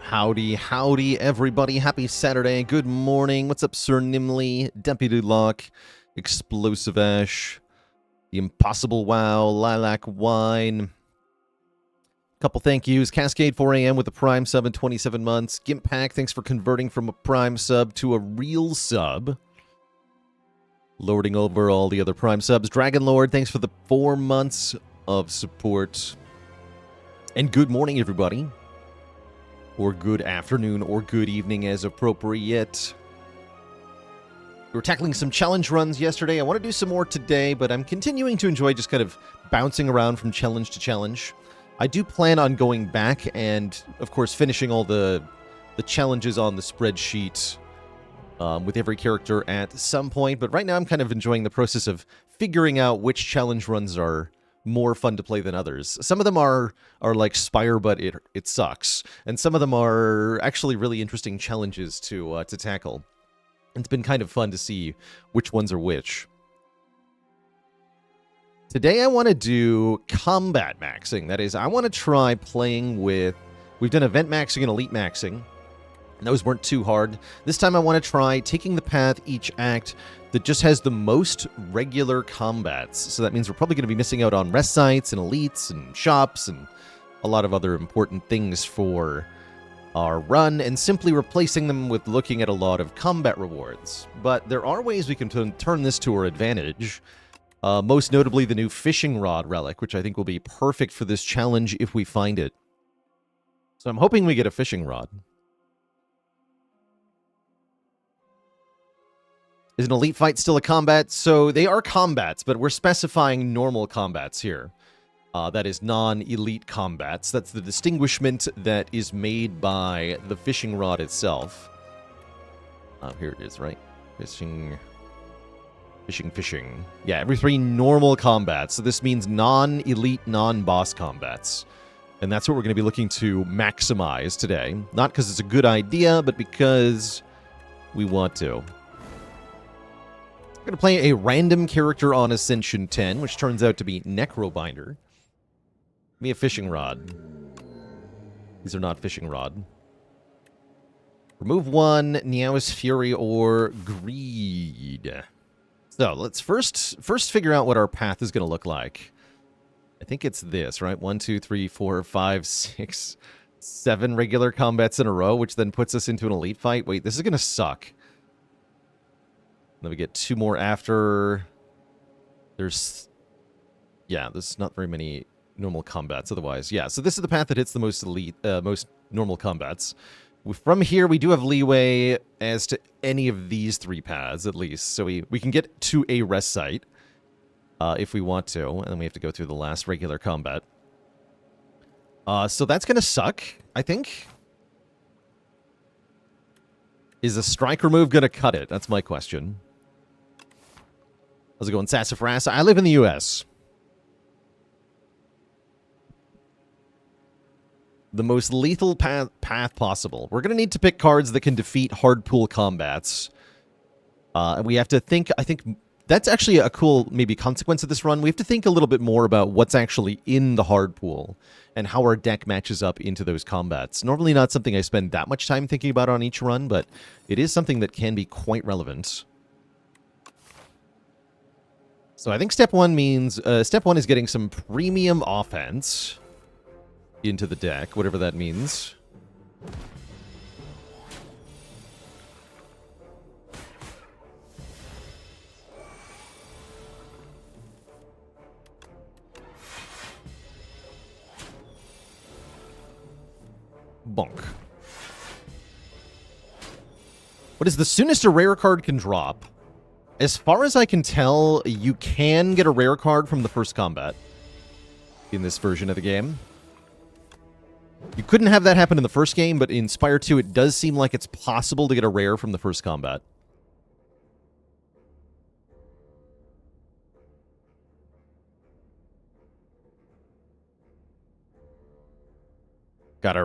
Howdy, howdy, everybody. Happy Saturday. Good morning. What's up, Sir Nimley, Deputy Locke, Explosive Ash, The Impossible Wow, Lilac Wine. Couple thank yous. Cascade 4am with a Prime sub in 27 months. Gimp Pack, thanks for converting from a Prime sub to a real sub. Lording over all the other Prime subs. Dragon Lord, thanks for the 4 months of support. And good morning, everybody. Or good afternoon, or good evening as appropriate. We were tackling some challenge runs yesterday. I want to do some more today, but I'm continuing to enjoy just kind of bouncing around from challenge to challenge. I do plan on going back and, of course, finishing all the challenges on the spreadsheet with every character at some point. But right now I'm kind of enjoying the process of figuring out which challenge runs are more fun to play than others. Some of them are like Spire, but it sucks. And some of them are actually really interesting challenges to tackle. It's been kind of fun to see which ones are which. Today I want to do Combatmaxxing. That is, I want to try playing with... We've done Event Maxing and Elite Maxing. Those weren't too hard. This time I want to try taking the path each act that just has the most regular combats. So that means we're probably going to be missing out on rest sites and elites and shops and a lot of other important things for our run, and simply replacing them with looking at a lot of combat rewards. But there are ways we can turn this to our advantage. Most notably the new fishing rod relic, which I think will be perfect for this challenge if we find it. So I'm hoping we get a fishing rod. Is an elite fight still a combat? So they are combats, but we're specifying normal combats here. That is non-elite combats. That's the distinguishment that is made by the fishing rod itself. Here it is, right? Fishing. Yeah, every 3 normal combats. So this means non-elite, non-boss combats. And that's what we're going to be looking to maximize today. Not because it's a good idea, but because we want to. We're going to play a random character on Ascension 10, which turns out to be Necrobinder. Give me a fishing rod. These are not fishing rod. Remove 1, Niao's Fury, or Greed. So, let's first figure out what our path is going to look like. I think it's this, right? 1, 2, 3, 4, 5, 6, 7 regular combats in a row, which then puts us into an elite fight. Wait, this is going to suck. Then we get 2 more after. There's not very many normal combats otherwise. Yeah, so this is the path that hits the most elite, most normal combats. From here, we do have leeway as to any of these 3 paths, at least. So we can get to a rest site if we want to, and then we have to go through the last regular combat. So that's going to suck, I think. Is a striker move going to cut it? That's my question. How's it going, Sassafras? I live in the U.S. The most lethal path possible. We're going to need to pick cards that can defeat hard pool combats. And we have to think... I think that's actually a cool, maybe, consequence of this run. We have to think a little bit more about what's actually in the hard pool and how our deck matches up into those combats. Normally not something I spend that much time thinking about on each run, but it is something that can be quite relevant. So I think step 1 means... step 1 is getting some premium offense into the deck, whatever that means. Bonk. What is the soonest a rare card can drop? As far as I can tell, you can get a rare card from the first combat in this version of the game. You couldn't have that happen in the first game, but in Spire 2, it does seem like it's possible to get a rare from the first combat. Got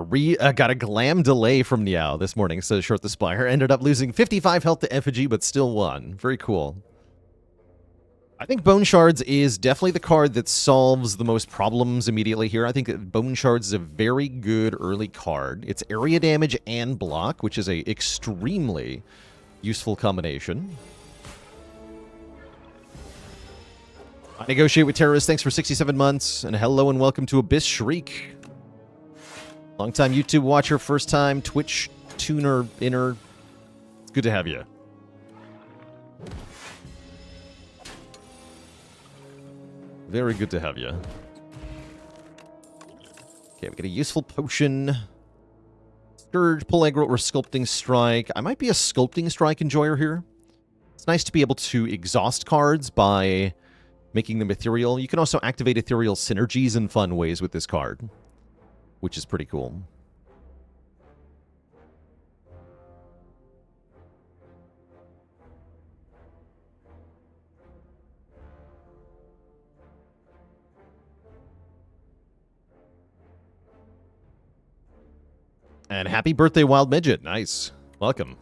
a glam delay from Niao this morning, says Short the Spire. Ended up losing 55 health to Effigy, but still won. Very cool. I think Bone Shards is definitely the card that solves the most problems immediately here. I think that Bone Shards is a very good early card. It's area damage and block, which is a extremely useful combination. I negotiate with terrorists. Thanks for 67 months. And hello and welcome to Abyss Shriek. Long-time YouTube watcher, first-time Twitch tuner, inner. It's good to have you. Very good to have you. Okay, we get a useful potion. Scourge, pull aggro, or sculpting strike. I might be a sculpting strike enjoyer here. It's nice to be able to exhaust cards by making them ethereal. You can also activate ethereal synergies in fun ways with this card, which is pretty cool. And happy birthday, Wild Midget. Nice. Welcome.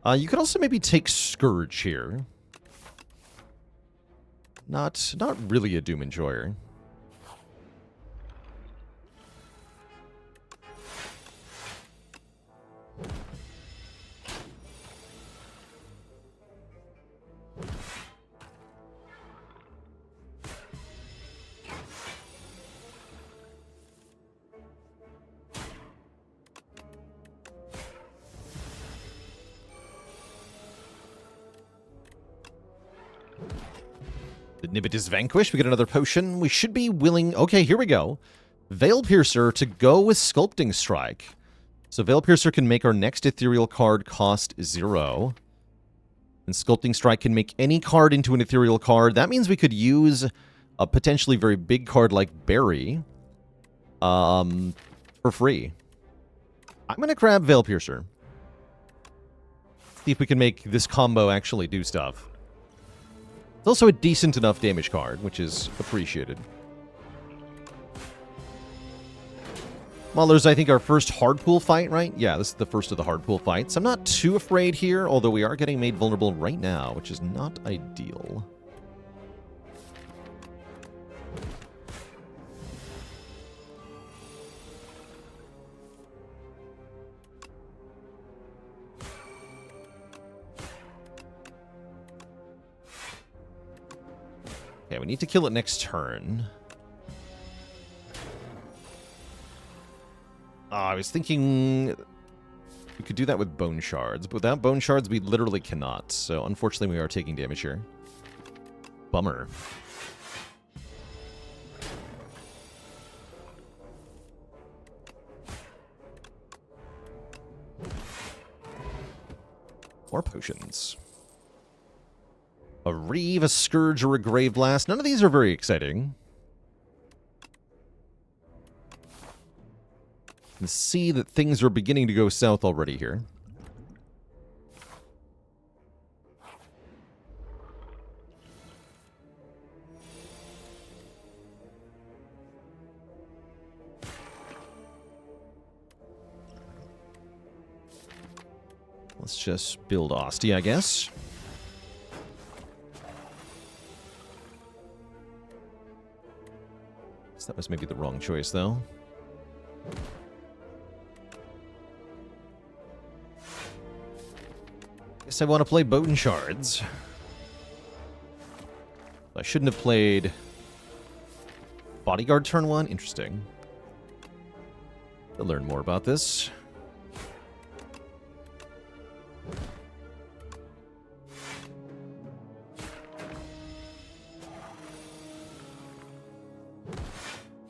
You could also maybe take Scourge here. Not really a Doom enjoyer. The Nibbit is vanquished. We get another potion. We should be willing... Okay, here we go. Veil Piercer to go with Sculpting Strike. So Veil Piercer can make our next ethereal card cost 0. And Sculpting Strike can make any card into an ethereal card. That means we could use a potentially very big card like Berry for free. I'm going to grab Veil Piercer. See if we can make this combo actually do stuff. It's also a decent enough damage card, which is appreciated. Well, there's, I think, our first hard pool fight, right? Yeah, this is the first of the hard pool fights. I'm not too afraid here, although we are getting made vulnerable right now, which is not ideal. Okay, we need to kill it next turn. I was thinking we could do that with Bone Shards, but without Bone Shards, we literally cannot. So, unfortunately, we are taking damage here. Bummer. More potions. A Reeve, a Scourge, or a Grave Blast. None of these are very exciting. You can see that things are beginning to go south already here. Let's just build Ostia, I guess. That was maybe the wrong choice, though. Guess I want to play Bone Shards. I shouldn't have played Bodyguard turn 1. Interesting. I'll learn more about this.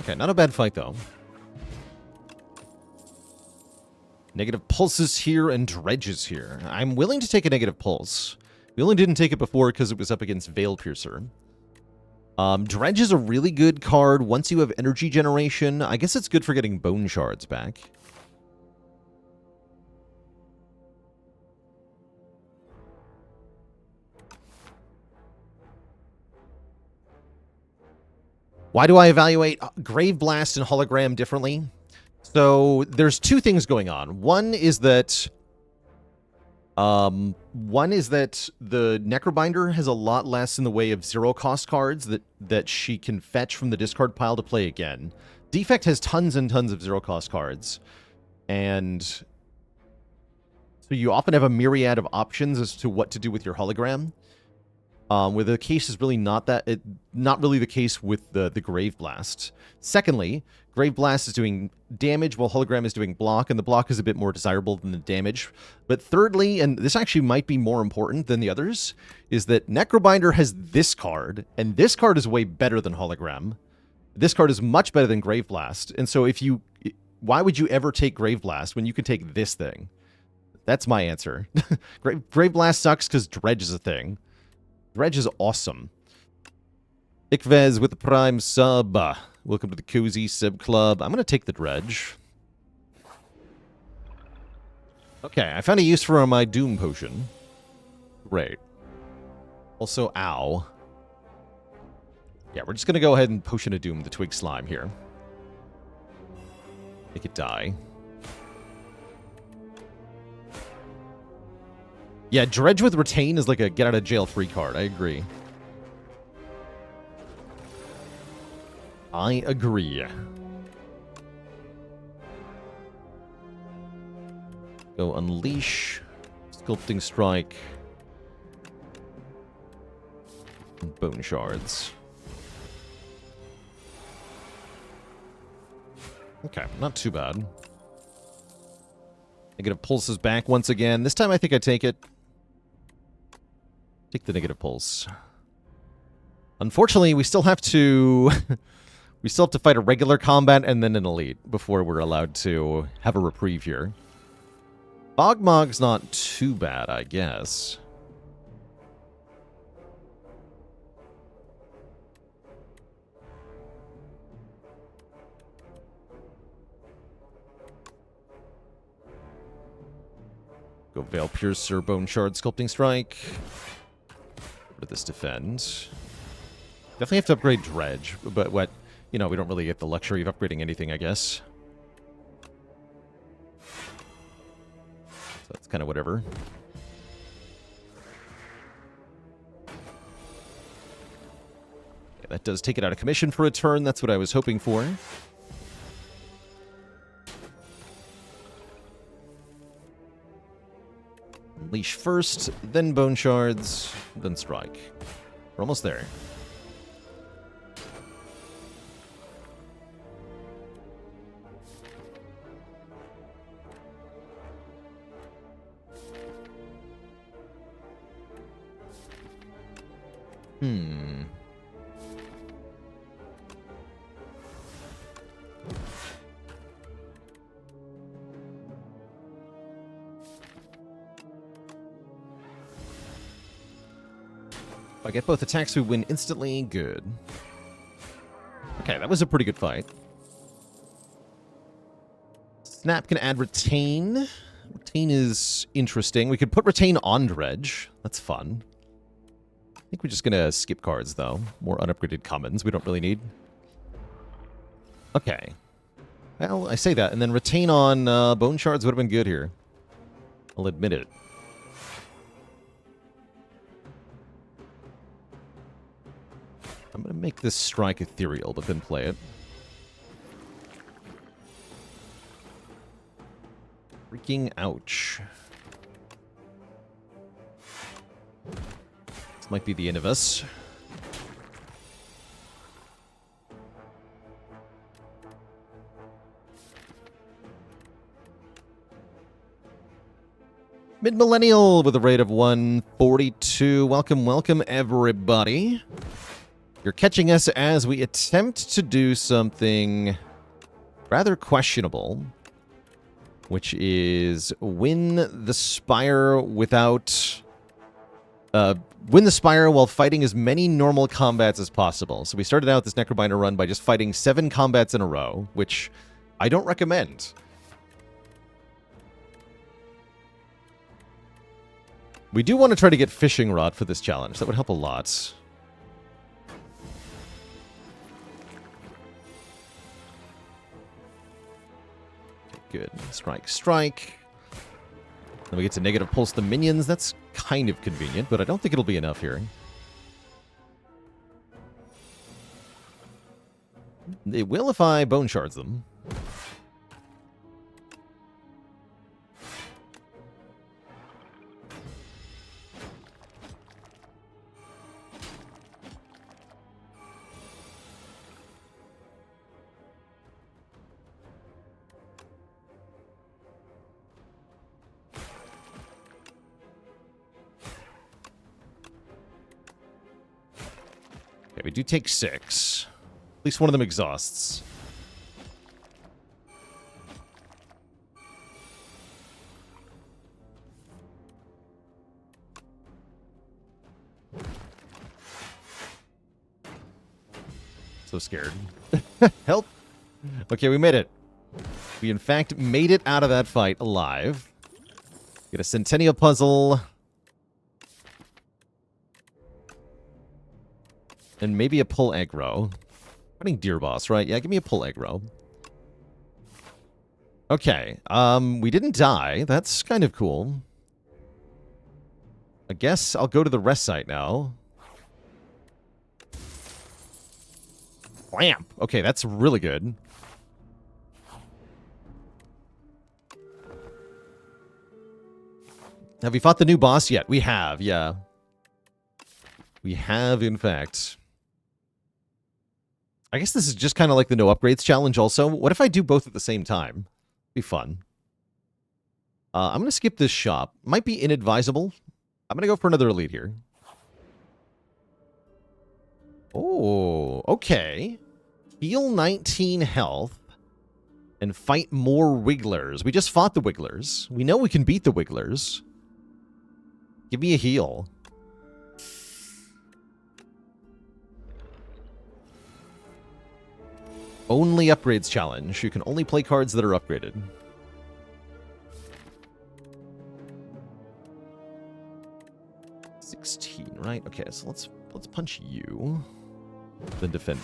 Okay, not a bad fight, though. Negative pulses here and dredges here. I'm willing to take a negative pulse. We only didn't take it before because it was up against Veil Piercer. Dredge is a really good card once you have energy generation. I guess it's good for getting Bone Shards back. Why do I evaluate Grave Blast and Hologram differently? So there's two things going on. One is that One is that the Necrobinder has a lot less in the way of zero-cost cards that she can fetch from the discard pile to play again. Defect has tons and tons of zero-cost cards, and so you often have a myriad of options as to what to do with your hologram. Where the case is really not really the case with the Grave Blast. Secondly, Grave Blast is doing damage while hologram is doing block, and the block is a bit more desirable than the damage. But thirdly, and this actually might be more important than the others, is that Necrobinder has this card, and this card is way better than hologram. This card is much better than Grave Blast, and so why would you ever take Grave Blast when you could take this thing? That's my answer. Grave Blast sucks because Dredge is a thing. Dredge is awesome. Ikvez with the Prime sub. Welcome to the Cozy Sub Club. I'm going to take the Dredge. Okay, I found a use for my Doom Potion. Great. Also, ow. Yeah, we're just going to go ahead and Potion of Doom the Twig Slime here. Make it die. Yeah, Dredge with Retain is like a get-out-of-jail-free card. I agree. I agree. Go Unleash. Sculpting Strike. And Bone Shards. Okay, not too bad. Negative Pulses back once again. This time I think I take it. Take the Negative Pulse. Unfortunately, we still have to... we still have to fight a regular combat and then an elite before we're allowed to have a reprieve here. Bogmog's not too bad, I guess. Go Veil Piercer, Bone Shard, Sculpting Strike. What this defend? Definitely have to upgrade Dredge, but what, you know, we don't really get the luxury of upgrading anything, I guess. So that's kind of whatever. Yeah, that does take it out of commission for a turn. That's what I was hoping for. Unleash first, then Bone Shards, then Strike. We're almost there. If I get both attacks, we win instantly. Good. Okay, that was a pretty good fight. Snap can add Retain. Retain is interesting. We could put Retain on Dredge. That's fun. I think we're just going to skip cards, though. More unupgraded commons we don't really need. Okay. Well, I say that, and then Retain on Bone Shards would have been good here. I'll admit it. I'm going to make this Strike ethereal, but then play it. Freaking ouch. This might be the end of us. Mid-millennial with a rate of 142. Welcome, welcome, everybody. You're catching us as we attempt to do something rather questionable, which is win the Spire without... win the Spire while fighting as many normal combats as possible. So we started out this Necrobinder run by just fighting 7 combats in a row, which I don't recommend. We do want to try to get Fishing Rod for this challenge. That would help a lot. Good. Strike, strike. Then we get to negative pulse the minions. That's kind of convenient, but I don't think it'll be enough here. It will if I bone shards them. Okay, we do take 6. At least one of them exhausts. So scared. Help! Okay, we made it. We, in fact, made it out of that fight alive. Get a Centennial puzzle. And maybe a pull aggro. Fighting Deer Boss, right? Yeah, give me a pull aggro. Okay, we didn't die. That's kind of cool. I guess I'll go to the rest site now. Wham! Okay, that's really good. Have we fought the new boss yet? We have, yeah. We have, in fact. I guess this is just kind of like the no upgrades challenge also. What if I do both at the same time? Be fun. I'm going to skip this shop. Might be inadvisable. I'm going to go for another elite here. Oh, okay. Heal 19 health and fight more Wigglers. We just fought the Wigglers. We know we can beat the Wigglers. Give me a heal. Only upgrades challenge. You can only play cards that are upgraded. $16, right? Okay, so let's punch you. Then defend.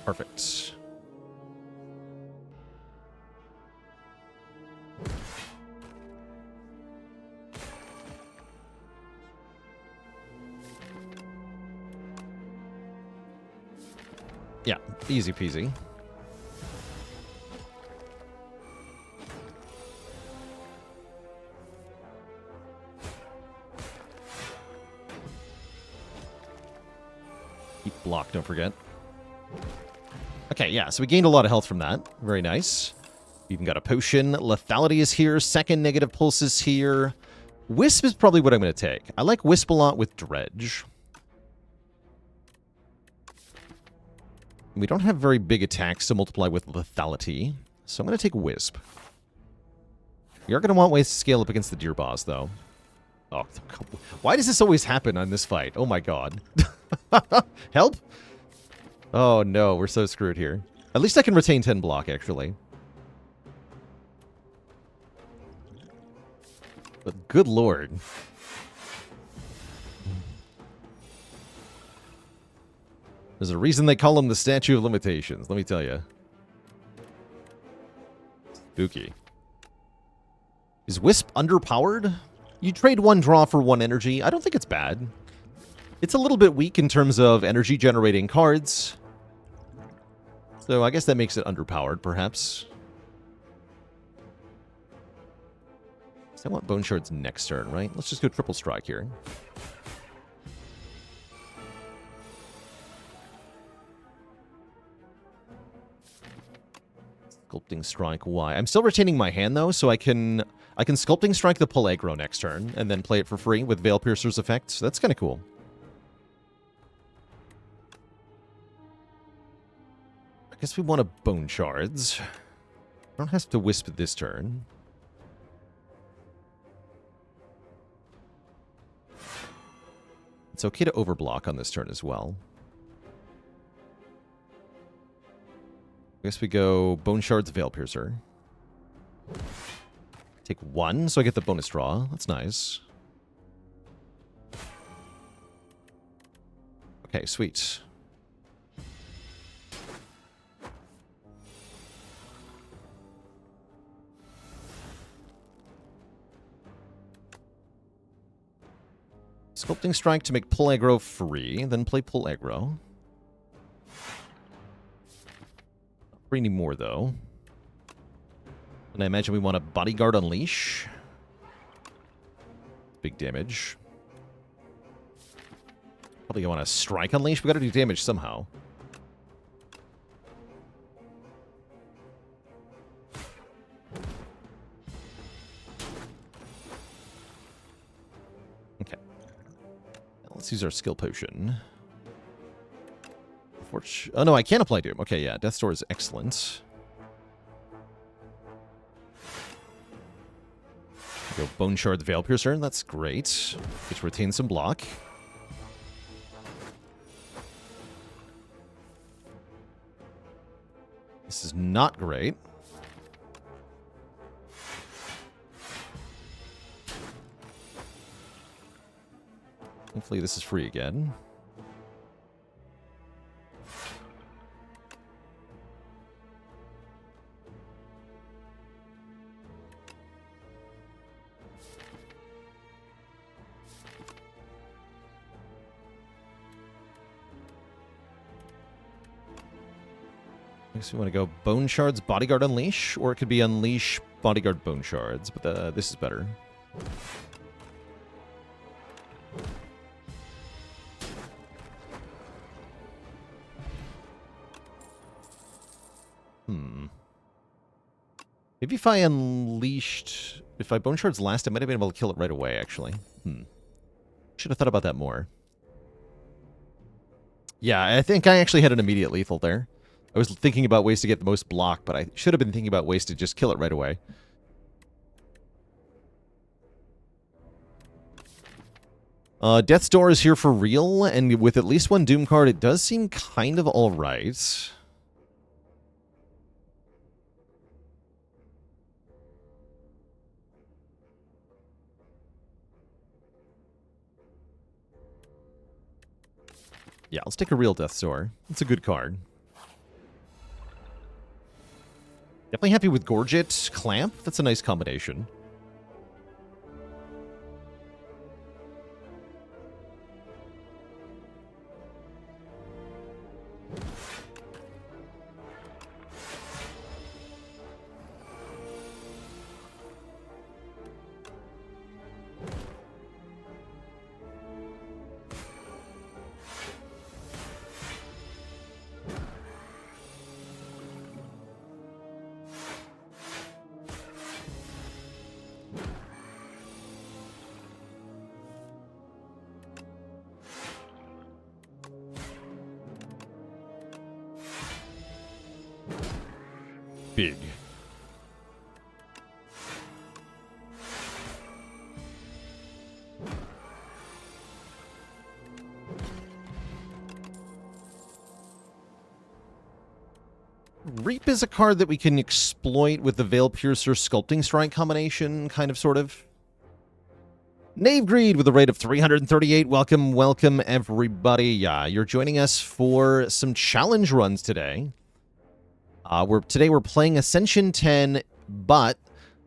Perfect. Yeah, easy peasy. Keep block, don't forget. Okay, yeah, so we gained a lot of health from that. Very nice. We even got a potion. Lethality is here. Second negative pulse is here. Wisp is probably what I'm going to take. I like Wisp a lot with Dredge. We don't have very big attacks to multiply with lethality, so I'm going to take Wisp. We are going to want ways to scale up against the Deer Boss, though. Oh, why does this always happen on this fight? Oh my god. Help? Oh no, we're so screwed here. At least I can retain 10 block, actually. But good lord. There's a reason they call him the Statue of Limitations, let me tell you. Spooky. Is Wisp underpowered? You trade 1 draw for 1 energy. I don't think it's bad. It's a little bit weak in terms of energy generating cards. So I guess that makes it underpowered, perhaps. So I want Bone Shards next turn, right? Let's just go Triple Strike here. Sculpting Strike, why? I'm still retaining my hand, though, so I can Sculpting Strike the pull aggro next turn, and then play it for free with Veil Piercer's effect. So that's kind of cool. I guess we want a Bone Shards. I don't have to Wisp this turn. It's okay to overblock on this turn as well. I guess we go Bone Shards, Veil Piercer. Take 1, so I get the bonus draw. That's nice. Okay, sweet. Sculpting Strike to make pull aggro free, then play pull aggro. Not free anymore, though. And I imagine we want a Bodyguard Unleash. Big damage. Probably want to Strike Unleash. We gotta do damage somehow. Okay. Now let's use our skill potion. Oh no, I can't apply Doom. Okay, yeah, Death's Door is excellent. Go Bone Shard the Veil Piercer, that's great. Get to retain some block. This is not great. Hopefully this is free again. I guess we want to go Bone Shards, Bodyguard Unleash, or it could be Unleash, Bodyguard, Bone Shards, but this is better. Maybe if I unleashed... If I Bone Shards last, I might have been able to kill it right away, actually. Should have thought about that more. Yeah, I think I actually had an immediate lethal there. I was thinking about ways to get the most block, but I should have been thinking about ways to just kill it right away. Death's Door is here for real, and with at least one Doom card, it does seem kind of alright. Yeah, let's take a real Death's Door. It's a good card. Definitely happy with Gorget Clamp. That's a nice combination. Big. Reap is a card that we can exploit with the Veil Piercer Sculpting Strike combination, kind of, sort of. Knave Greed with a rate of 338. Welcome, welcome, everybody. Yeah, you're joining us for some challenge runs today. Today we're playing Ascension 10, but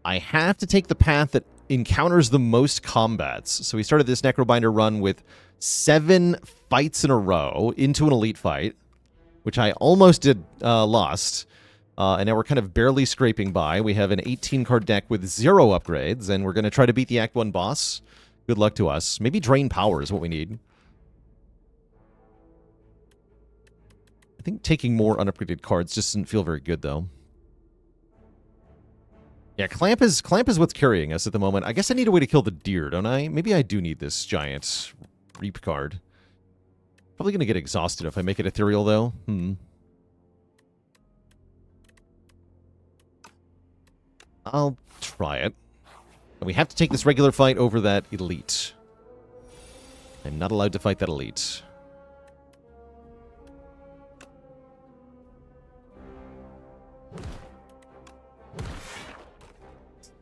I have to take the path that encounters the most combats. So we started this Necrobinder run with 7 fights in a row into an elite fight, which I almost did lost. And now we're kind of barely scraping by. We have an 18-card deck with 0 upgrades, and we're going to try to beat the Act 1 boss. Good luck to us. Maybe Drain Power is what we need. I think taking more unupgraded cards just doesn't feel very good, though. Yeah, Clamp is what's carrying us at the moment. I guess I need a way to kill the deer, don't I? Maybe I do need this giant Reap card. Probably going to get exhausted if I make it ethereal, though. I'll try it. And we have to take this regular fight over that elite. I'm not allowed to fight that elite.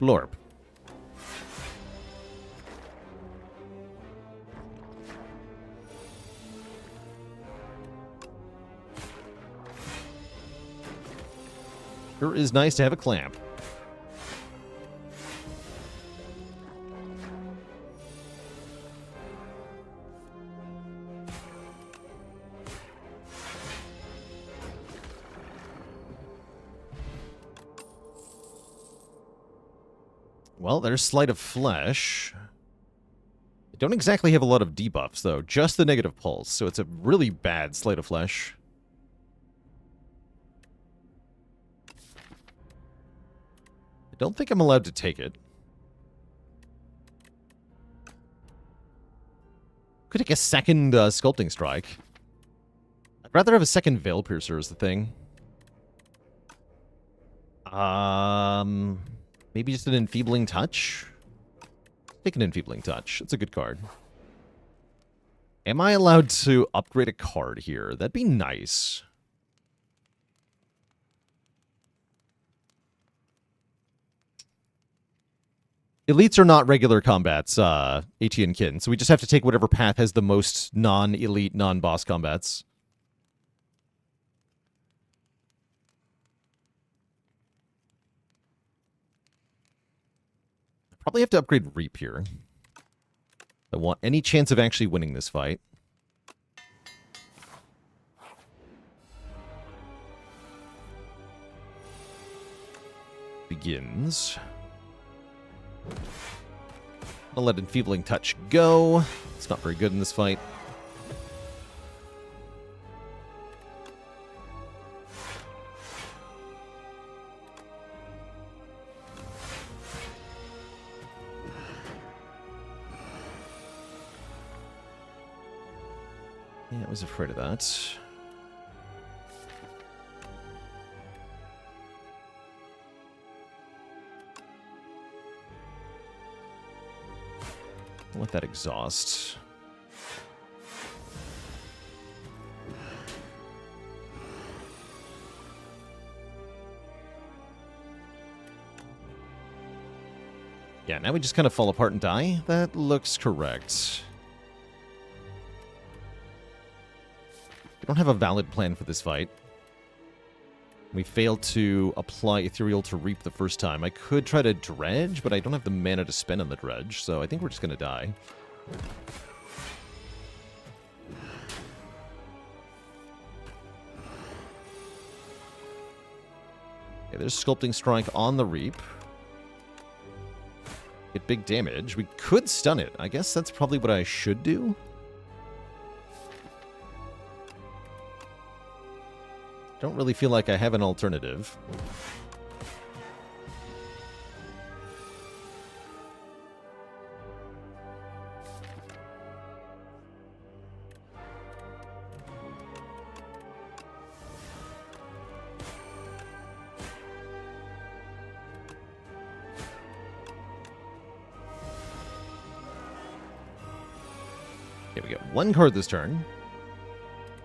Blorp. Sure is nice to have a clamp. Well, there's Sleight of Flesh. I don't exactly have a lot of debuffs, though. Just the negative pulse, so it's a really bad Sleight of Flesh. I don't think I'm allowed to take it. Could take a second Sculpting Strike. I'd rather have a second Veil Piercer is the thing. Maybe just an Enfeebling Touch? Take an Enfeebling Touch. It's a good card. Am I allowed to upgrade a card here? That'd be nice. Elites are not regular combats, AT and Kin, so we just have to take whatever path has the most non-elite, non-boss combats. Probably have to upgrade Reap here. I want any chance of actually winning this fight. Begins. I'll let Enfeebling Touch go. It's not very good in this fight. Yeah, I was afraid of that. Let that exhaust. Yeah, now we just kind of fall apart and die. That looks correct. We don't have a valid plan for this fight. We failed to apply Ethereal to Reap the first time. I could try to Dredge, but I don't have the mana to spend on the Dredge, so I think we're just going to die. Okay, there's Sculpting Strike on the Reap. Get big damage. We could stun it. I guess that's probably what I should do. Don't really feel like I have an alternative. Okay, we get one card this turn,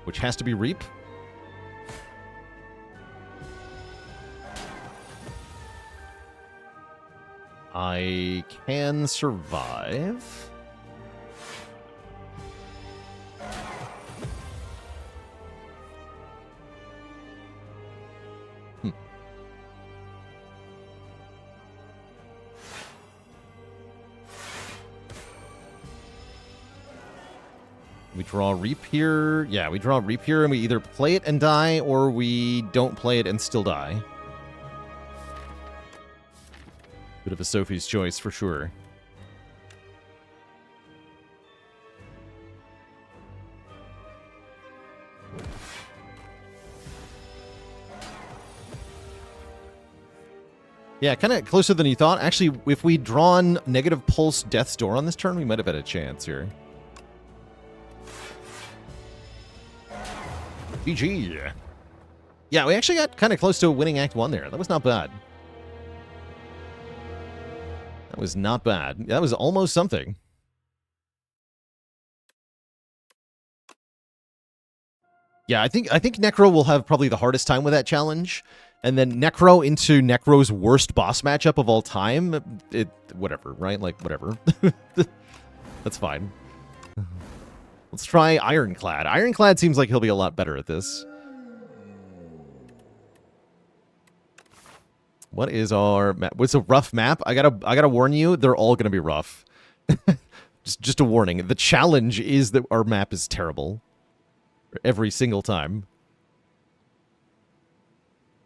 which has to be Reap. I can survive. We draw Reap here. Yeah, we draw Reap here, and we either play it and die, or we don't play it and still die. Bit of a Sophie's choice, for sure. Yeah, kind of closer than you thought. Actually, if we'd drawn negative Pulse Death's Door on this turn, we might have had a chance here. GG. Yeah, we actually got kind of close to winning Act 1 there. That was not bad. That was not bad. That was almost something. Yeah, I think Necro will have probably the hardest time with that challenge. And then Necro into Necro's worst boss matchup of all time. Whatever, right? Like, whatever. That's fine. Let's try Ironclad. Ironclad seems like he'll be a lot better at this. What is our map? What's a rough map? I gotta warn you, they're all gonna be rough. just a warning. The challenge is that our map is terrible. Every single time.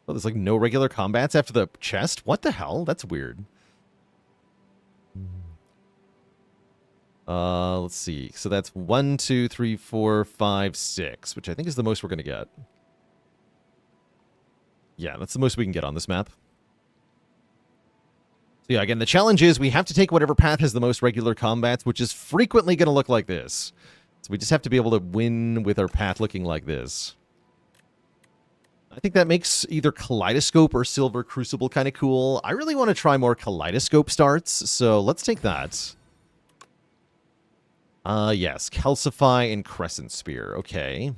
Oh, there's like no regular combats after the chest? What the hell? That's weird. Let's see. So that's 1, 2, 3, 4, 5, 6, which I think is the most we're going to get. Yeah, that's the most we can get on this map. So yeah, again, the challenge is we have to take whatever path has the most regular combats, which is frequently going to look like this. So we just have to be able to win with our path looking like this. I think that makes either Kaleidoscope or Silver Crucible kind of cool. I really want to try more Kaleidoscope starts, so let's take that. Yes, Calcify and Crescent Spear. Okay,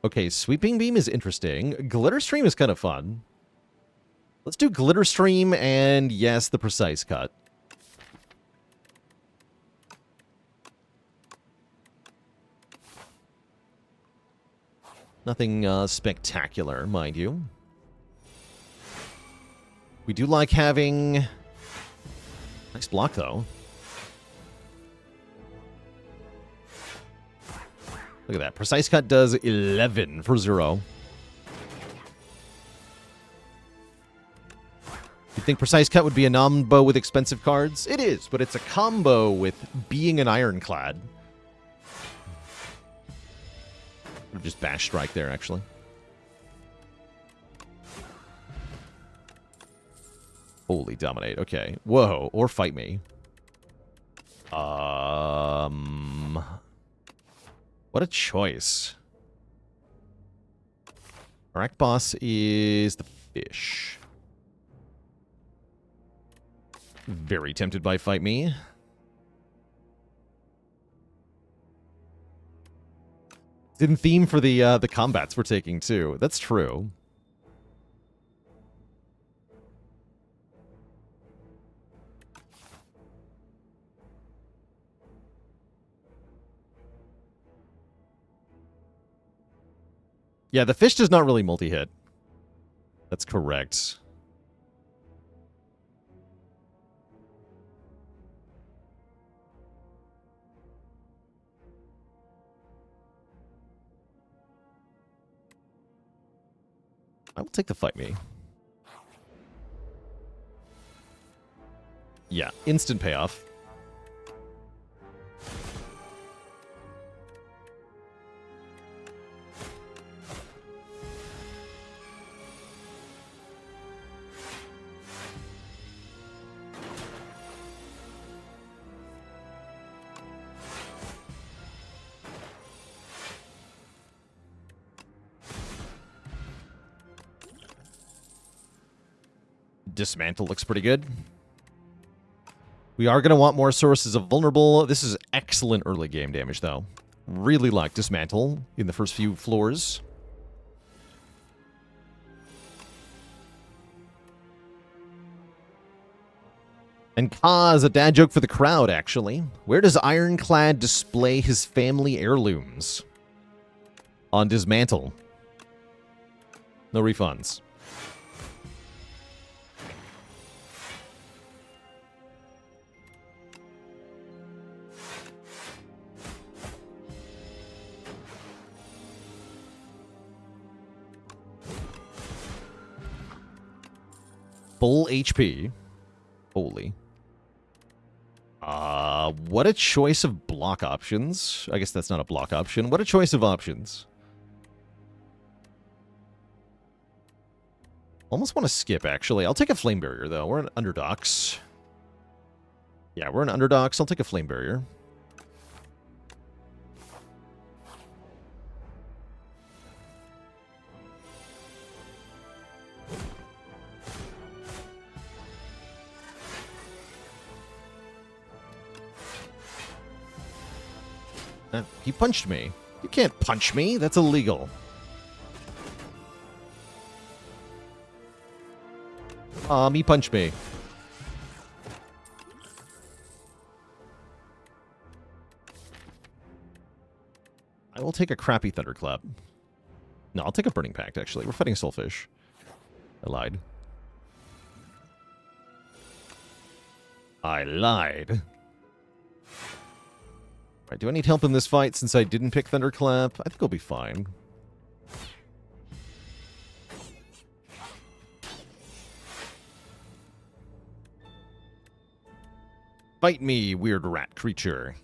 Okay, Sweeping Beam is interesting. Glitter Stream is kind of fun. Let's do Glitter Stream and, yes, the Precise Cut. Nothing spectacular, mind you. We do like having... Nice block, though. Look at that. Precise Cut does 11 for 0. You'd think Precise Cut would be a combo with expensive cards? It is, but it's a combo with being an Ironclad. Or just Bash Strike there, actually. Holy Dominate. Okay. Whoa. Or Fight Me. What a choice. Our act boss is the fish. Very tempted by Fight Me. It's in theme for the combats we're taking, too. That's true. Yeah, the fish does not really multi-hit. That's correct. I will take the Fight Me. Yeah, instant payoff. Dismantle looks pretty good. We are going to want more sources of vulnerable. This is excellent early game damage, though. Really like Dismantle in the first few floors. And Ka is a dad joke for the crowd, actually. Where does Ironclad display his family heirlooms? On Dismantle. No refunds. Full HP. Holy. What a choice of block options. I guess that's not a block option. What a choice of options. Almost want to skip, actually. I'll take a Flame Barrier, though. We're in Underdogs. Yeah, we're in Underdogs. I'll take a Flame Barrier. He punched me. You can't punch me. That's illegal. He punched me. I will take a crappy Thunderclap. No, I'll take a Burning Pact, actually. We're fighting Soulfish. I lied. I lied. Right, do I need help in this fight since I didn't pick Thunderclap? I think I'll be fine. Fight me, weird rat creature.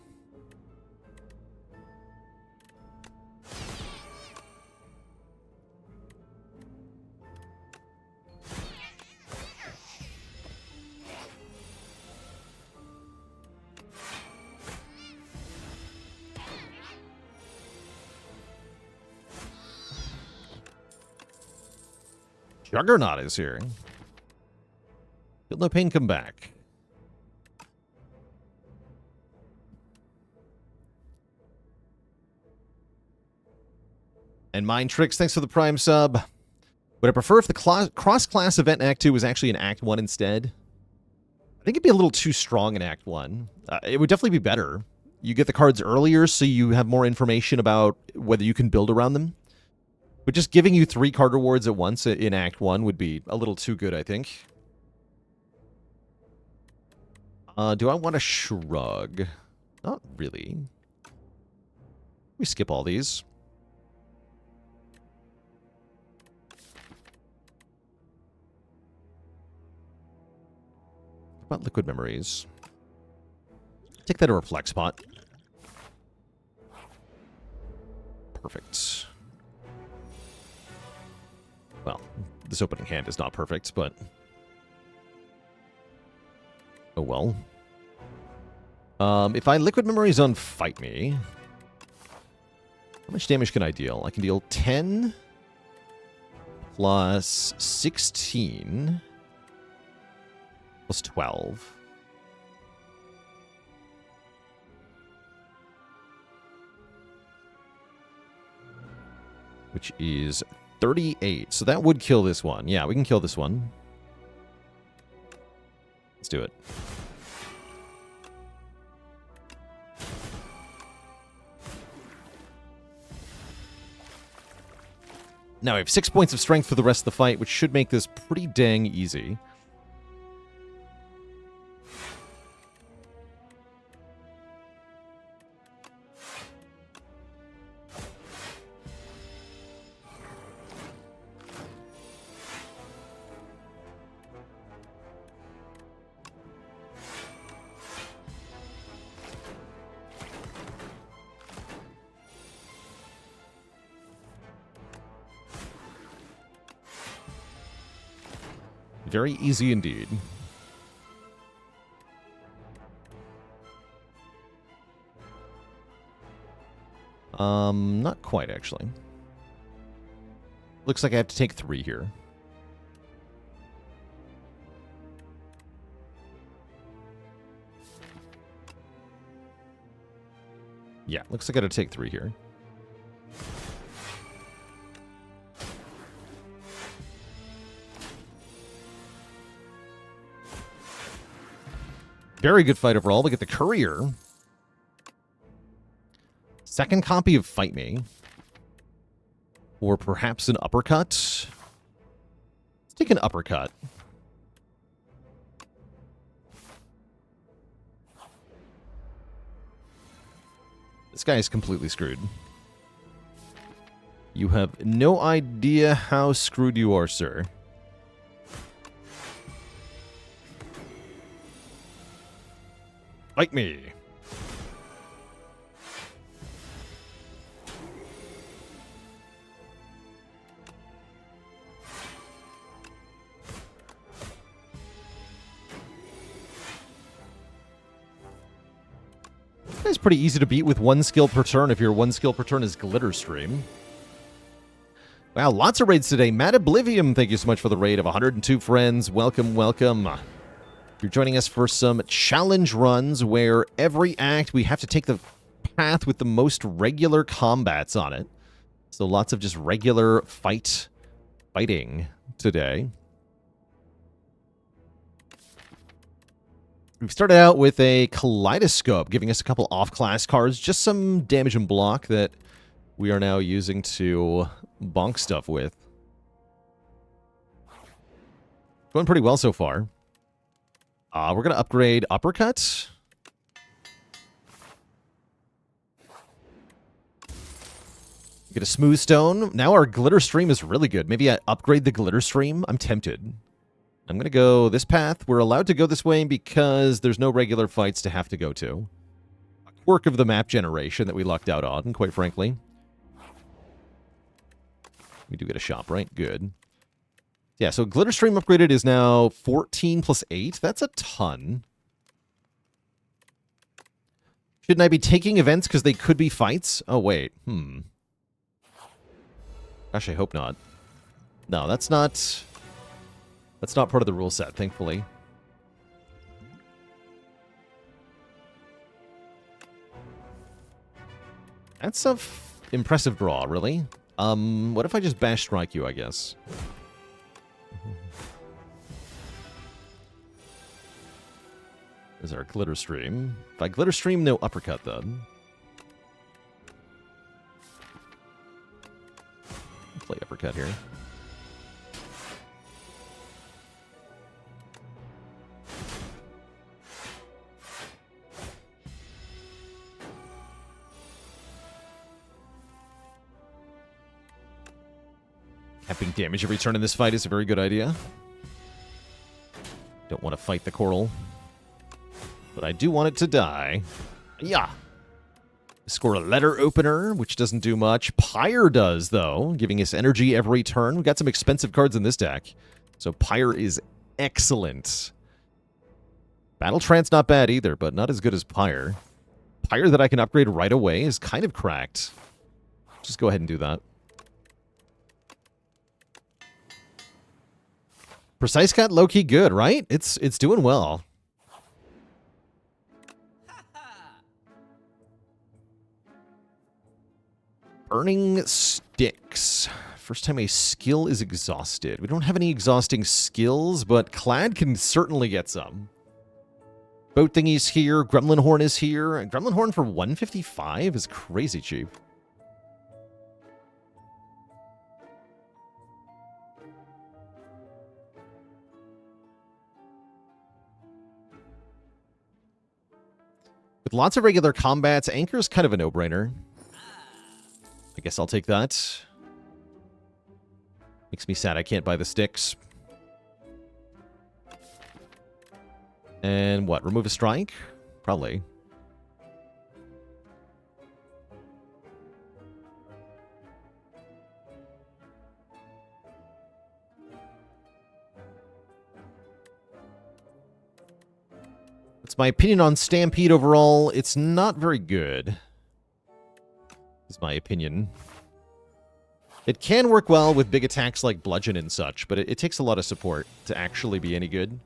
Juggernaut is here. Feel no pain, come back. And Mind Tricks, thanks for the Prime sub. Would I prefer if the cross-class event in Act 2 was actually in Act 1 instead? I think it'd be a little too strong in Act 1. It would definitely be better. You get the cards earlier, so you have more information about whether you can build around them. But just giving you 3 card rewards at once in Act 1 would be a little too good, I think. Do I want to shrug? Not really. We skip all these. What about Liquid Memories? Take that to Reflect Spot. Perfect. Well, this opening hand is not perfect, but... oh well. If I Liquid Memories on Fight Me... how much damage can I deal? I can deal 10... plus 16... plus 12... which is 38. So that would kill this one. Yeah, we can kill this one. Let's do it. Now we have 6 points of strength for the rest of the fight, which should make this pretty dang easy. Very easy indeed. Not quite, actually. Looks like I have to take 3 here. Yeah, looks like I got to take 3 here. Very good fight overall. We get the Courier. Second copy of Fight Me. Or perhaps an Uppercut. Let's take an Uppercut. This guy is completely screwed. You have no idea how screwed you are, sir. Fight me. This guy's pretty easy to beat with 1 skill per turn if your 1 skill per turn is Glitter Stream. Wow, lots of raids today. Matt Oblivium, thank you so much for the raid of 102 friends. Welcome, welcome. You're joining us for some challenge runs where every act we have to take the path with the most regular combats on it. So lots of just regular fighting today. We've started out with a Kaleidoscope, giving us a couple off-class cards, just some damage and block that we are now using to bonk stuff with. Going pretty well so far. We're going to upgrade Uppercut. Get a Smooth Stone. Now our Glitter Stream is really good. Maybe I upgrade the Glitter Stream. I'm tempted. I'm going to go this path. We're allowed to go this way because there's no regular fights to have to go to. A quirk of the map generation that we lucked out on, quite frankly. We do get a shop, right? Good. Yeah, so Glitterstream upgraded is now 14 plus 8. That's a ton. Shouldn't I be taking events because they could be fights? Oh, wait. Gosh, I hope not. No, that's not part of the rule set, thankfully. That's a impressive draw, really. What if I just bash strike you, I guess? There's our glitter stream. If I glitter stream, no uppercut, then. Play uppercut here. Capping damage every turn in this fight is a very good idea. Don't want to fight the coral. But I do want it to die. Yeah. Score a letter opener, which doesn't do much. Pyre does, though, giving us energy every turn. We've got some expensive cards in this deck. So Pyre is excellent. Battle Trance not bad either, but not as good as Pyre. Pyre that I can upgrade right away is kind of cracked. Just go ahead and do that. Precise Cut, low-key good, right? It's doing well. Burning Sticks. First time a skill is exhausted. We don't have any exhausting skills, but Clad can certainly get some. Boat Thingy's here. Gremlin Horn is here. Gremlin Horn for 155 is crazy cheap. With lots of regular combats, Anchor's kind of a no-brainer. I guess I'll take that. Makes me sad I can't buy the sticks. And what? Remove a strike? Probably. It's my opinion on Stampede overall. It's not very good. Is my opinion. It can work well with big attacks like Bludgeon and such, but it takes a lot of support to actually be any good.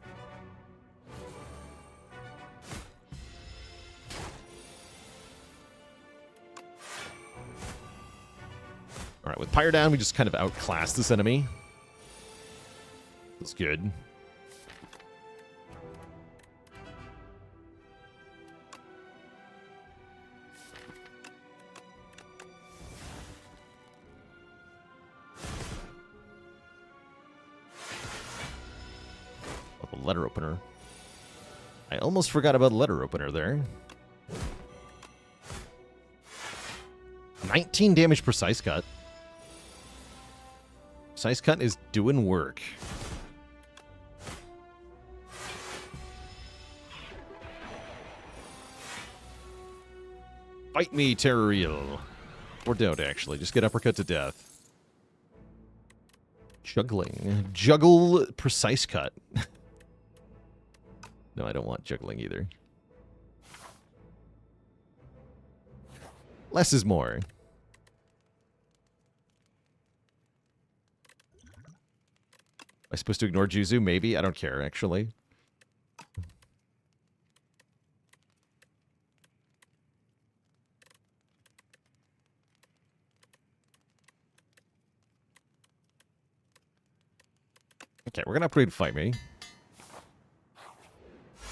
Alright, with Pyre down, we just kind of outclass this enemy. That's good. Letter opener. I almost forgot about letter opener there. 19 damage precise cut. Precise cut is doing work. Fight me, Terroriel. Or don't, actually. Just get uppercut to death. Juggling. Juggle precise cut. No, I don't want juggling either. Less is more. Am I supposed to ignore Juzu? Maybe. I don't care, actually. Okay, we're going to upgrade Fight Me.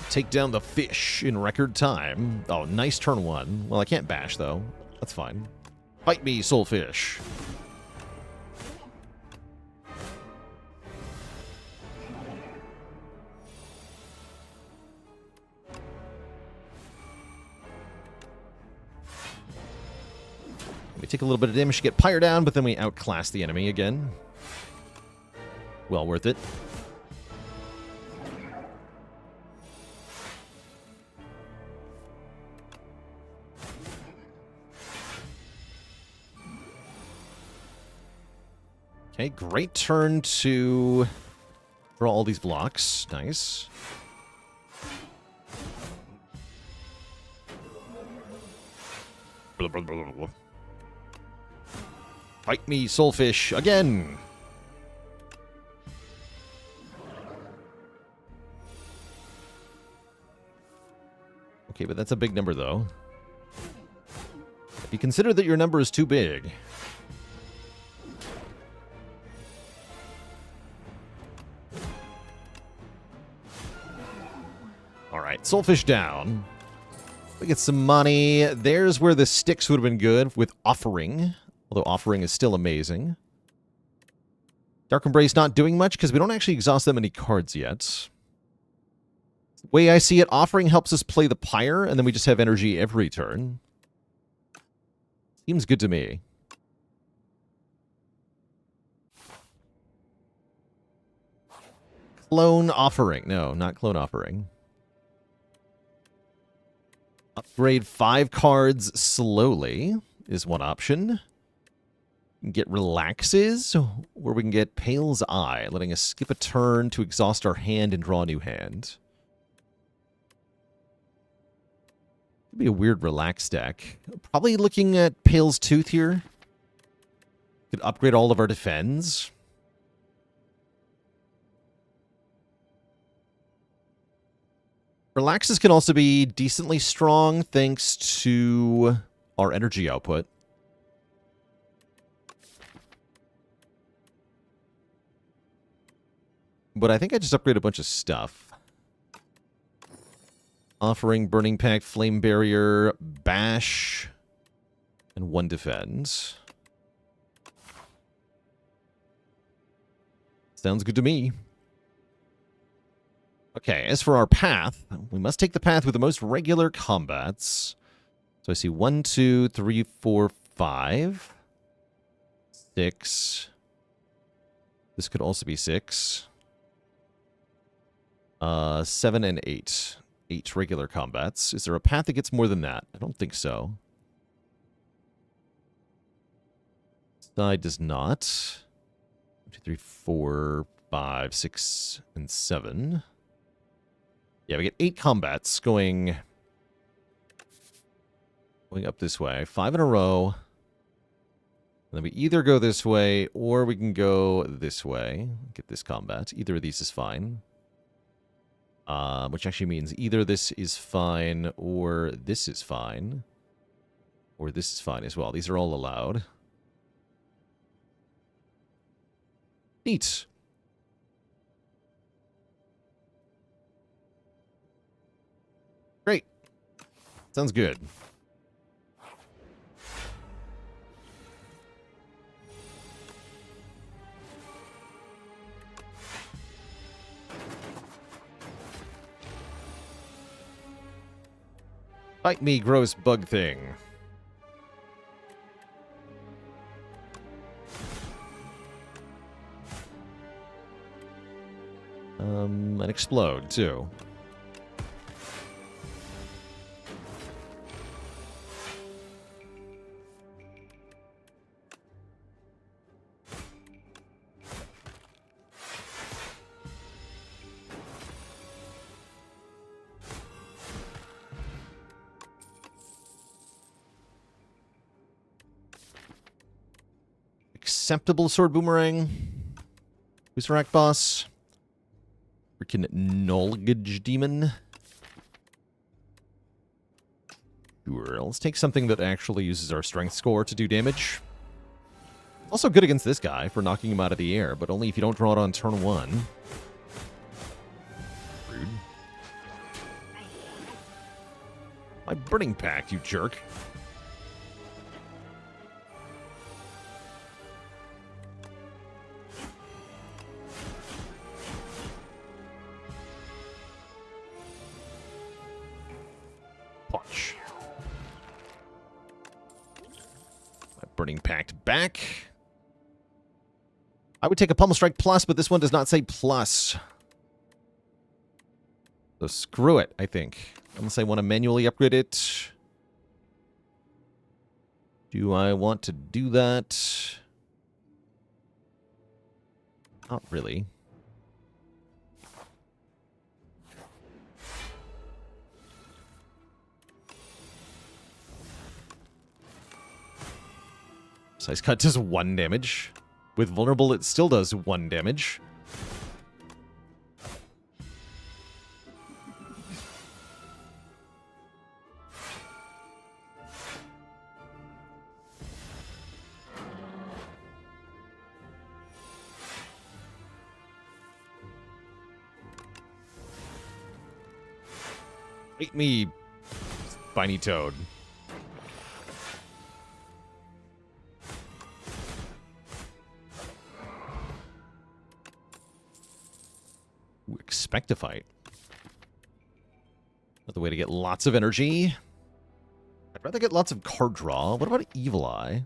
Take down the fish in record time. Oh, nice turn one. Well, I can't bash, though. That's fine. Fight me, soulfish. We take a little bit of damage to get Pyre down, but then we outclass the enemy again. Well worth it. Okay, great turn to draw all these blocks. Nice. Blah, blah, blah, blah. Fight me, Soulfish, again! Okay, but that's a big number, though. If you consider that your number is too big... Alright, Soulfish down. We get some money. There's where the sticks would have been good with Offering. Although Offering is still amazing. Dark Embrace not doing much because we don't actually exhaust that many cards yet. The way I see it, Offering helps us play the Pyre, and then we just have energy every turn. Seems good to me. Clone Offering. No, not Clone Offering. Upgrade 5 cards slowly is one option. We can get Relaxes, or we can get Pale's Eye, letting us skip a turn to exhaust our hand and draw a new hand. Could be a weird Relax deck. Probably looking at Pale's Tooth here. Could upgrade all of our defense. Relaxes can also be decently strong thanks to our energy output. But I think I just upgrade a bunch of stuff. Offering, Burning Pact, Flame Barrier, Bash, and 1 defend. Sounds good to me. Okay, as for our path, we must take the path with the most regular combats. So I see 1, 2, 3, 4, 5, 6. This could also be 6. 7 and 8. 8 regular combats. Is there a path that gets more than that? I don't think so. Side does not. 1, 2, 3, 4, 5, 6, and 7. Yeah, we get 8 combats going up this way. 5 in a row. And then we either go this way, or we can go this way. Get this combat. Either of these is fine. Which actually means either this is fine, or this is fine. Or this is fine as well. These are all allowed. Neat. Great. Sounds good. Fight me, gross bug thing. And explode, too. Acceptable sword boomerang. Who's rack boss? Freaking knowledge demon. Sure, let's take something that actually uses our strength score to do damage. Also good against this guy for knocking him out of the air, but only if you don't draw it on turn 1. Rude. My Burning Pact, you jerk. Punch. My Burning Pact back. I would take a Pummel Strike Plus, but this one does not say plus. So screw it, I think. Unless I want to manually upgrade it. Do I want to do that? Not really. Size cut does 1 damage. With vulnerable, it still does 1 damage. Eat me, spiny toad. Ooh, expect to fight. Another way to get lots of energy. I'd rather get lots of card draw. What about Evil Eye?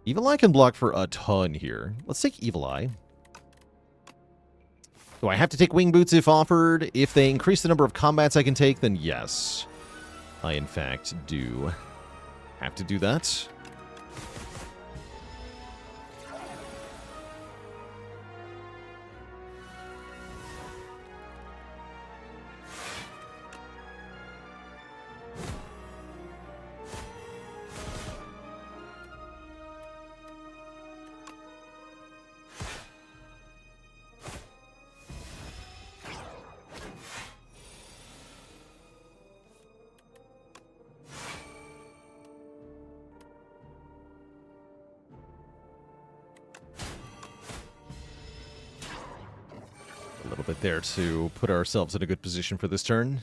Evil Eye can block for a ton here. Let's take Evil Eye. Do I have to take Wing Boots if offered? If they increase the number of combats I can take, then yes. I, in fact, do have to do that. A little bit there to put ourselves in a good position for this turn.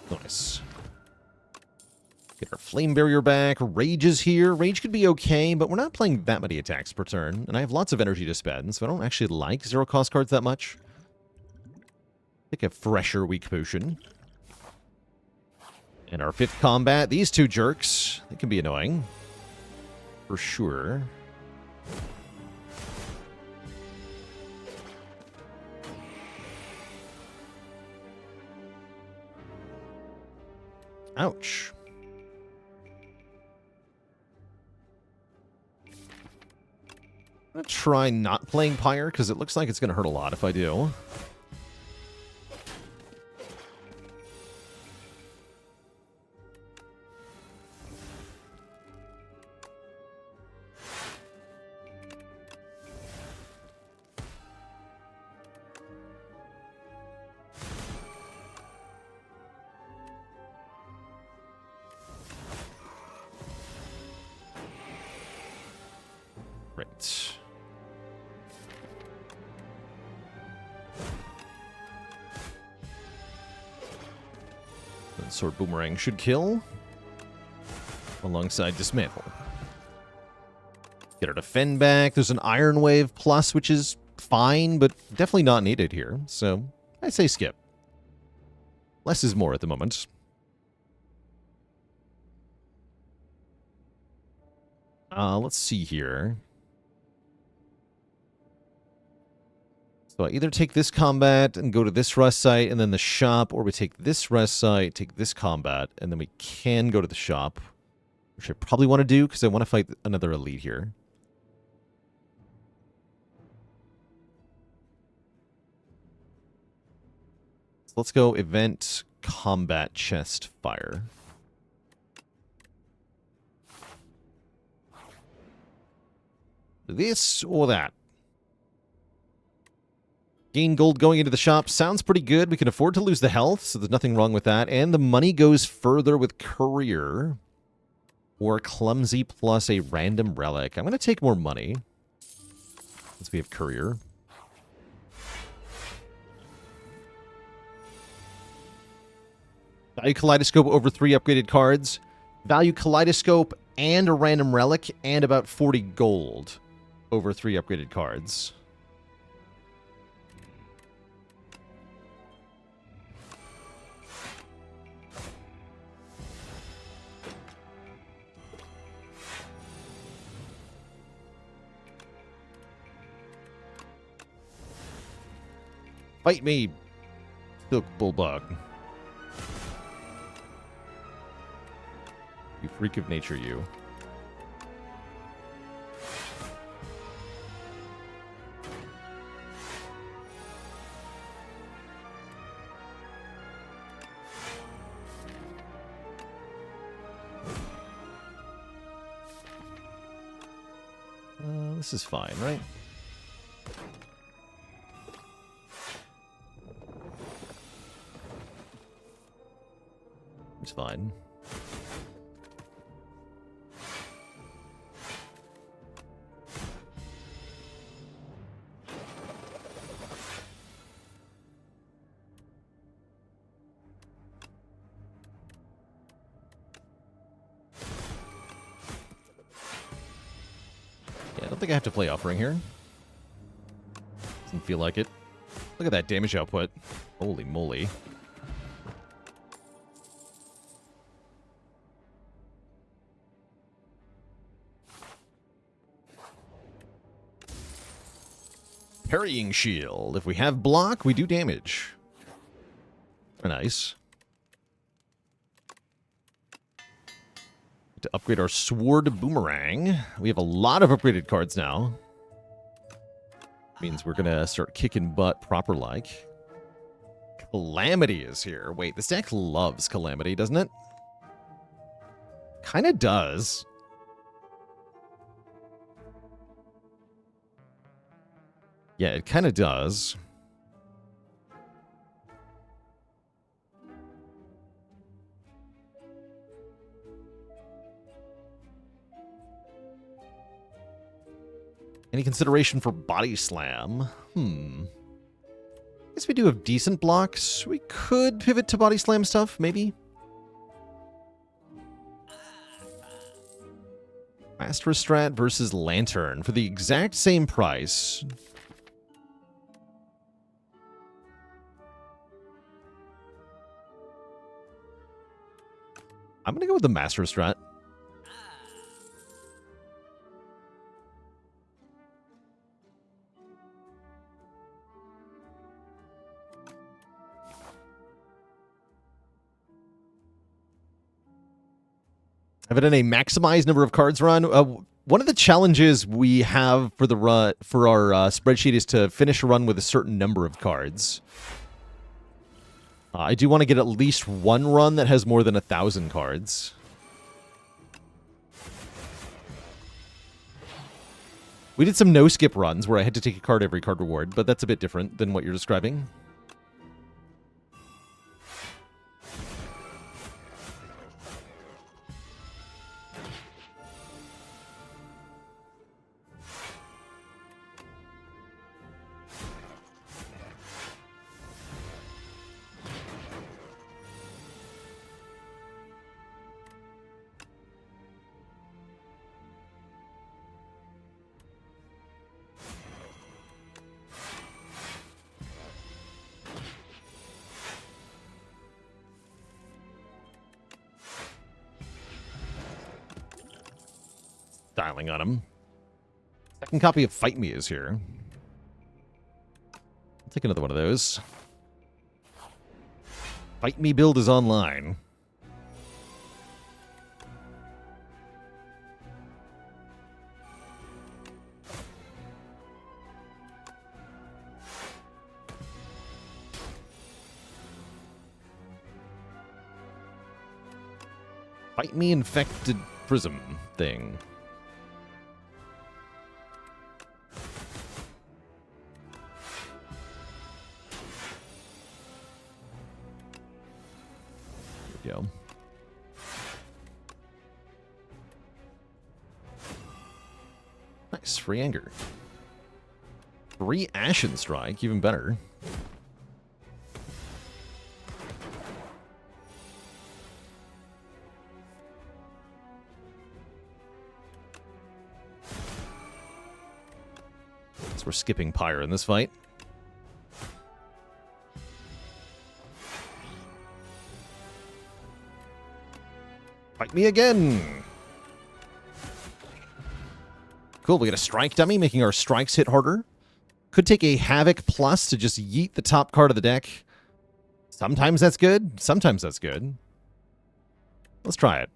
Nice. Get our Flame Barrier back. Rage is here. Rage could be okay, but we're not playing that many attacks per turn, and I have lots of energy to spend, so I don't actually like zero-cost cards that much. Take a fresher Weak Potion. And our 5th combat. These two jerks, they can be annoying. For sure. Ouch. I'm going to try not playing Pyre, because it looks like it's going to hurt a lot if I do. Right. Then Sword Boomerang should kill. Alongside Dismantle. Get our Defend back. There's an Iron Wave plus, which is fine, but definitely not needed here. So, I say skip. Less is more at the moment. Let's see here. So I either take this combat and go to this rest site and then the shop, or we take this rest site, take this combat, and then we can go to the shop, which I probably want to do because I want to fight another elite here. So let's go event, combat, chest, fire. This or that. Gain gold going into the shop. Sounds pretty good. We can afford to lose the health, so there's nothing wrong with that. And the money goes further with Courier. Or Clumsy plus a random relic. I'm going to take more money. Since we have Courier. Value Kaleidoscope over 3 upgraded cards. Value Kaleidoscope and a random relic and about 40 gold over 3 upgraded cards. Fight me, Silk Bulldog. You freak of nature, you. This is fine, right? It's fine. Yeah, I don't think I have to play Offering here. Doesn't feel like it. Look at that damage output. Holy moly. Parrying shield. If we have block, we do damage. Nice. To upgrade our sword boomerang. We have a lot of upgraded cards now. Means we're gonna start kicking butt proper like. Calamity is here. Wait, this deck loves Calamity, doesn't it? Kinda does. Yeah, it kind of does. Any consideration for Body Slam? I guess we do have decent blocks. We could pivot to Body Slam stuff, maybe. Master Strat versus Lantern for the exact same price. I'm going to go with the Master Strat. I've been in a maximized number of cards run. One of the challenges we have for the run for our spreadsheet is to finish a run with a certain number of cards. I do want to get at least one run that has more than 1,000 cards. We did some no-skip runs where I had to take a card every card reward, but that's a bit different than what you're describing. Dialing on him. Second copy of Fight Me is here. I'll take another one of those. Fight Me build is online. Fight Me Infected Prism thing. Go. Nice, free anger. Free Ashen Strike, even better. So we're skipping Pyre in this fight. Fight me again! Cool, we got a strike dummy, making our strikes hit harder. Could take a Havoc plus to just yeet the top card of the deck. Sometimes that's good, sometimes that's good. Let's try it.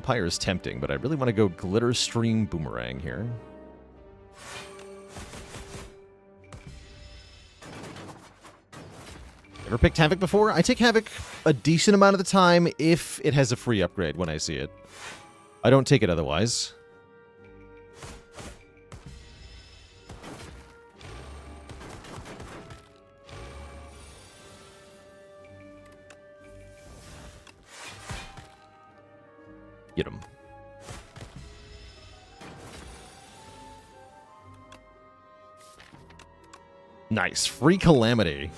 Pyre is tempting, but I really want to go Glitter Stream Boomerang here. Ever picked Havoc before? I take Havoc a decent amount of the time if it has a free upgrade when I see it. I don't take it otherwise. Get him. Nice. Free Calamity.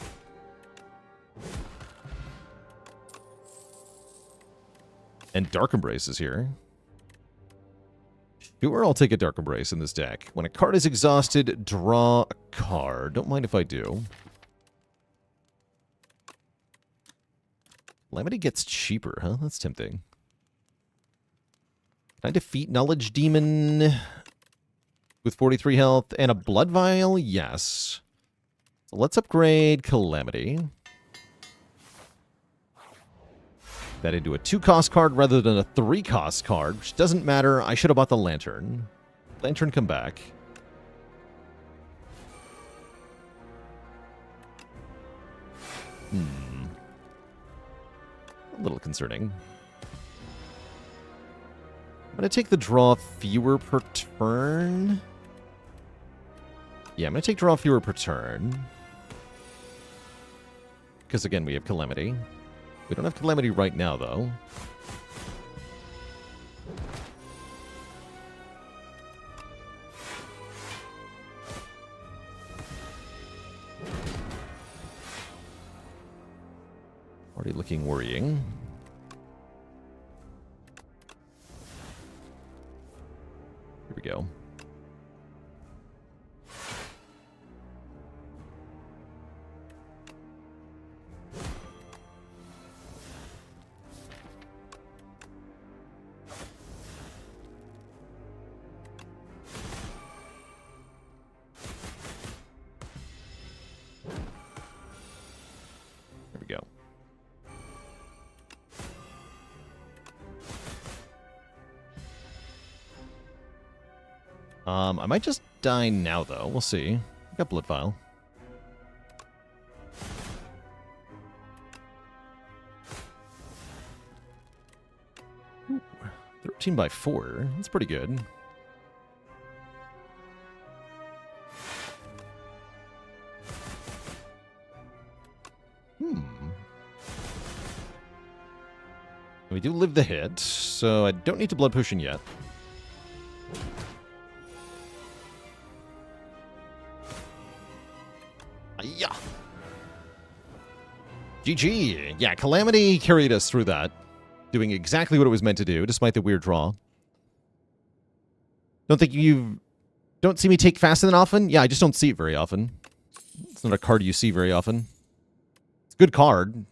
And Dark Embrace is here. Sure, I'll take a Dark Embrace in this deck. When a card is exhausted, draw a card. Don't mind if I do. Calamity gets cheaper, huh? That's tempting. Can I defeat Knowledge Demon with 43 health and a Blood Vial? Yes. So let's upgrade Calamity. That into a 2-cost card rather than a 3-cost card, which doesn't matter. I should have bought the Lantern. Lantern, come back. A little concerning. I'm going to take the draw fewer per turn. Yeah, I'm going to take draw fewer per turn. Because, again, we have Calamity. We don't have Calamity right now, though. Already looking worrying. Here we go. I might just die now, though. We'll see. I got Blood Vial. Ooh, 13 by 4. That's pretty good. We do live the hit, so I don't need to Blood Potion yet. Yeah. GG. Yeah, Calamity carried us through that, doing exactly what it was meant to do, despite the weird draw. Don't see me take Fasten often? Yeah, I just don't see it very often. It's not a card you see very often. It's a good card.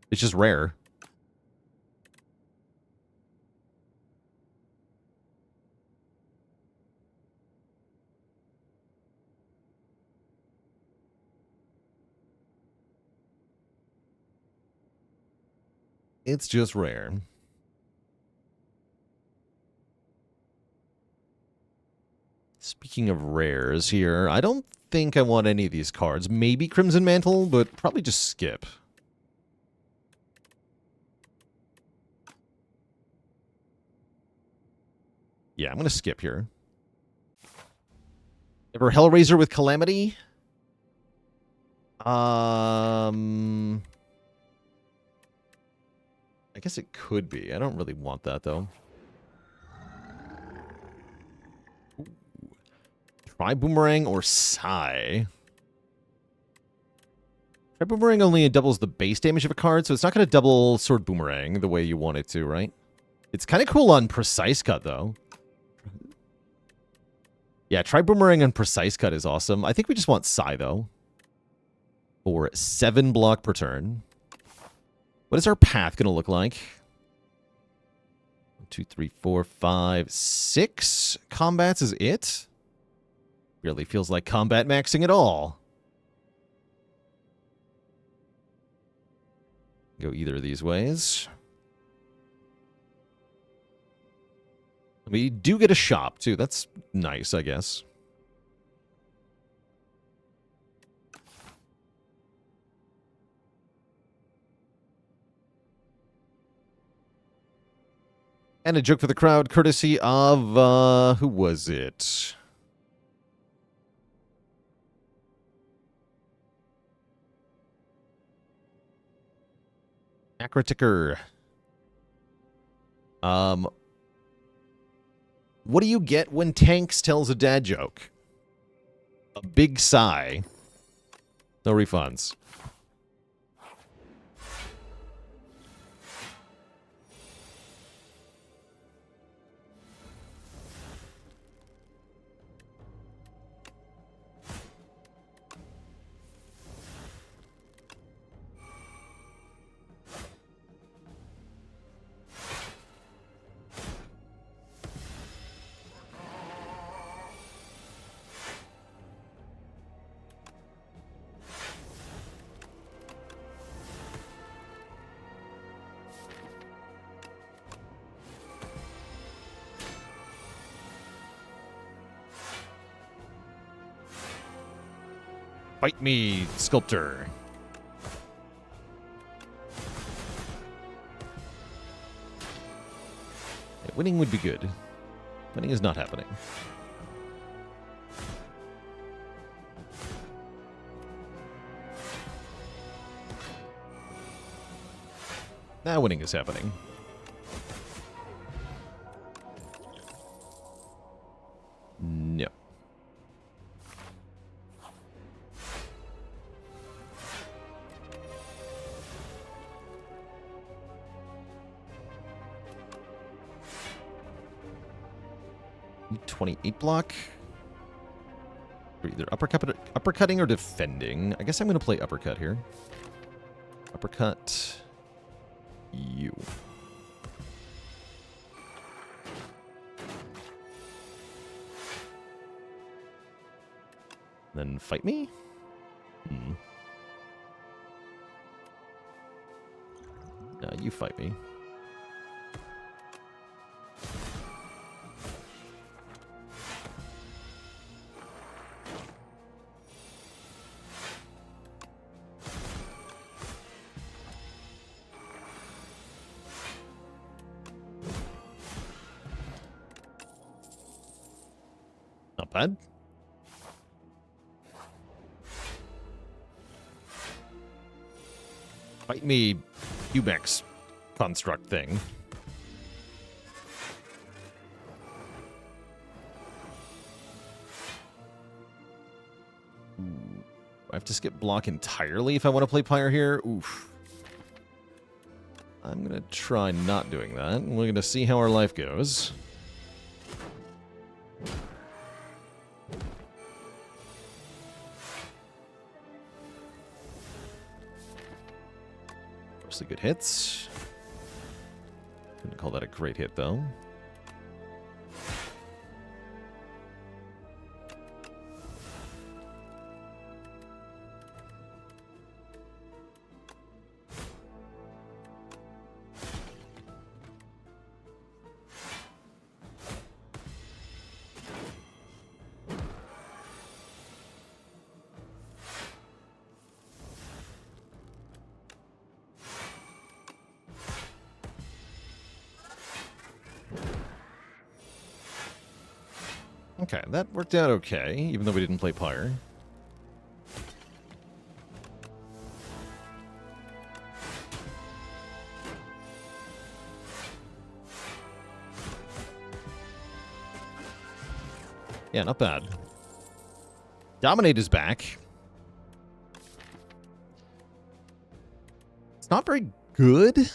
It's just rare. It's just rare. Speaking of rares here, I don't think I want any of these cards. Maybe Crimson Mantle, but probably just skip. Yeah, I'm going to skip here. Ever Hellraiser with Calamity? I guess it could be. I don't really want that, though. Ooh. Try Boomerang or Sigh. Try Boomerang only doubles the base damage of a card, so it's not going to double Sword Boomerang the way you want it to, right? It's kind of cool on Precise Cut, though. Yeah, Try Boomerang on Precise Cut is awesome. I think we just want Sigh, though. For 7 block per turn. What is our path going to look like? 1, 2, 3, 4, 5, 6 combats is it? Really feels like Combatmaxxing at all. Go either of these ways. We do get a shop, too. That's nice, I guess. And a joke for the crowd, courtesy of, who was it? Acriticker. What do you get when Tanks tells a dad joke? A big sigh. No refunds. Fight me, Sculptor. Yeah, winning would be good. Winning is not happening. Now winning is happening. No. Need 28 block. We're either uppercutting or defending. I guess I'm going to play uppercut here. Uppercut. You. Then fight me? No, you fight me. Not bad. Fight me, Ubex construct thing. I have to skip block entirely if I want to play Pyre here. Oof. I'm going to try not doing that. We're going to see how our life goes. Mostly good hits. Couldn't call that a great hit, though. Okay, that worked out okay, even though we didn't play Pyre. Yeah, not bad. Dominate is back. It's not very good.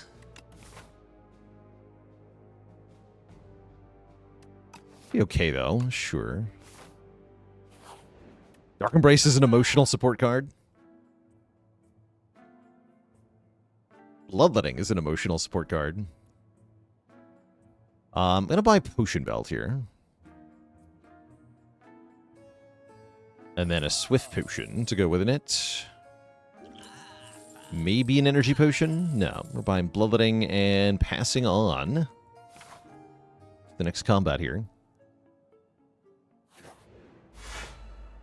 Be okay, though. Sure. Dark Embrace is an emotional support card. Bloodletting is an emotional support card. I'm going to buy Potion Belt here. And then a Swift Potion to go with it. Maybe an Energy Potion? No, we're buying Bloodletting and passing on the next combat here.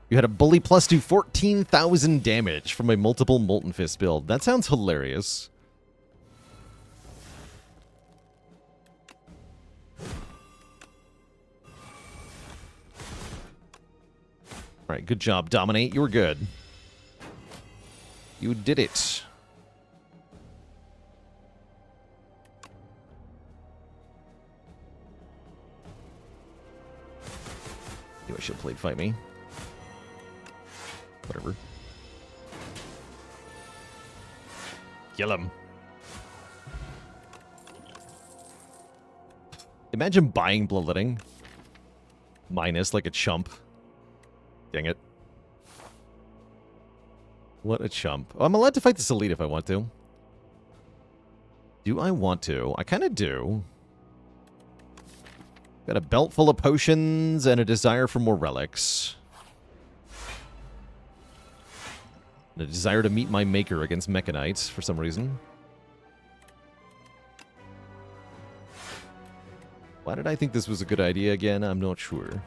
You had a Bully plus do 14,000 damage from a multiple Molten Fist build. That sounds hilarious. Alright, good job, Dominate. You were good. You did it. Anyway, she'll play fight me. Whatever. Kill him. Imagine buying Bloodletting. Minus like a chump. Dang it. What a chump. Oh, I'm allowed to fight this elite if I want to. Do I want to? I kind of do. Got a belt full of potions and a desire for more relics. And a desire to meet my maker against Mechanites for some reason. Why did I think this was a good idea again? I'm not sure.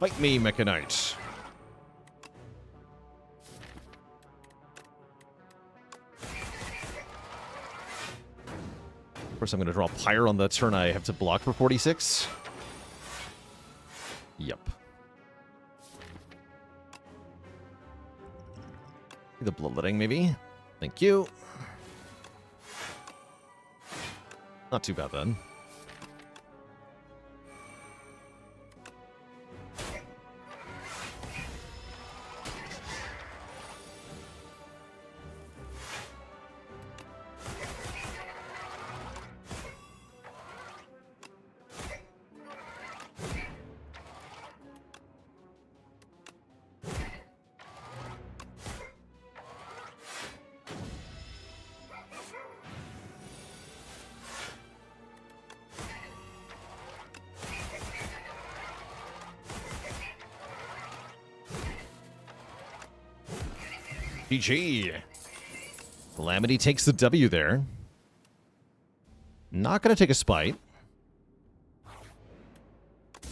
Fight me, Mechanite. Of course, I'm going to draw Pyre on the turn I have to block for 46. Yep. The Bloodletting, maybe? Thank you. Not too bad, then. GG. Calamity takes the W there. Not going to take a spite.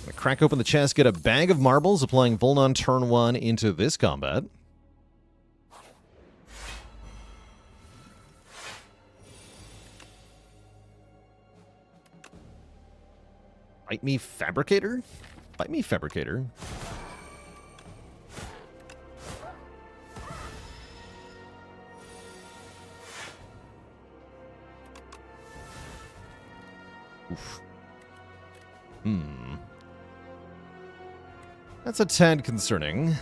Gonna crack open the chest, get a bag of marbles, applying Vuln on turn 1 into this combat. Fight me, Fabricator? Fight me, Fabricator. Oof. That's a tad concerning.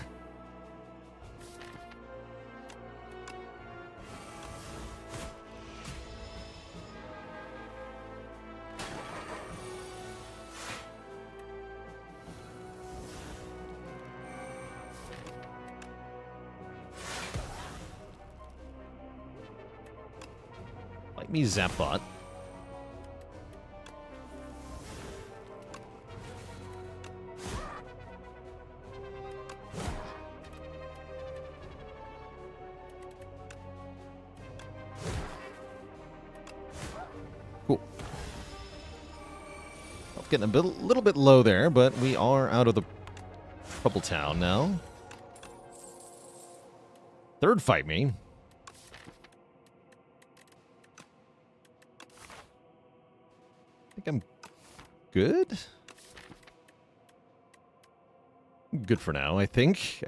Like me, Zapbot. Getting a little bit low there, but we are out of the trouble town now. Third fight me. I think I'm good. Good for now, I think.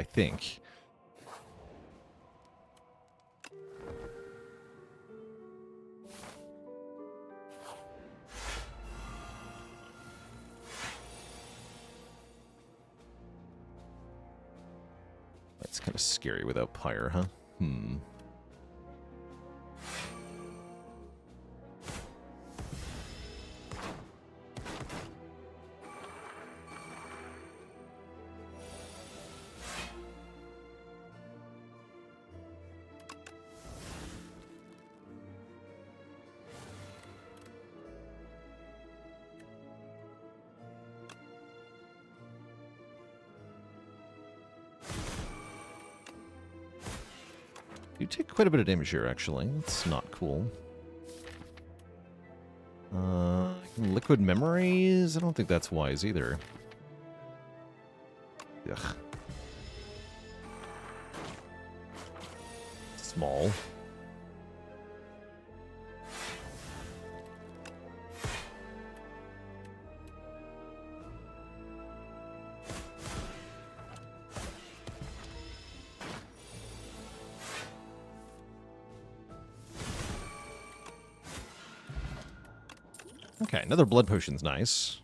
It's kind of scary without Pyre, huh? You take quite a bit of damage here, actually. That's not cool. Liquid memories? I don't think that's wise either. Ugh. Small. Okay, another blood potion's nice.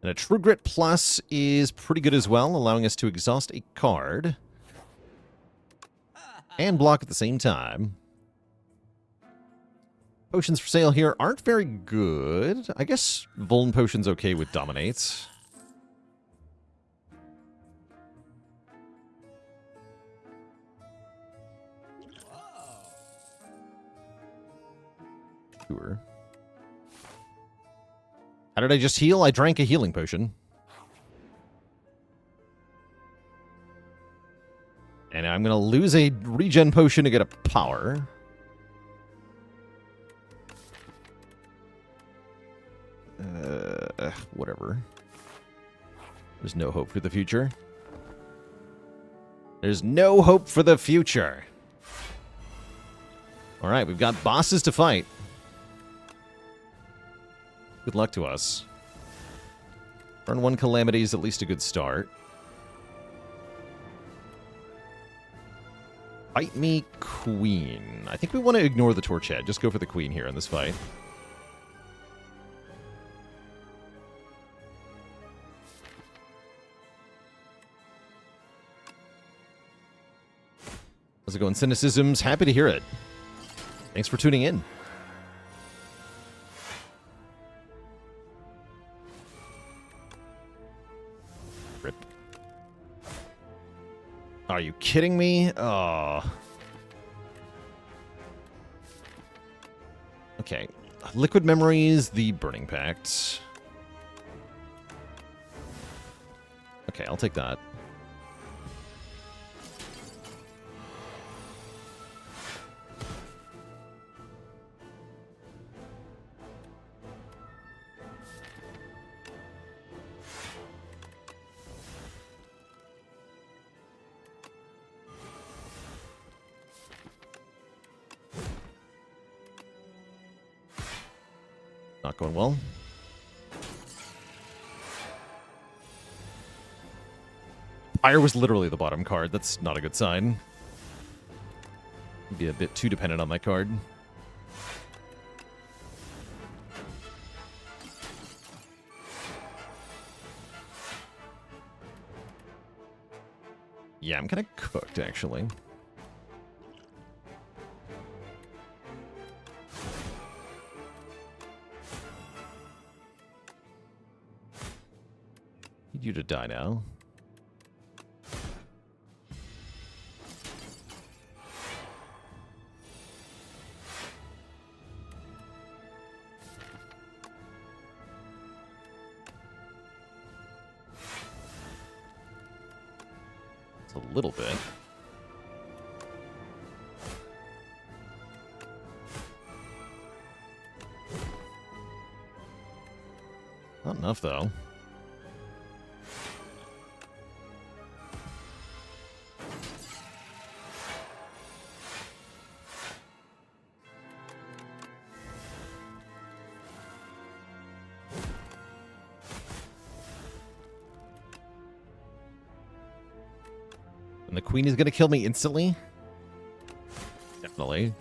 And a True Grit Plus is pretty good as well, allowing us to exhaust a card. And block at the same time. Potions for sale here aren't very good. I guess Vuln Potion's okay with Dominates. Sure. How did I just heal? I drank a healing potion. And I'm going to lose a regen potion to get a power. Whatever. There's no hope for the future. There's no hope for the future. Alright, we've got bosses to fight. Good luck to us. Turn 1 Calamity is at least a good start. Fight me, Queen. I think we want to ignore the Torch Head. Just go for the Queen here in this fight. How's it going, Cynicisms? Happy to hear it. Thanks for tuning in. Rip. Are you kidding me? Oh. Okay. Liquid Memories, the Burning Pact. Okay, I'll take that. Not going well. Spire was literally the bottom card. That's not a good sign. Be a bit too dependent on that card. Yeah, I'm kind of cooked, actually. Need you to die now. It's a little bit. Not enough, though. And the Queen is going to kill me instantly? Definitely.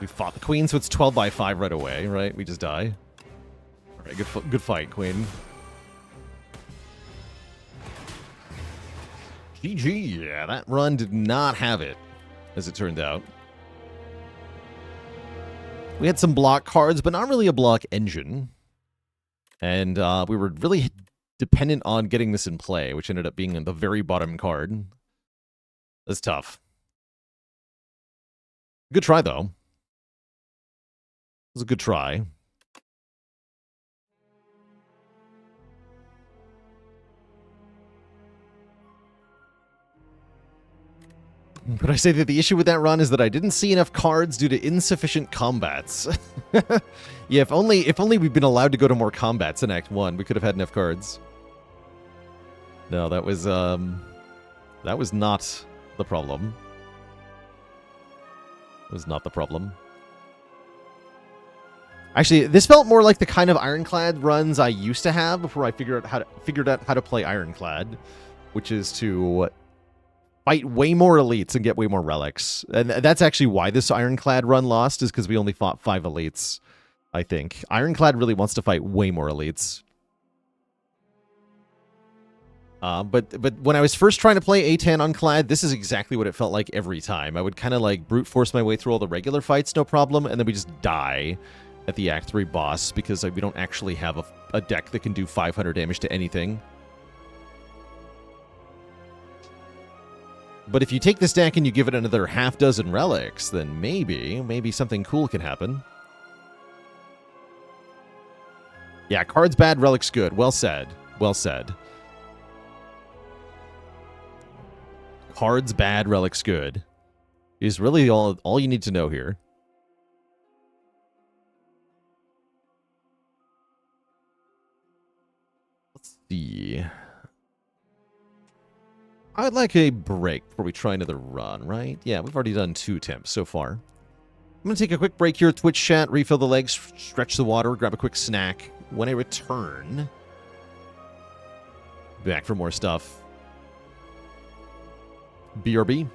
We fought the Queen, so it's 12 by 5 right away, right? We just die. Alright, good fight, Queen. GG. Yeah, that run did not have it, as it turned out. We had some block cards, but not really a block engine. And we were really dependent on getting this in play, which ended up being the very bottom card. That's tough. Good try, though. It was a good try. But I say that the issue with that run is that I didn't see enough cards due to insufficient combats. Yeah, if only we'd been allowed to go to more combats in Act 1, we could have had enough cards. No, that was not the problem. It was not the problem. Actually, this felt more like the kind of Ironclad runs I used to have before I figured out how to play Ironclad, which is to fight way more elites and get way more relics. And that's actually why this Ironclad run lost, is because we only fought 5 elites, I think. Ironclad really wants to fight way more elites. But when I was first trying to play A10 on Clad, this is exactly what it felt like every time. I would kind of like brute force my way through all the regular fights, no problem, and then we just die at the Act 3 boss because we don't actually have a deck that can do 500 damage to anything. But if you take this deck and you give it another half dozen relics, then maybe something cool can happen. Yeah, cards bad, relics good. Well said. Well said. Cards bad, relics good is really all you need to know here. Let's see. I'd like a break before we try another run, right? Yeah, we've already done 2 attempts so far. I'm going to take a quick break here, Twitch chat, refill the legs, stretch the water, grab a quick snack. When I return, back for more stuff. BRB.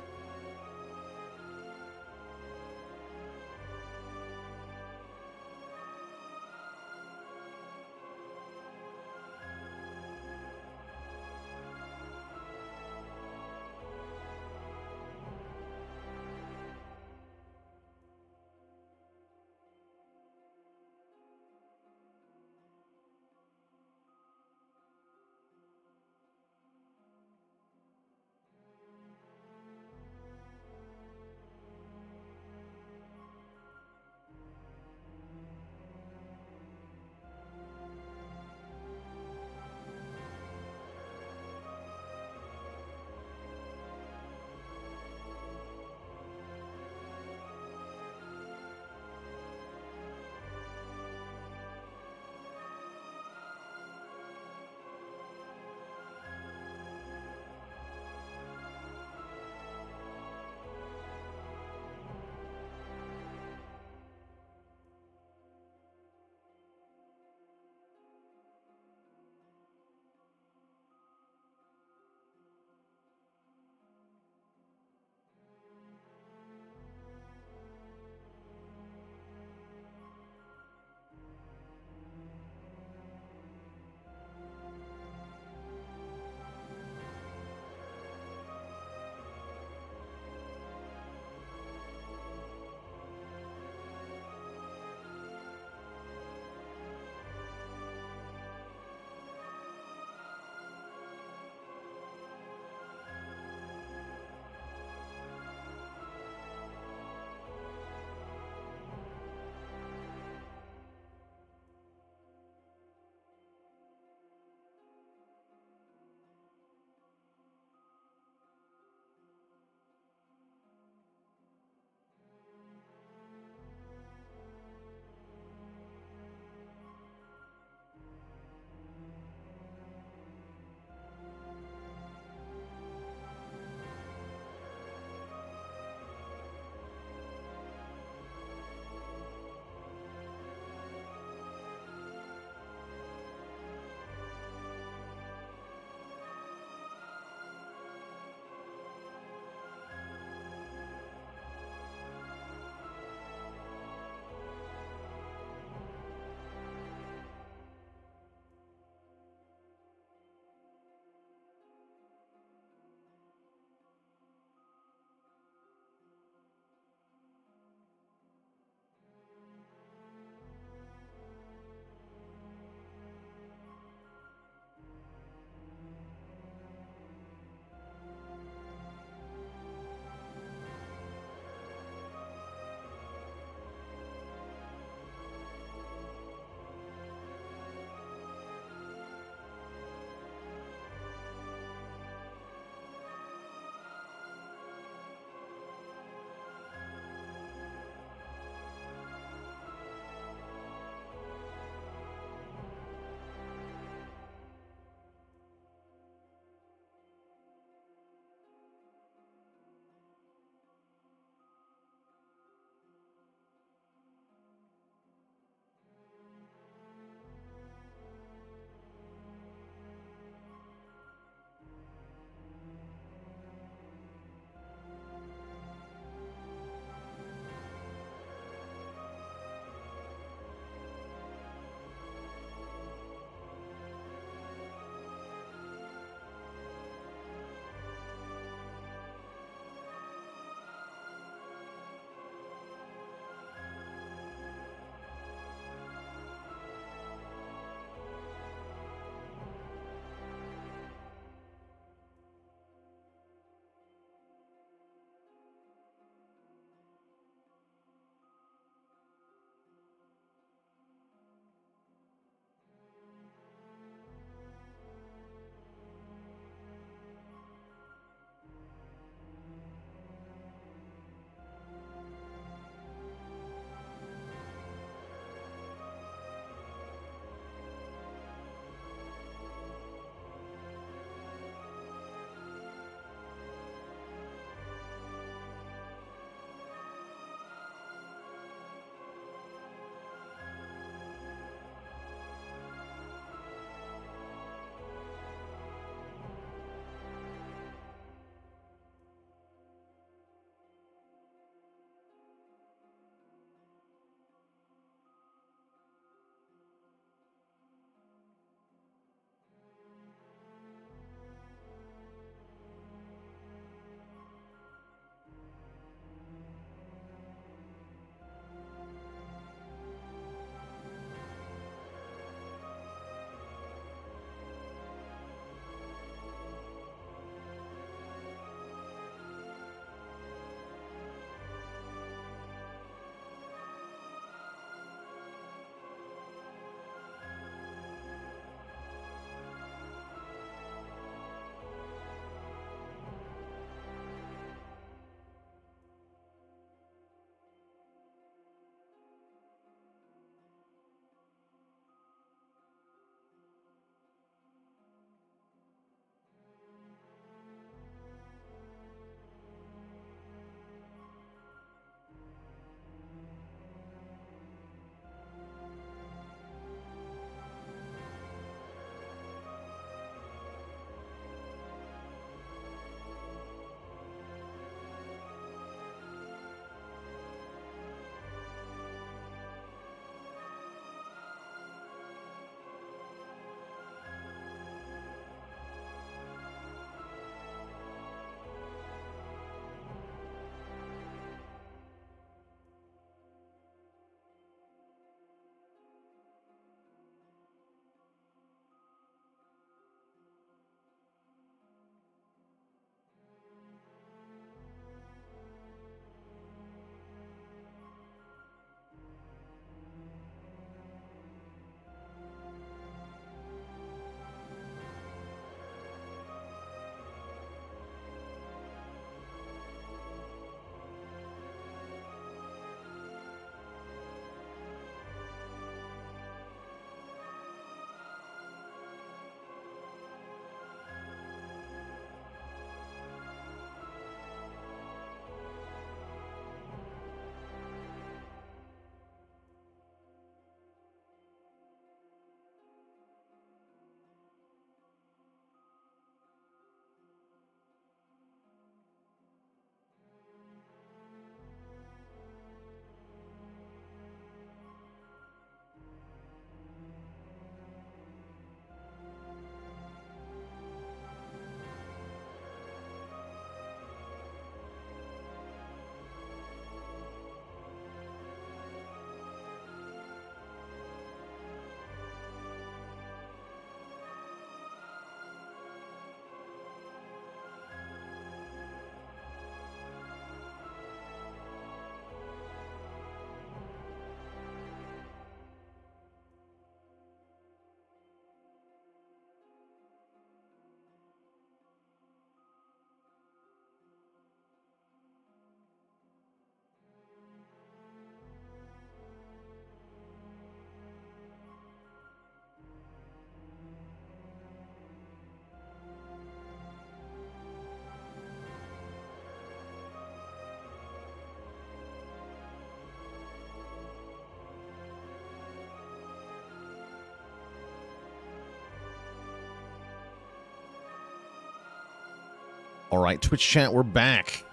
All right, Twitch chat, we're back.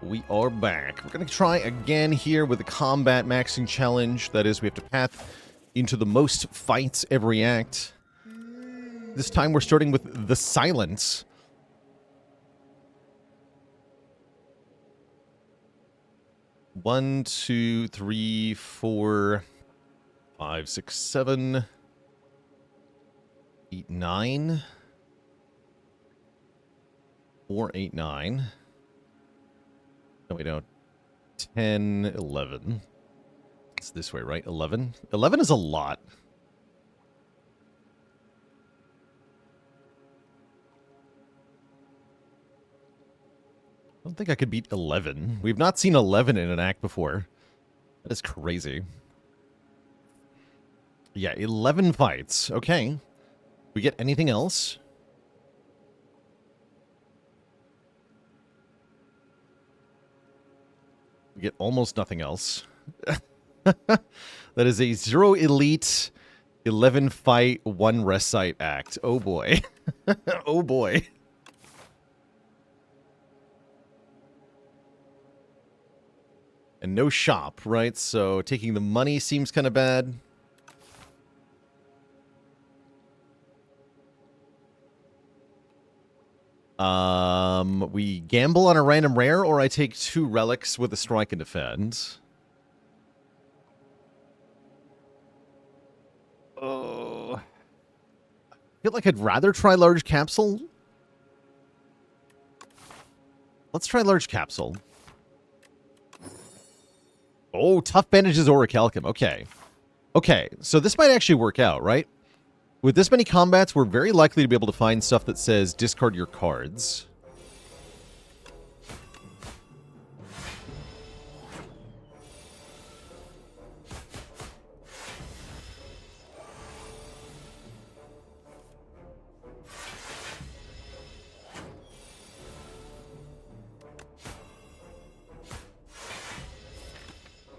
We are back. We're going to try again here with the Combatmaxxing challenge. That is, we have to path into the most fights every act. This time we're starting with the Silence. One, two, three, 4, 5, 6, 7, 8, 9. 4, 8, 9. No, we don't. 10, 11. It's this way, right? 11? 11 is a lot. I don't think I could beat 11. We've not seen 11 in an act before. That is crazy. Yeah, 11 fights. Okay. We get anything else? We get almost nothing else. That is a 0 elite, 11 fight, 1 rest site act. Oh boy. Oh boy. And no shop, right? So taking the money seems kind of bad. We gamble on a random rare, or I take 2 relics with a strike and defend. Oh. I feel like I'd rather try large capsule. Let's try large capsule. Oh, tough bandages orichalcum. Okay. Okay, so this might actually work out, right? With this many combats, we're very likely to be able to find stuff that says discard your cards.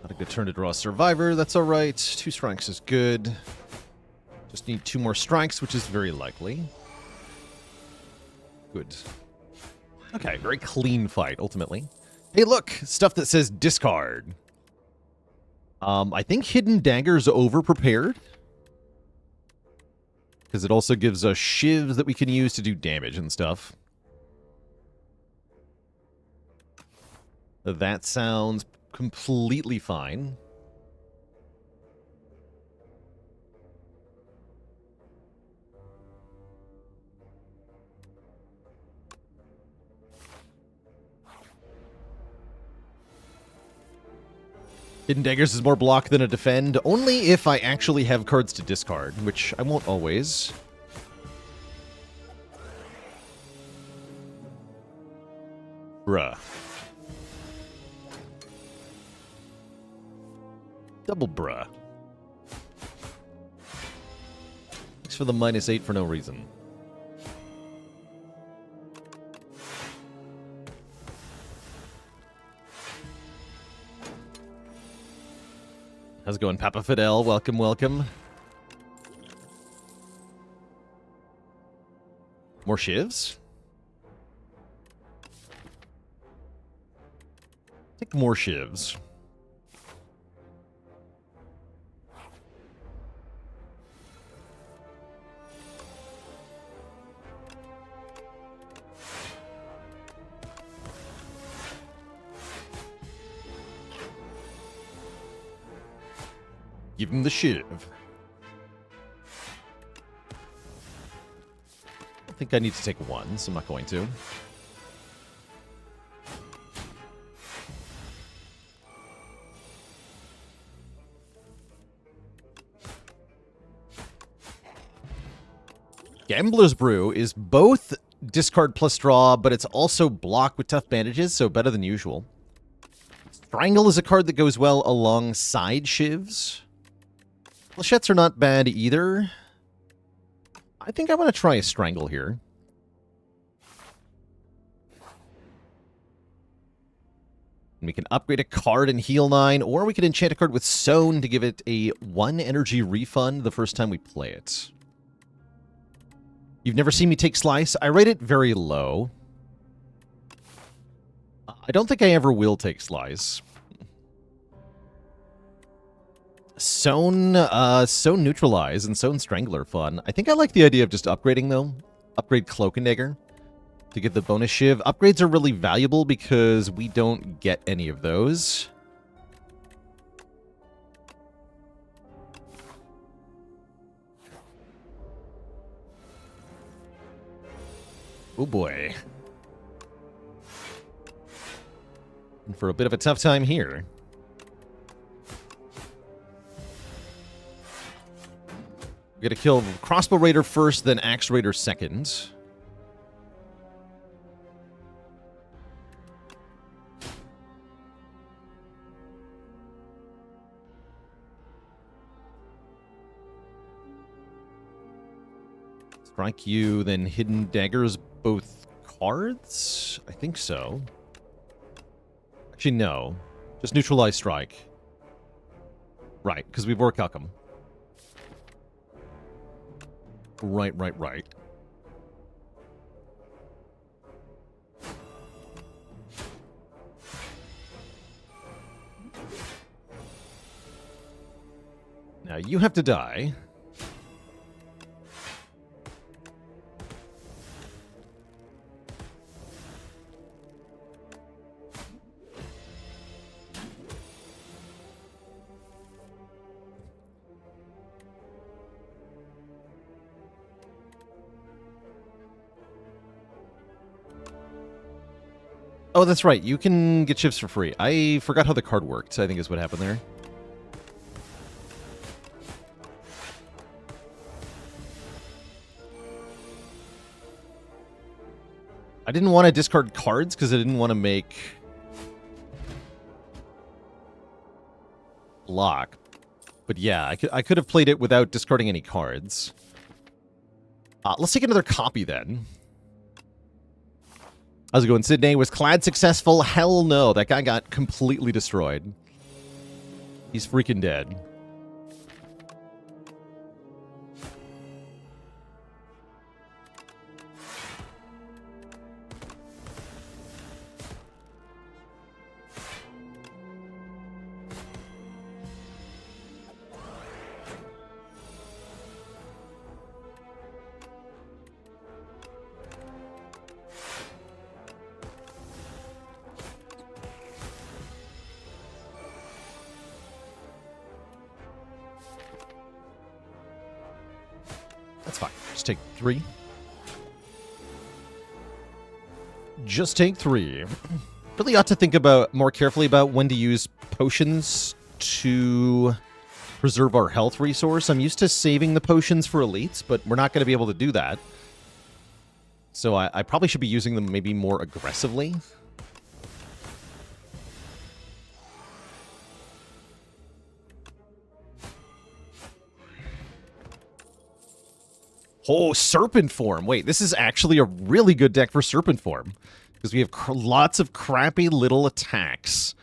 Not a good turn to draw a survivor. That's all right. 2 strikes is good. Just need 2 more strikes, which is very likely. Good. Okay, very clean fight, ultimately. Hey, look! Stuff that says discard. I think Hidden Dagger's over-prepared. Because it also gives us shivs that we can use to do damage and stuff. That sounds completely fine. Hidden Daggers is more block than a defend, only if I actually have cards to discard, which I won't always. Bruh. Double bruh. Thanks for the -8 for no reason. How's it going, Papa Fidel? Welcome, welcome. More shivs? Take more shivs. Give him the shiv. I think I need to take 1, so I'm not going to. Gambler's Brew is both discard plus draw, but it's also block with tough bandages, so better than usual. Strangle is a card that goes well alongside shivs. Flechettes are not bad either. I think I want to try a Strangle here. We can upgrade a card and heal 9, or we can enchant a card with Sown to give it a 1 energy refund the first time we play it. You've never seen me take Slice? I rate it very low. I don't think I ever will take Slice. Sown Neutralize and Sown Strangler fun. I think I like the idea of just upgrading, though. Upgrade Cloak and Dagger to get the bonus shiv. Upgrades are really valuable because we don't get any of those. Oh boy. And for a bit of a tough time here. We gotta kill Crossbow Raider first, then Axe Raider second. Strike you, then Hidden Daggers both cards? I think so. Actually, no. Just Neutralize Strike. Right, because we've Orcuck them. Right. Now you have to die. Oh, that's right. You can get shifts for free. I forgot how the card worked, I think is what happened there. I didn't want to discard cards because I didn't want to make block. But yeah, I could have played it without discarding any cards. Let's take another copy then. How's it going, Sydney? Was Clad successful? Hell no. That guy got completely destroyed. He's freaking dead. That's fine. Just take 3. Just take 3. Really ought to think about more carefully about when to use potions to preserve our health resource. I'm used to saving the potions for elites, but we're not going to be able to do that. So I probably should be using them maybe more aggressively. Oh, Serpent Form. Wait, this is actually a really good deck for Serpent Form. Because we have lots of crappy little attacks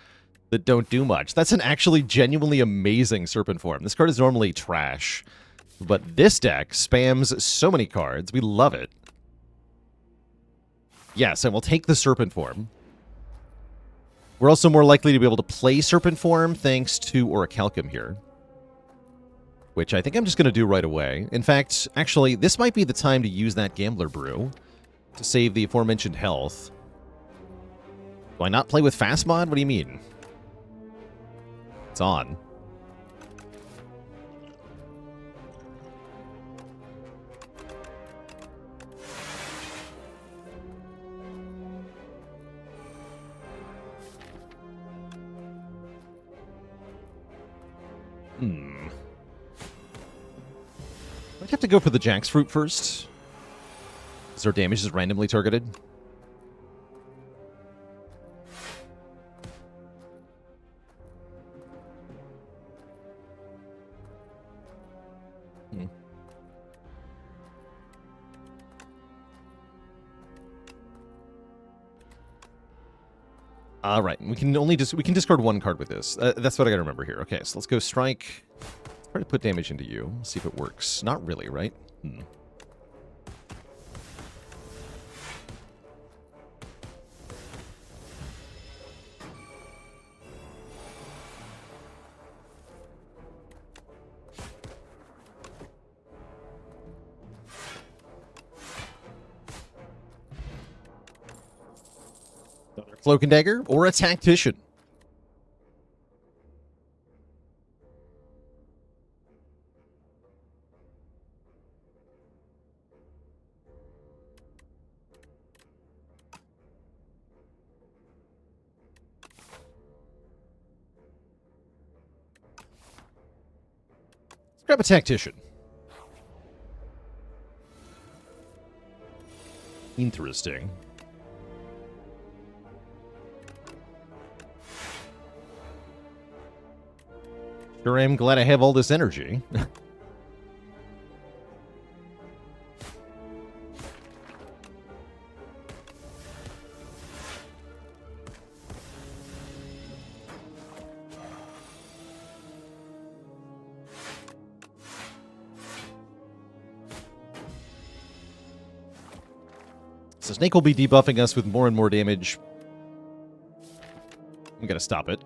that don't do much. That's an actually genuinely amazing Serpent Form. This card is normally trash. But this deck spams so many cards. We love it. Yes, and we'll take the Serpent Form. We're also more likely to be able to play Serpent Form thanks to Orichalcum here. Which I think I'm just going to do right away. In fact, actually, this might be the time to use that Gambler Brew to save the aforementioned health. Do I not play with Fast Mod? What do you mean? It's on. I'd have to go for the Jack's Fruit first. Because our damage is randomly targeted. All right, we can discard 1 card with this. That's what I gotta remember here. Okay, so let's go strike. Try to put damage into you. See if it works. Not really, right? Cloak and Dagger or a Tactician? Grab a Tactician. Interesting. Sure am glad I have all this energy. So Snake will be debuffing us with more and more damage. I'm gonna stop it.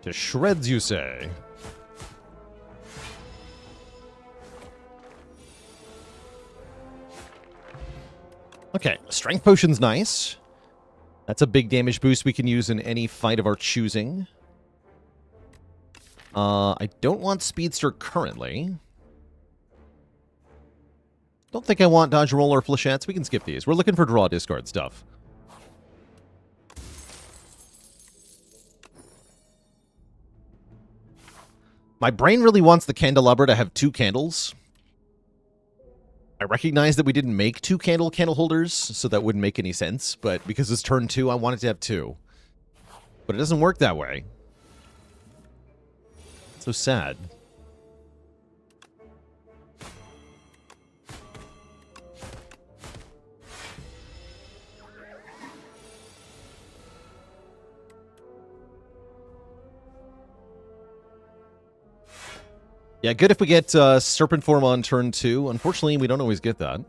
To shreds, you say? Okay, Strength Potion's nice. That's a big damage boost we can use in any fight of our choosing. I don't want Speedster currently. Don't think I want Dodge Roll or Flechettes. We can skip these. We're looking for draw discard stuff. My brain really wants the candelabra to have 2 candles. I recognize that we didn't make 2 candle holders, so that wouldn't make any sense, but because it's turn 2, I want it to have 2. But it doesn't work that way. So sad. Yeah, good if we get Serpent Form on turn 2. Unfortunately, we don't always get that.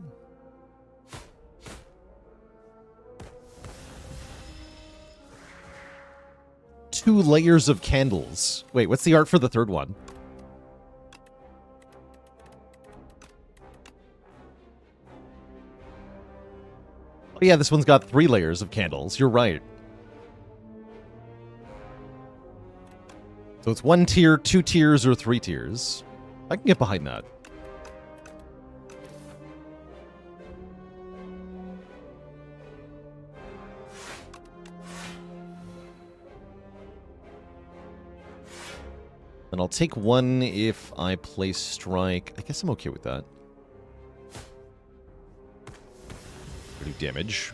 Two layers of candles. Wait, what's the art for the third one? Oh yeah, this one's got 3 layers of candles. You're right. So it's 1 tier, 2 tiers, or 3 tiers. I can get behind that. And I'll take 1 if I play Strike. I guess I'm okay with that. Do damage.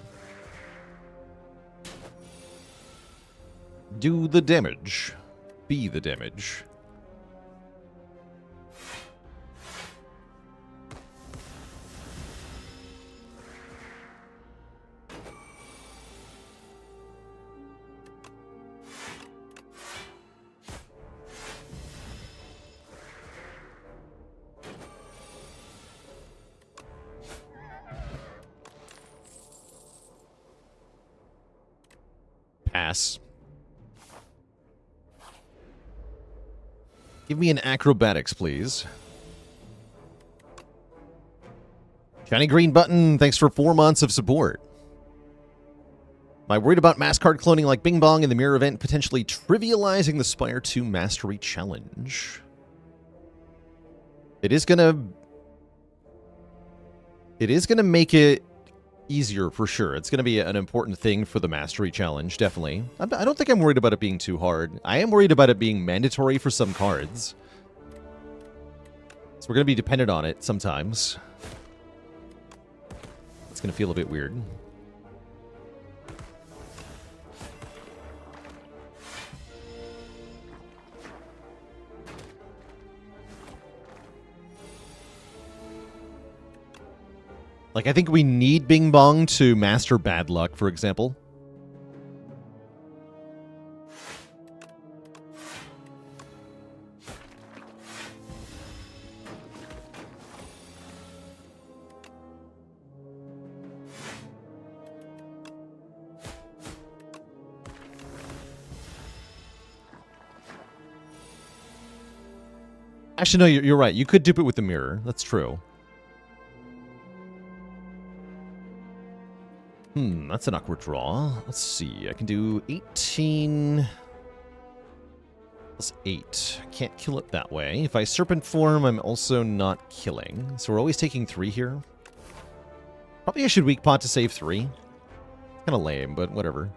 Do the damage. Be the damage. Pass. Give me an acrobatics, please. Shiny green button, thanks for 4 months of support. Am I worried about mass card cloning like Bing Bong in the mirror event potentially trivializing the Spire 2 Mastery Challenge? It is gonna make it easier for sure. It's gonna be an important thing for the Mastery Challenge, definitely. I don't think I'm worried about it being too hard. I am worried about it being mandatory for some cards. So we're gonna be dependent on it sometimes. It's gonna feel a bit weird. Like, I think we need Bing Bong to master Bad Luck, for example. Actually, no, you're right. You could dupe it with the mirror. That's true. That's an awkward draw. Let's see. I can do 18 plus 8. Can't kill it that way. If I Serpent Form, I'm also not killing. So we're always taking 3 here. Probably I should weak pot to save 3. Kind of lame, but whatever.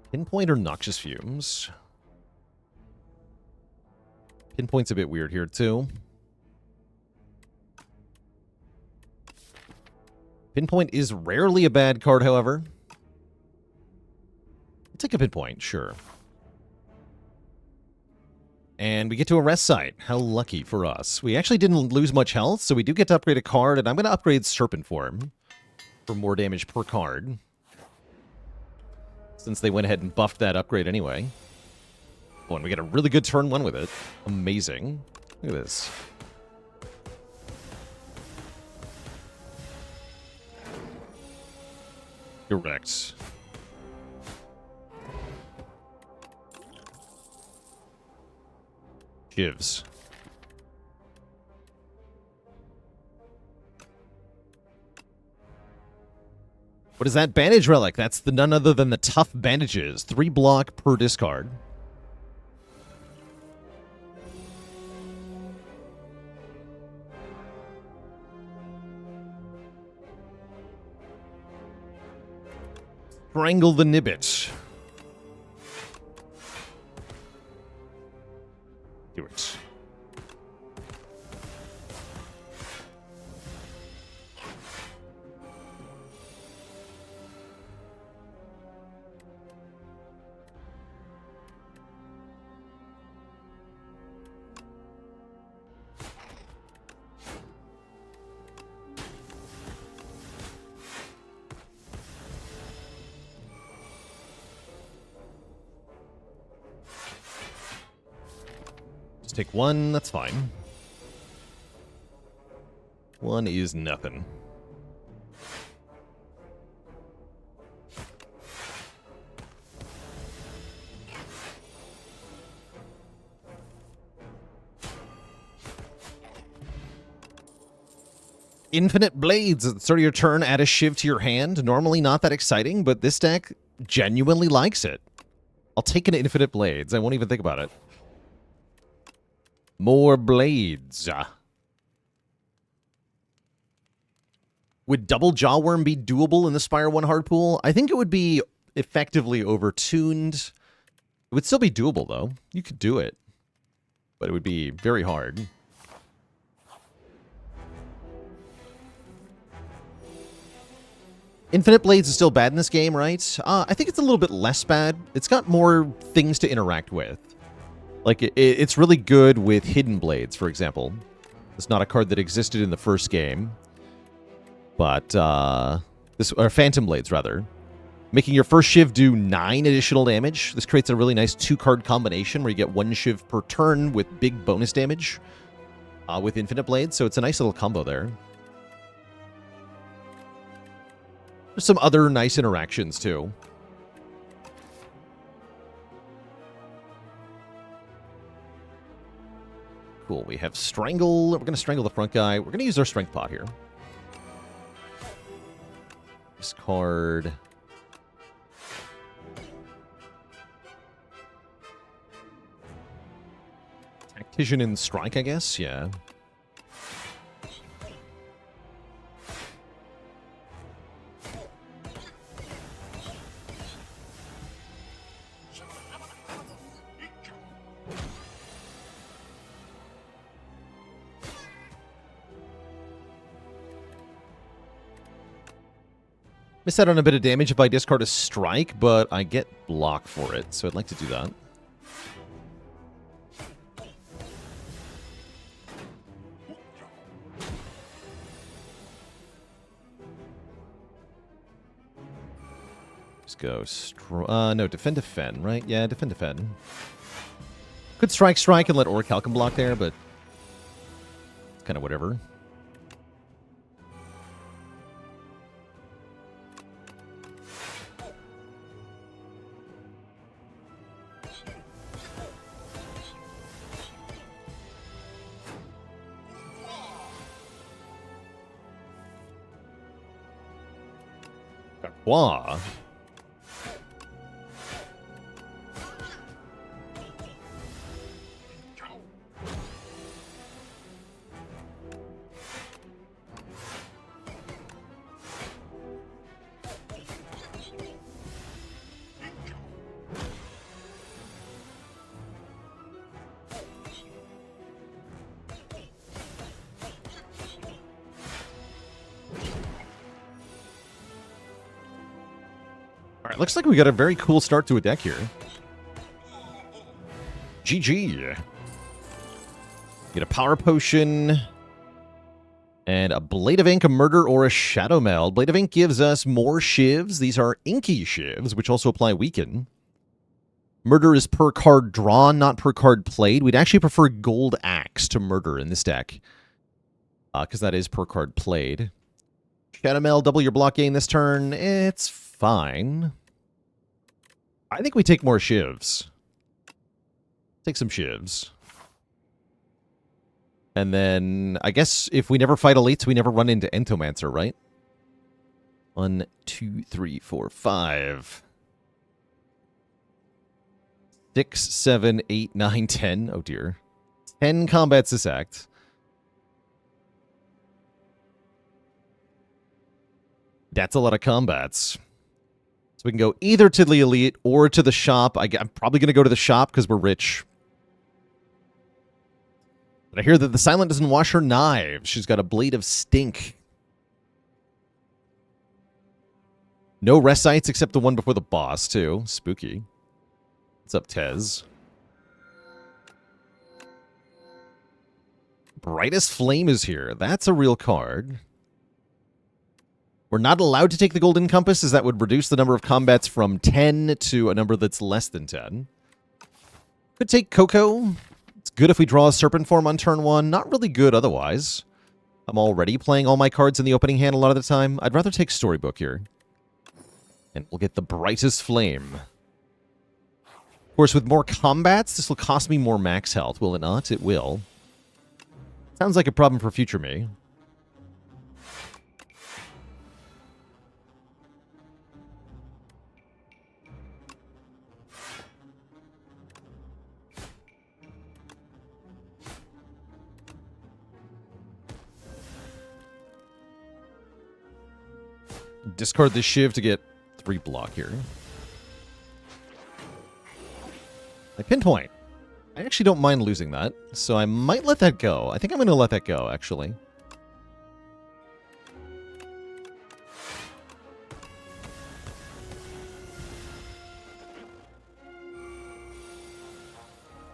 Pinpoint or Noxious Fumes? Pinpoint's a bit weird here, too. Pinpoint is rarely a bad card, however. I'll take a Pinpoint, sure. And we get to a rest site. How lucky for us. We actually didn't lose much health, so we do get to upgrade a card, and I'm going to upgrade Serpent Form for more damage per card, since they went ahead and buffed that upgrade anyway. Oh, and we get a really good turn 1 with it. Amazing. Look at this. Correct. Shivs. What is that? Bandage Relic. That's the none other than the tough bandages. 3 block per discard. Strangle the Nibbit. Do it. Take 1, that's fine. 1 is nothing. Infinite Blades. At the start of your turn, add a Shiv to your hand. Normally not that exciting, but this deck genuinely likes it. I'll take an Infinite Blades. I won't even think about it. More blades. Would double Jawworm be doable in the Spire 1 hard pool? I think it would be effectively overtuned. It would still be doable, though. You could do it. But it would be very hard. Infinite Blades is still bad in this game, right? I think it's a little bit less bad. It's got more things to interact with. Like, it's really good with Hidden Blades, for example. It's not a card that existed in the first game. But, or Phantom Blades, rather. Making your first Shiv do 9 additional damage. This creates a really nice 2-card combination where you get 1 Shiv per turn with big bonus damage with Infinite Blades. So it's a nice little combo there. There's some other nice interactions, too. Cool, we have Strangle. We're going to Strangle the front guy. We're going to use our Strength Pot here. Discard. Tactician and Strike, I guess? Yeah. Miss out on a bit of damage if I discard a Strike, but I get block for it, so I'd like to do that. Just go... no, defend, right? Yeah, defend. Could strike and let Orichalcum block there, but kind of whatever. Wow. Alright, looks like we got a very cool start to a deck here. GG. Get a Power Potion. And a Blade of Ink, a Murder, or a Shadow Meld. Blade of Ink gives us more shivs. These are inky shivs, which also apply Weaken. Murder is per card drawn, not per card played. We'd actually prefer Gold Axe to Murder in this deck. Because that is per card played. Shadow Meld, double your block gain this turn. It's fine. I think we take more shivs. Take some shivs. And then, I guess, if we never fight elites, we never run into Entomancer, right? 1, 2, 3, 4, 5. 6, 7, 8, 9, 10. Oh, dear. 10 combats this act. That's a lot of combats. So we can go either to the elite or to the shop. I'm probably going to go to the shop because we're rich. But I hear that the Silent doesn't wash her knives. She's got a Blade of Stink. No rest sites except the one before the boss, too. Spooky. What's up, Tez? Brightest Flame is here. That's a real card. We're not allowed to take the Golden Compass, as that would reduce the number of combats from 10 to a number that's less than 10. Could take Coco. It's good if we draw a Serpent Form on turn 1. Not really good otherwise. I'm already playing all my cards in the opening hand a lot of the time. I'd rather take Storybook here. And we'll get the Brightest Flame. Of course, with more combats, this will cost me more max health, will it not? It will. Sounds like a problem for future me. Discard this Shiv to get 3 block here. I pinpoint. I actually don't mind losing that, so I might let that go. I think I'm going to let that go, actually.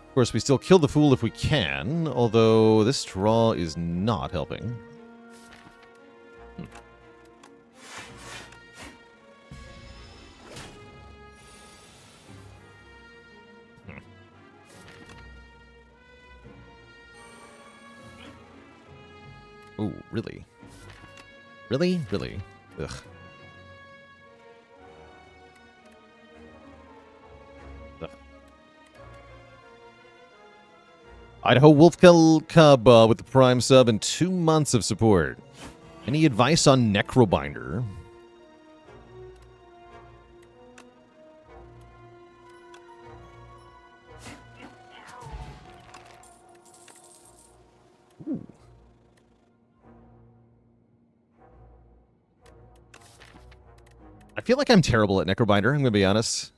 Of course, we still kill the Fool if we can, although this draw is not helping. Ooh, really? Really? Really? Ugh. Ugh. Idaho Wolfkill Cub with the Prime sub and 2 months of support. Any advice on Necrobinder? Ooh. I feel like I'm terrible at Necrobinder, I'm going to be honest.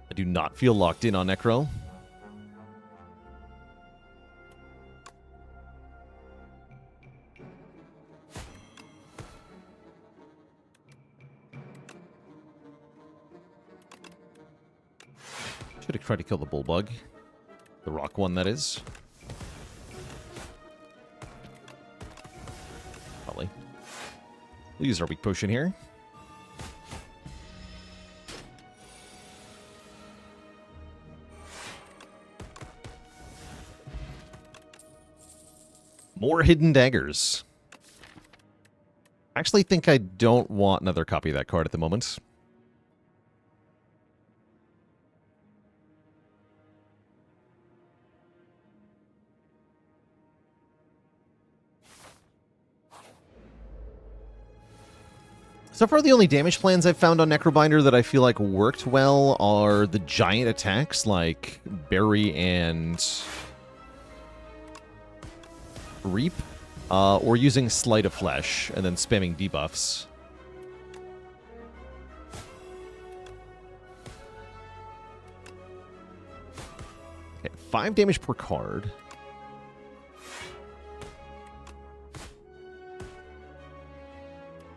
I do not feel locked in on Necro. Should have tried to kill the Bullbug. The rock one, that is. Probably. We'll use our weak potion here. More hidden daggers. I actually think I don't want another copy of that card at the moment. So far, the only damage plans I've found on Necrobinder that I feel like worked well are the giant attacks like Bury and Reap, or using Sleight of Flesh and then spamming debuffs. Okay, 5 damage per card.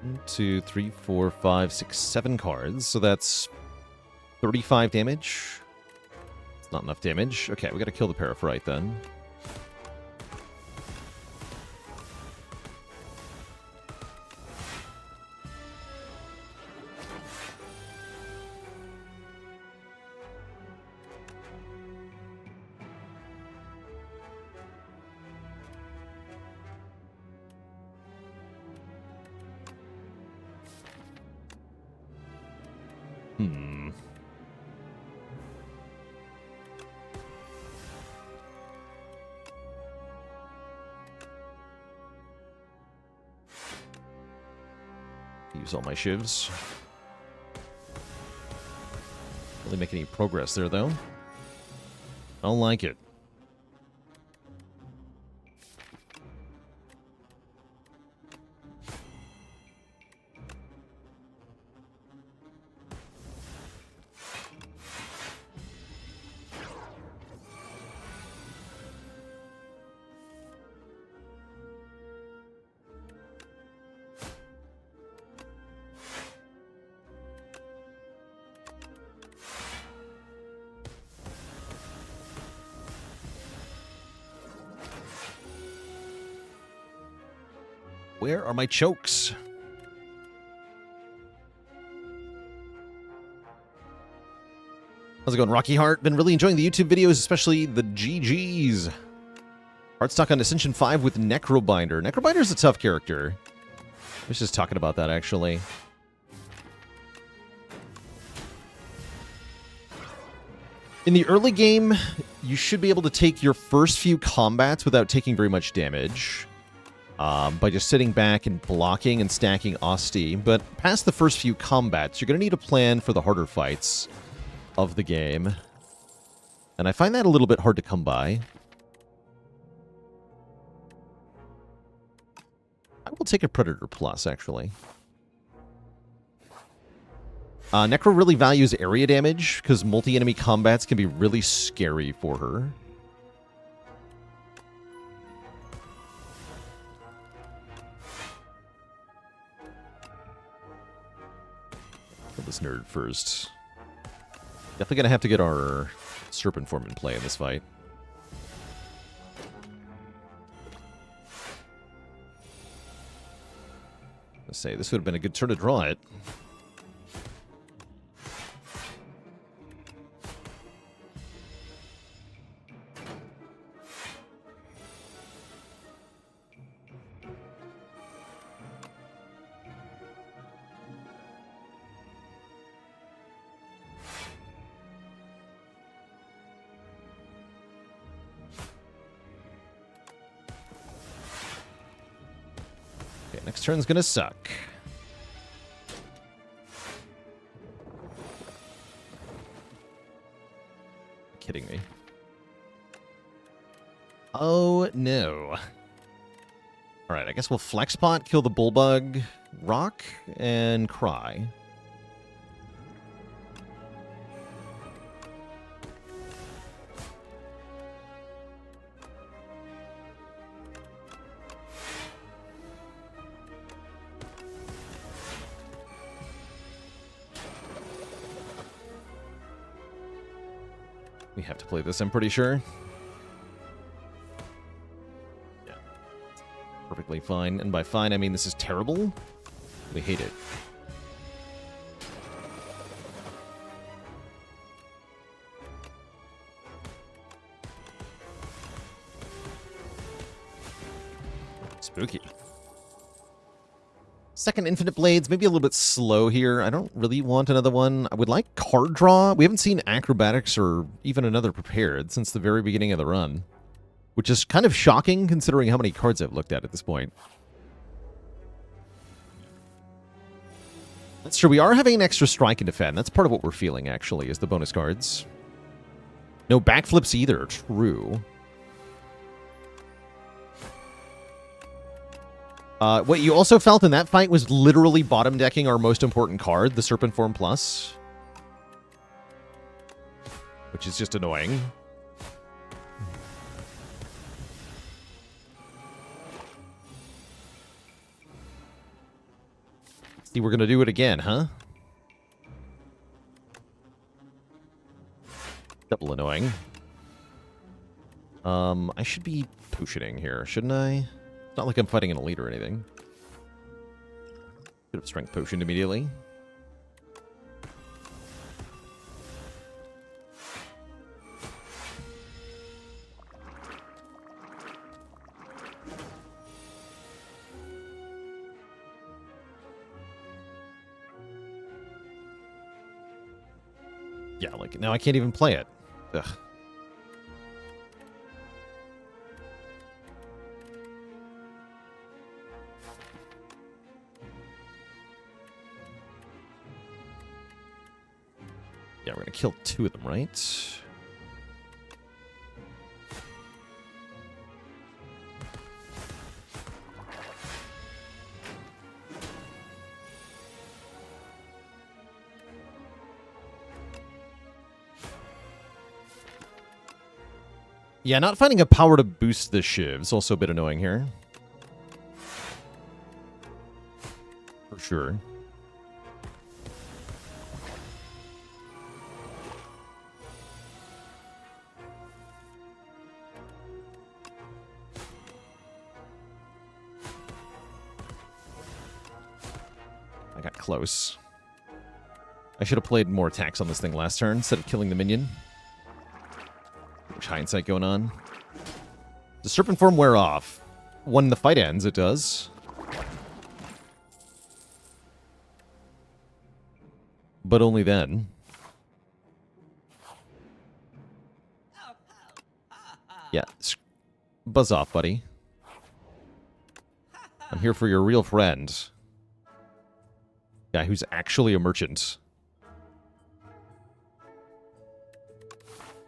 1, 2, 3, 4, 5, 6, 7 cards. So that's 35 damage. It's not enough damage. Okay, we gotta kill the Paraphrite then. Use all my shivs. Really make any progress there, though. I don't like it. Where are my chokes? How's it going, Rocky Heart? Been really enjoying the YouTube videos, especially the GGs. Heartstock on Ascension 5 with Necrobinder. Necrobinder's a tough character. I was just talking about that, actually. In the early game, you should be able to take your first few combats without taking very much damage. By just sitting back and blocking and stacking Osti. But past the first few combats, you're going to need a plan for the harder fights of the game. And I find that a little bit hard to come by. I will take a Predator Plus, actually. Necro really values area damage, because multi-enemy combats can be really scary for her. This nerd first. Definitely gonna have to get our Serpent Form in play in this fight. Let's say this would have been a good turn to draw it. Next turn's gonna suck. Kidding me. Oh no. Alright, I guess we'll Flexpot, kill the Bullbug, Rock, and Cry. We have to play this, I'm pretty sure. Yeah. Perfectly fine. And by fine, I mean this is terrible. We hate it. Spooky. Second Infinite Blades, maybe a little bit slow here. I don't really want another one. I would like card draw. We haven't seen Acrobatics or even another Prepared since the very beginning of the run, which is kind of shocking considering how many cards I've looked at this point. That's true. We are having an extra strike and defend. That's part of what we're feeling, actually, is the bonus cards. No backflips either. True. What you also felt in that fight was literally bottom decking our most important card, the Serpent Form Plus. Which is just annoying. See, we're going to do it again, huh? Double annoying. I should be potioning here, shouldn't I? It's not like I'm fighting an elite or anything. Could have strength potioned immediately. Yeah, like, now I can't even play it. Ugh. Yeah, we're gonna kill 2 of them, right? Yeah, not finding a power to boost the Shiv is also a bit annoying here. For sure. I got close. I should have played more attacks on this thing last turn instead of killing the minion. Much hindsight going on. Does Serpent Form wear off? When the fight ends, it does. But only then. Yeah. Buzz off, buddy. I'm here for your real friend. Guy who's actually a merchant.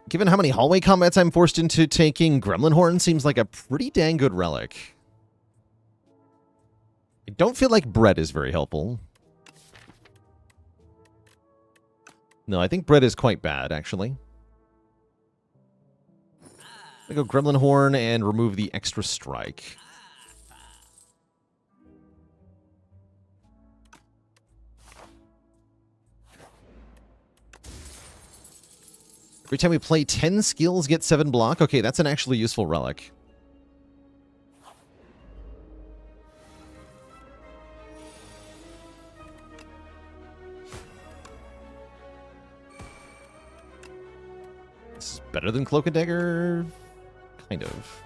Given how many hallway combats I'm forced into, taking Gremlin Horn seems like a pretty dang good relic. I don't feel like bread is very helpful. No, I think bread is quite bad, actually. I'm gonna go Gremlin Horn and remove the extra strike. Every time we play 10 skills, get 7 block. Okay, that's an actually useful relic. This is better than Cloak and Dagger? Kind of.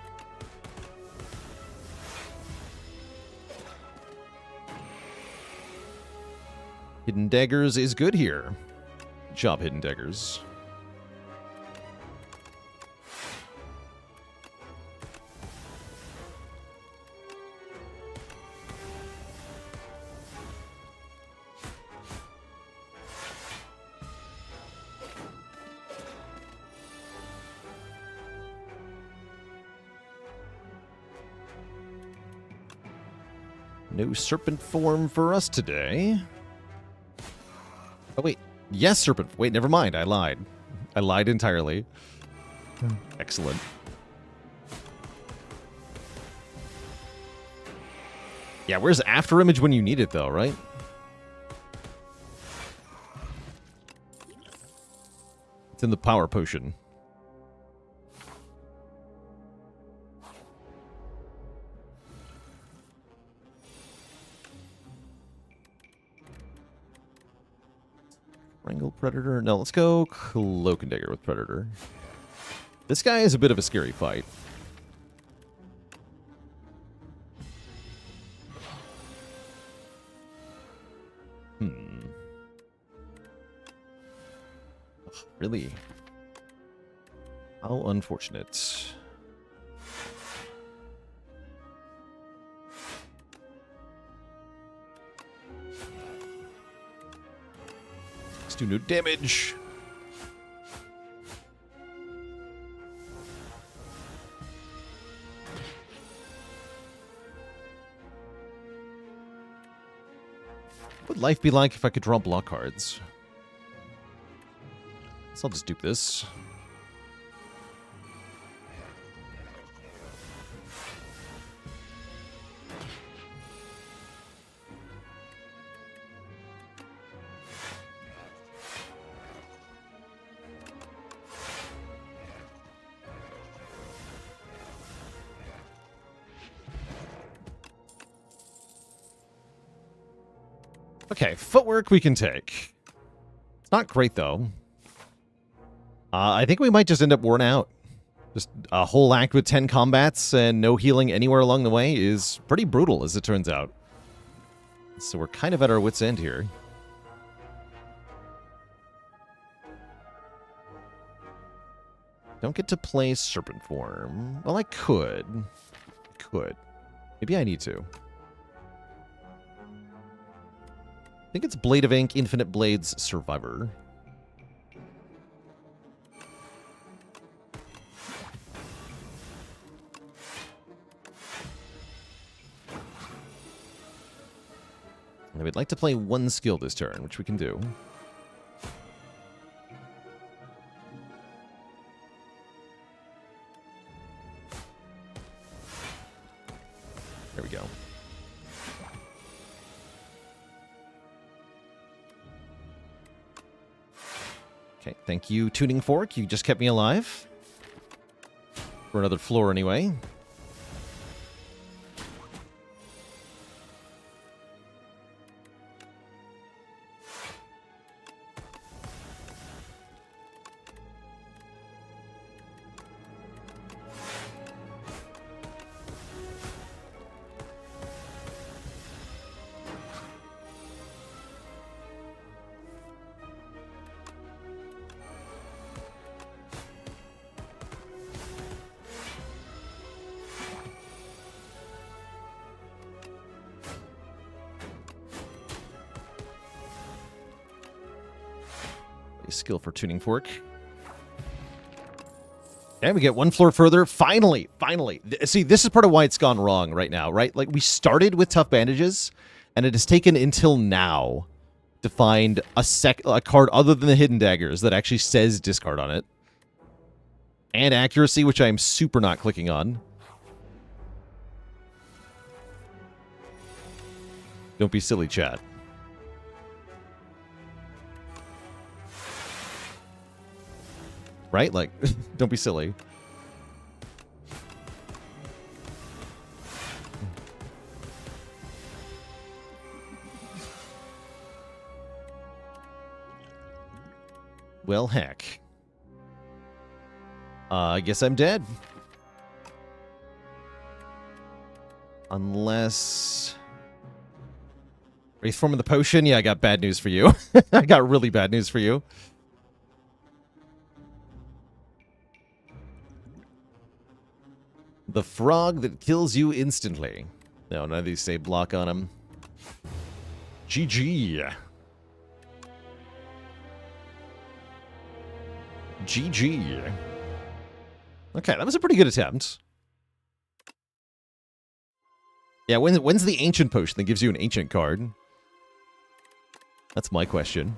Hidden Daggers is good here. Good job, Hidden Daggers. No Serpent Form for us today. Oh, wait. Yes, Serpent. Wait, never mind. I lied. I lied entirely. Excellent. Yeah, where's After Image when you need it, though, right? It's in the Power Potion. Wrangle Predator. No, let's go Cloak and Dagger with Predator. This guy is a bit of a scary fight. Ugh, really? How unfortunate. Let's do no damage. What would life be like if I could draw block cards? So I'll just dupe this. Okay, footwork we can take. It's not great, though. I think we might just end up worn out. Just a whole act with 10 combats and no healing anywhere along the way is pretty brutal, as it turns out. So we're kind of at our wit's end here. Don't get to play Serpent Form. Well, I could. Maybe I need to. I think it's Blade of Ink, Infinite Blades, Survivor. And we'd like to play one skill this turn, which we can do. There we go. Okay, thank you, Tuning Fork. You just kept me alive. For another floor, anyway. Skill for Tuning Fork. And we get one floor further. Finally. See, this is part of why it's gone wrong right now, right? Like, we started with Tough Bandages, and it has taken until now to find a card other than the Hidden Daggers that actually says discard on it. And Accuracy, which I am super not clicking on. Don't be silly, chat. Right? Like, don't be silly. Well, heck. I guess I'm dead. Unless... Wraith Form of the Potion? Yeah, I got bad news for you. I got really bad news for you. The frog that kills you instantly. No, none of these say block on him. GG. GG. Okay, that was a pretty good attempt. Yeah, when's the Ancient Potion that gives you an Ancient card? That's my question.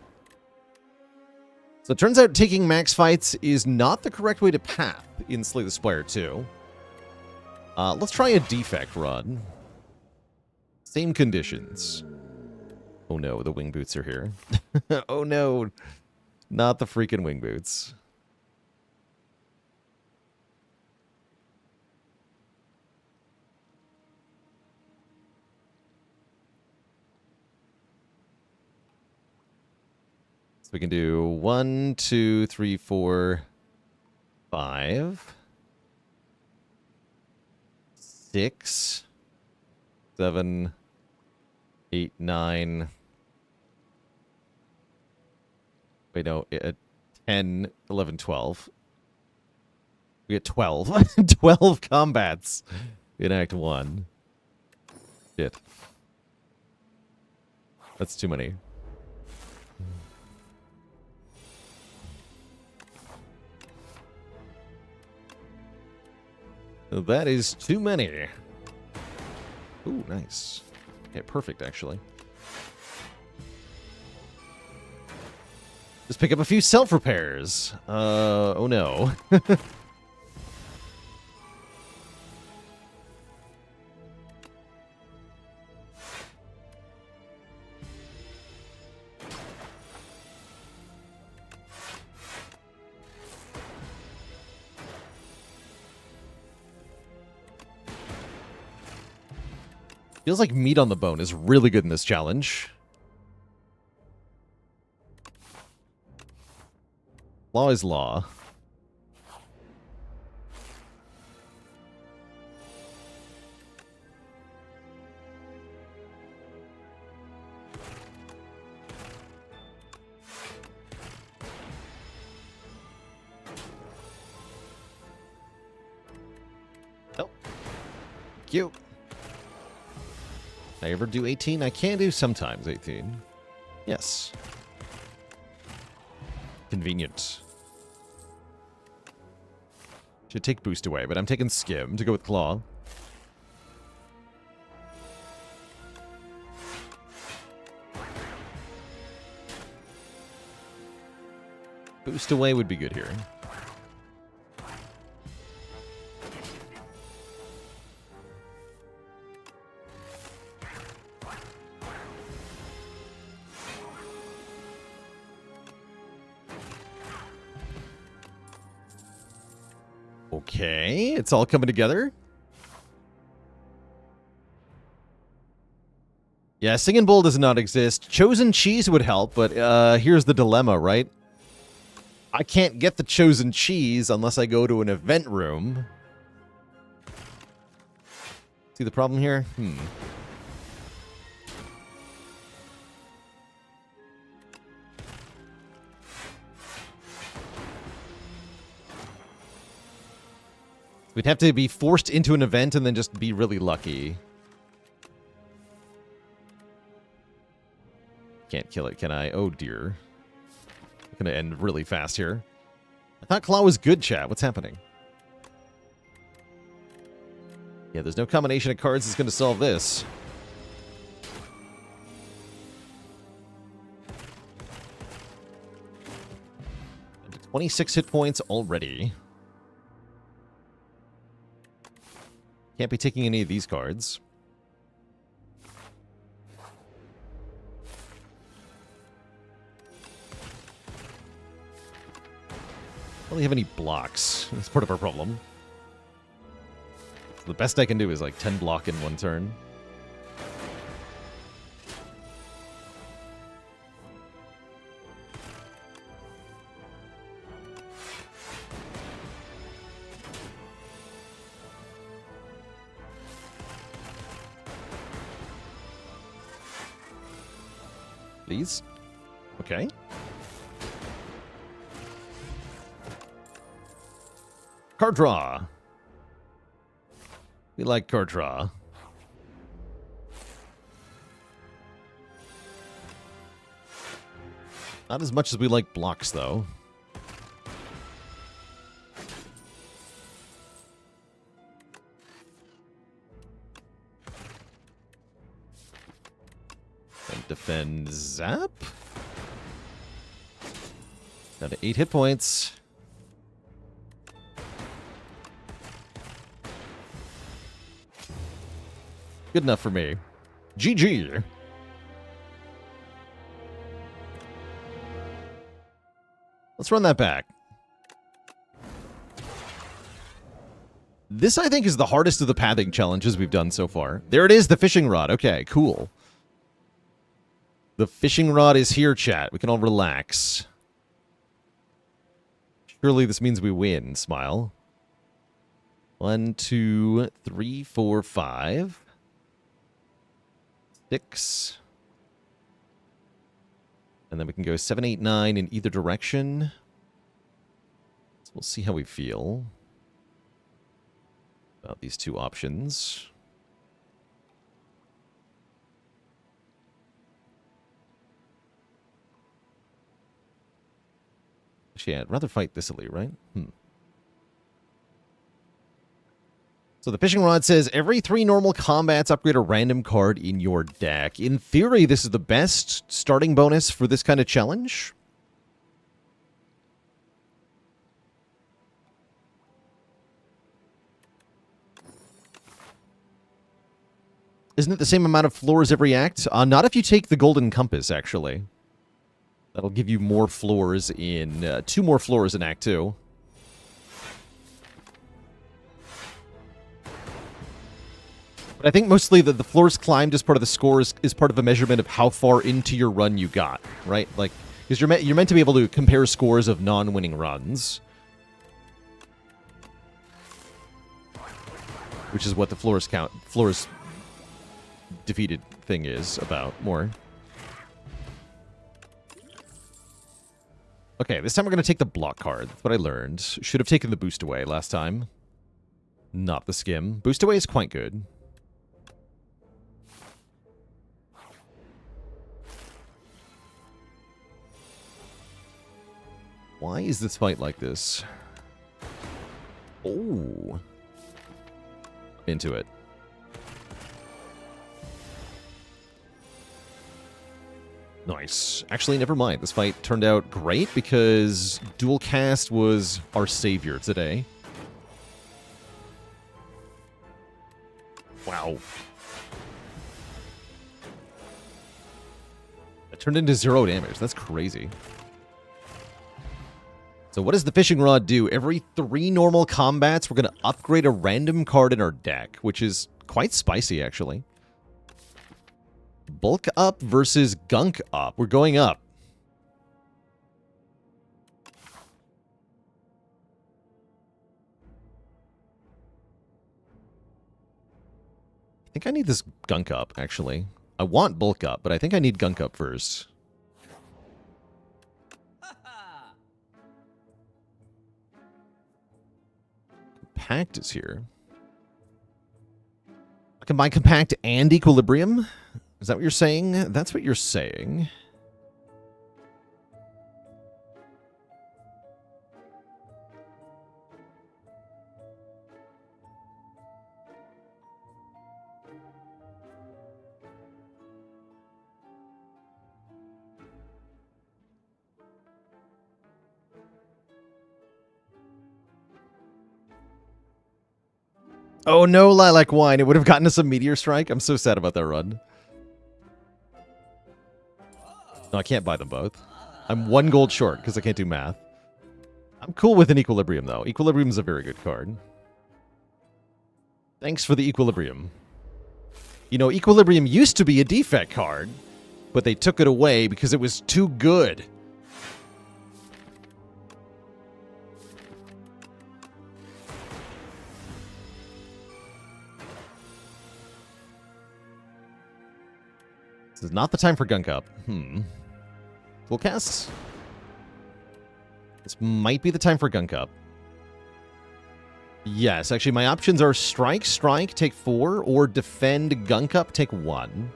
So it turns out taking max fights is not the correct way to path in Slay the Spire 2. Let's try a Defect run. Same conditions. Oh no, the wing boots are here. Oh no, not the freaking wing boots. So we can do 1, 2, 3, 4, 5. 6, 7, 8, 9, Wait, no, 10, 11, 12. We get 12. 12 combats in Act 1. Shit. That's too many. That is too many. Ooh, nice. Okay, perfect, actually. Just pick up a few self-repairs. Oh no. Feels like meat on the bone is really good in this challenge. Law is law. Oh. Cute. I ever do 18? I can do sometimes 18. Yes. Convenient. Should take boost away, but I'm taking skim to go with claw. Boost away would be good here. Okay, it's all coming together. Yeah, Singing Bowl does not exist. Chosen Cheese would help, but here's the dilemma, right? I can't get the Chosen Cheese unless I go to an event room. See the problem here? We'd have to be forced into an event and then just be really lucky. Can't kill it, can I? Oh, dear. I'm gonna end really fast here. I thought Claw was good, chat. What's happening? Yeah, there's no combination of cards that's gonna solve this. And 26 hit points already. Can't be taking any of these cards. I don't have any blocks. That's part of our problem. The best I can do is like 10 block in one turn. Please. Okay. Card draw. We like card draw. Not as much as we like blocks, though. And defend zap. Down to 8 hit points. Good enough for me. GG. Let's run that back. This, I think, is the hardest of the pathing challenges we've done so far. There it is, the fishing rod. Okay, cool. The fishing rod is here, chat. We can all relax. Surely this means we win, smile. 1, 2, 3, 4, 5. 6. And then we can go 7, 8, 9 in either direction. So we'll see how we feel about these two options. Actually, I'd rather fight this elite, right? So the fishing rod says, every 3 normal combats upgrade a random card in your deck. In theory, this is the best starting bonus for this kind of challenge. Isn't it the same amount of floors every act? Not if you take the Golden Compass, actually. That'll give you more floors in... 2 more floors in Act 2. But I think mostly the floors climbed as part of the score is part of a measurement of how far into your run you got, right? Like, because you're meant to be able to compare scores of non-winning runs. Which is what the floors defeated thing is about more. Okay, this time we're going to take the block card. That's what I learned. Should have taken the boost away last time. Not the skim. Boost away is quite good. Why is this fight like this? Oh. Into it. Nice. Actually, never mind. This fight turned out great because dual cast was our savior today. Wow. That turned into 0 damage. That's crazy. So what does the fishing rod do? Every 3 normal combats, we're going to upgrade a random card in our deck, which is quite spicy, actually. Bulk up versus gunk up. We're going up. I think I need this gunk up, actually. I want bulk up, but I think I need gunk up first. Compact is here. I combine compact and equilibrium? Is that what you're saying? That's what you're saying. Oh no, Lilac Wine. It would have gotten us a Meteor Strike. I'm so sad about that run. No, I can't buy them both. I'm 1 gold short because I can't do math. I'm cool with an Equilibrium, though. Equilibrium is a very good card. Thanks for the Equilibrium. You know, Equilibrium used to be a Defect card, but they took it away because it was too good. This is not the time for Gunk Up. Full cast? This might be the time for Gunk Up. Yes, actually my options are Strike, Strike, take 4, or Defend, Gunk Up, take 1.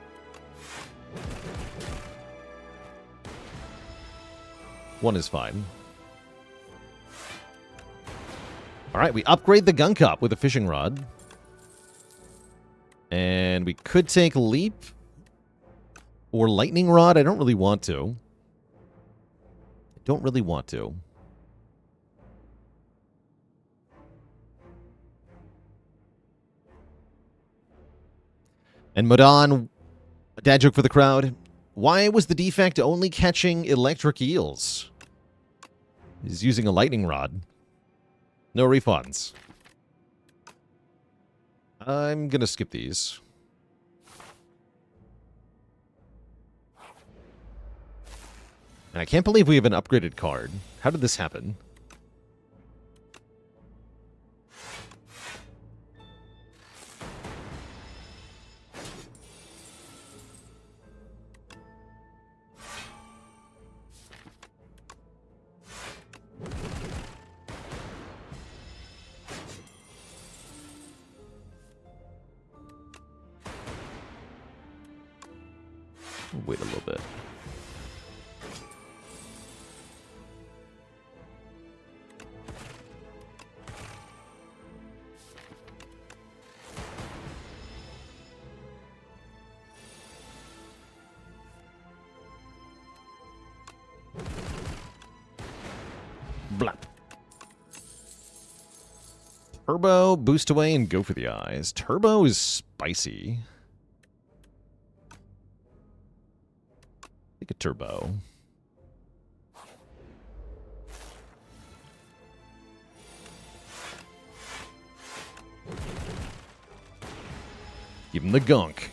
One is fine. Alright, we upgrade the Gunk Up with a Fishing Rod. And we could take Leap or Lightning Rod. I don't really want to. Don't really want to. And Modan, a dad joke for the crowd. Why was the Defect only catching electric eels? He's using a lightning rod. No refunds. I'm gonna skip these. And I can't believe we have an upgraded card. How did this happen? We'll wait a little bit. Blap. Turbo, boost away, and go for the eyes. Turbo is spicy. Take a turbo. Give him the gunk.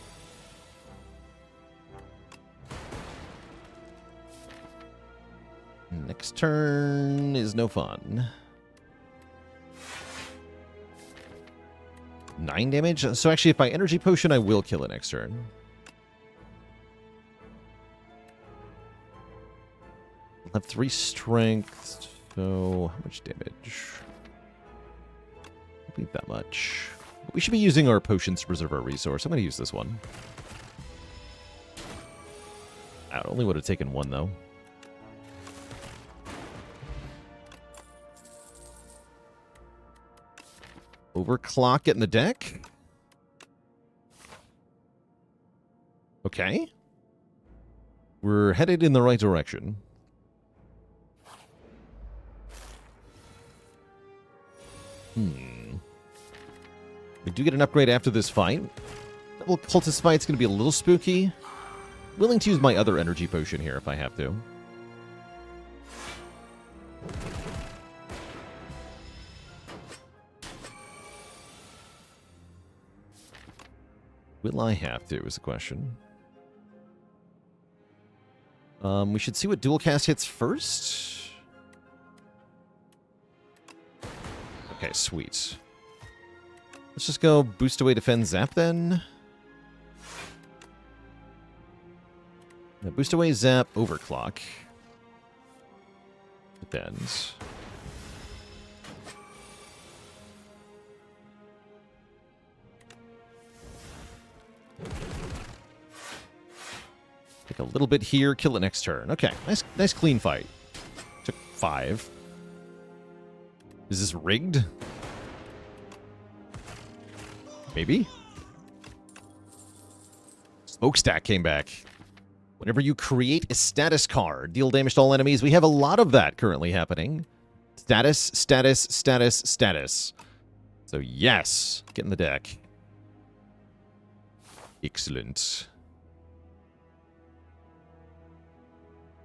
Next turn is no fun. 9 damage? So actually, if I energy potion, I will kill it next turn. I'll have 3 strength, so how much damage? I think that much. We should be using our potions to preserve our resource. I'm going to use this one. I only would have taken 1, though. Overclock it in the deck. Okay. We're headed in the right direction. We do get an upgrade after this fight. Double cultist fight's going to be a little spooky. Willing to use my other energy potion here if I have to. Will I have to, is the question. We should see what dual cast hits first. Okay, sweet. Let's just go boost away, defend, zap then. Now, boost away, zap, overclock. Depends. Take a little bit here, kill it next turn. Okay, nice clean fight. Took 5. Is this rigged? Maybe? Smokestack came back. Whenever you create a status card, deal damage to all enemies. We have a lot of that currently happening. Status, status, status, status. So yes, get in the deck. Excellent.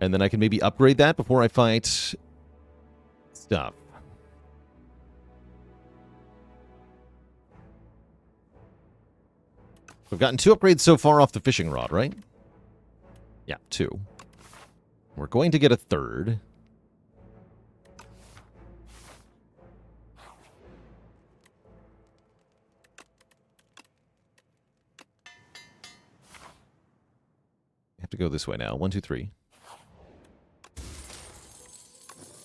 And then I can maybe upgrade that before I fight stuff. We've gotten 2 upgrades so far off the fishing rod, right? Yeah, 2. We're going to get a 3rd. Have to go this way now. 1, 2, 3.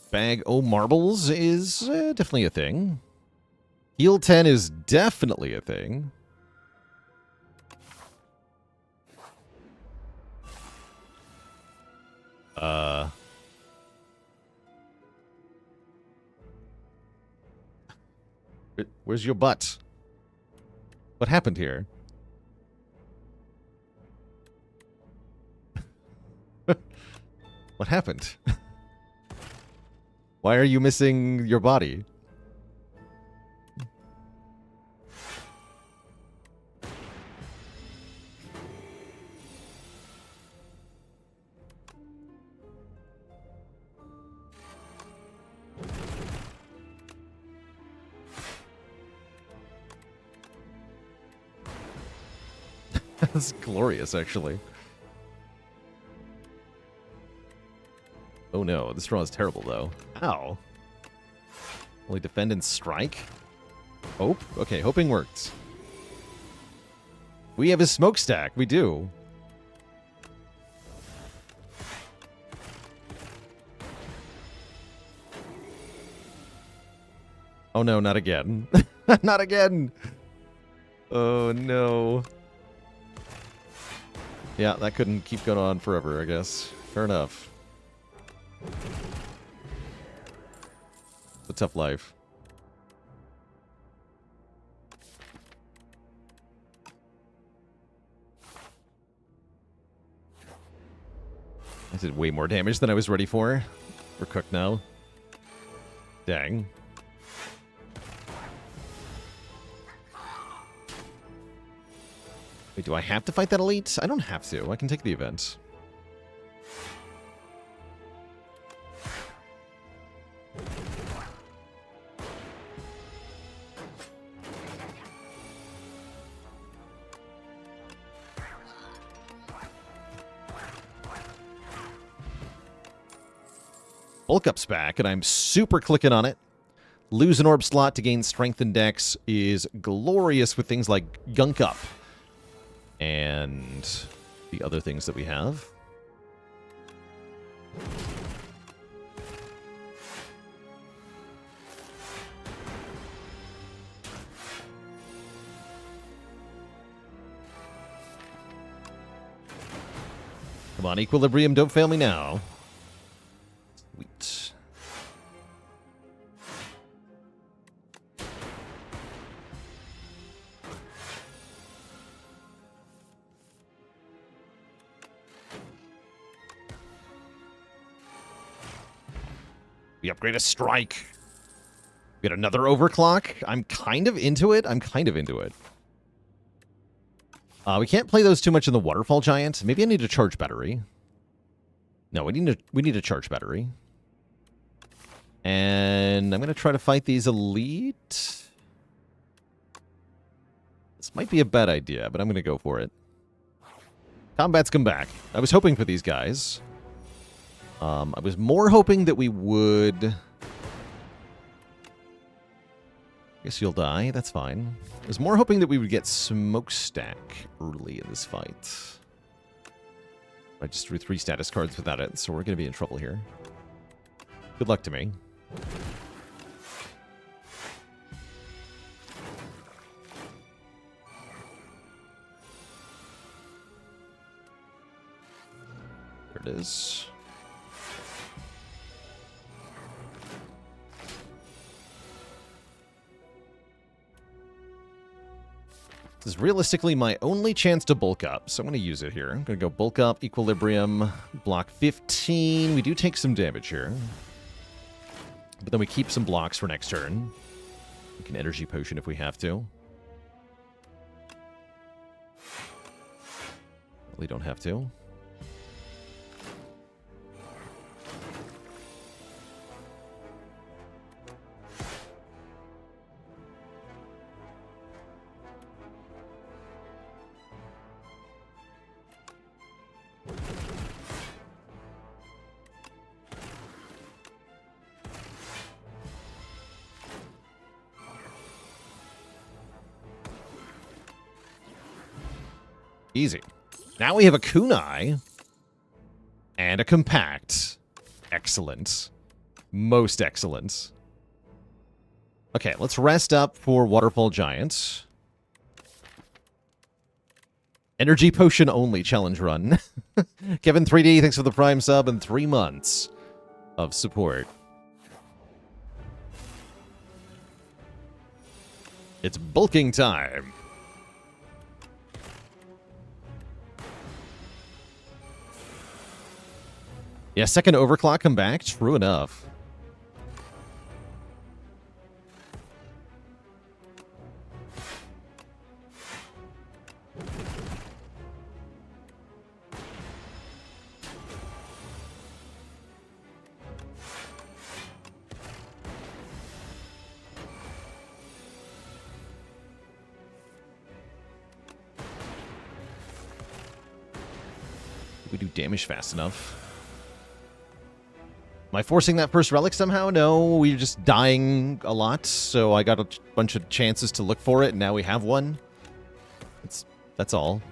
Bag O marbles is definitely a thing. Heal 10 is definitely a thing. Where's your butt? What happened here? What happened? Why are you missing your body? That's glorious, actually. Oh no, this draw is terrible, though. Ow. Only defend and strike? Hope? Okay, hoping works. We have a smokestack. We do. Oh no, not again. Not again! Oh no. Yeah, that couldn't keep going on forever, I guess. Fair enough. It's a tough life. I did way more damage than I was ready for. We're cooked now. Dang. Wait, do I have to fight that elite? I don't have to. I can take the event. Bulk up's back, and I'm super clicking on it. Lose an orb slot to gain strength and dex is glorious with things like Gunk Up and the other things that we have. Come on, Equilibrium, don't fail me now. Sweet. We upgrade a strike. We get another overclock. I'm kind of into it. We can't play those too much in the Waterfall Giant. Maybe I need a charge battery. No, we need a charge battery. And I'm going to try to fight these elite. This might be a bad idea, but I'm going to go for it. Combats come back. I was hoping for these guys. I was more hoping that we would... I guess you'll die. That's fine. I was more hoping that we would get Smokestack early in this fight. I just drew 3 status cards without it, so we're going to be in trouble here. Good luck to me. There it is. This is realistically my only chance to bulk up, so I'm going to use it here. I'm going to go bulk up, Equilibrium, block 15. We do take some damage here. But then we keep some blocks for next turn. We can Energy Potion if we have to. We don't have to. Easy. Now we have a kunai and a compact. Excellent. Most excellent. Okay, let's rest up for Waterfall Giant. Energy Potion only challenge run. Kevin 3D, thanks for the Prime sub and 3 months of support. It's bulking time. Yeah, second overclock come back. True enough. Did we do damage fast enough? Am I forcing that first relic somehow? No, we're just dying a lot, so I got a bunch of chances to look for it, and now we have one. That's all.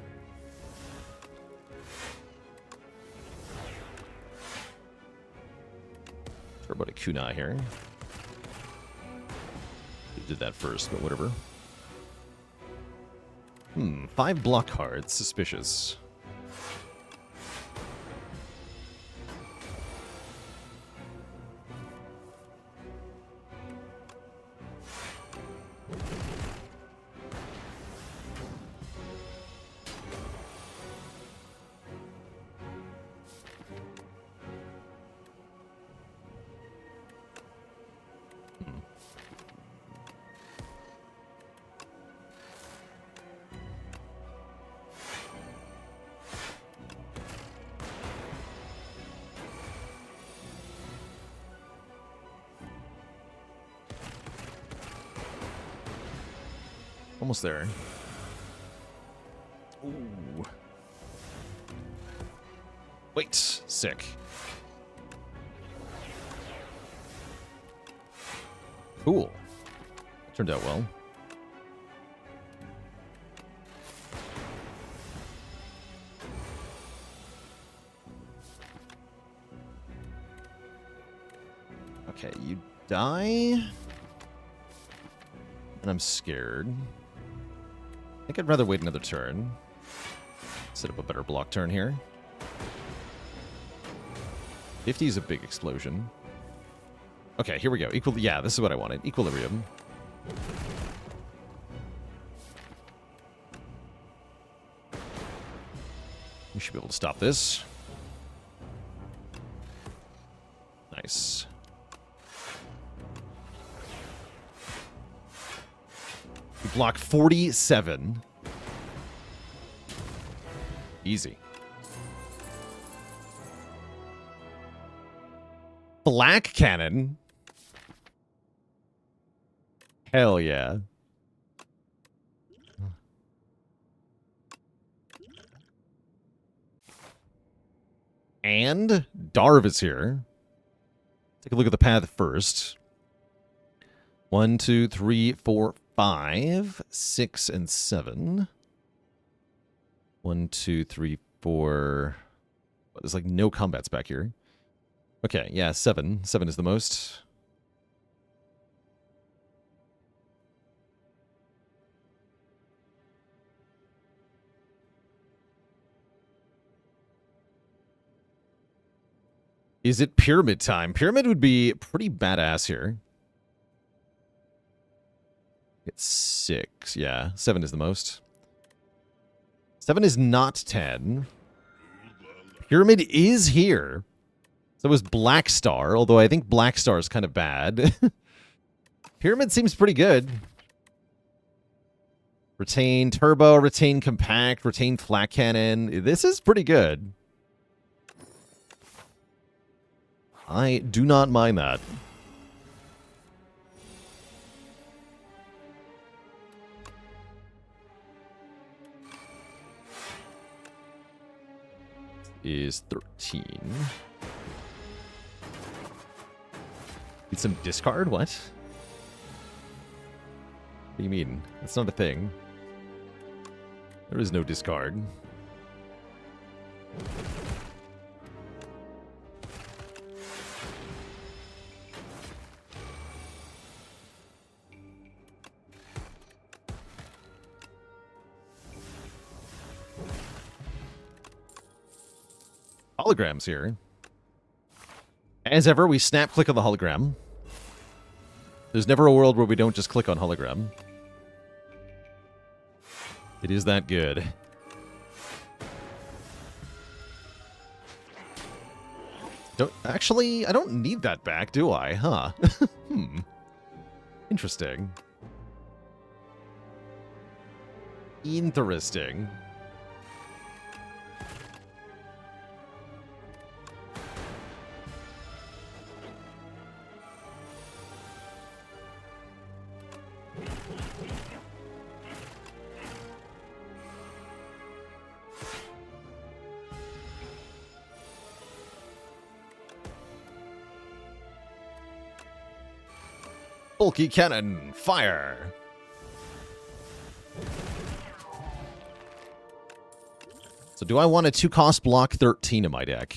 Sure about a kunai here. We did that first, but whatever. 5 block cards. Suspicious. Almost there. Ooh. Wait. Sick. Cool. Turned out well. Okay, you die. And I'm scared. I think I'd rather wait another turn. Set up a better block turn here. 50 is a big explosion. Okay, here we go. Yeah, this is what I wanted. Equilibrium. We should be able to stop this. Nice. We block 47. Easy. Black cannon. Hell yeah. And Darv is here. Take a look at the path first. 1, 2, 3, 4, 5, 6, and 7. 1, 2, 3, 4. There's like no combats back here. Okay, yeah, 7. 7 is the most. Is it pyramid time? Pyramid would be pretty badass here. It's 6. Yeah, 7 is the most. 7 is not 10. Pyramid is here. So is Black Star, although I think Black Star is kind of bad. Pyramid seems pretty good. Retain Turbo, retain Compact, retain Flat Cannon. This is pretty good. I do not mind that. Is 13. Need some discard? What? What do you mean? That's not a thing. There is no discard. Holograms here. As ever, we snap click on the hologram. There's never a world where we don't just click on hologram. It is that good. Actually, I don't need that back, do I? Huh. Interesting. Interesting. Bulky cannon, fire! So do I want a 2-cost block 13 in my deck?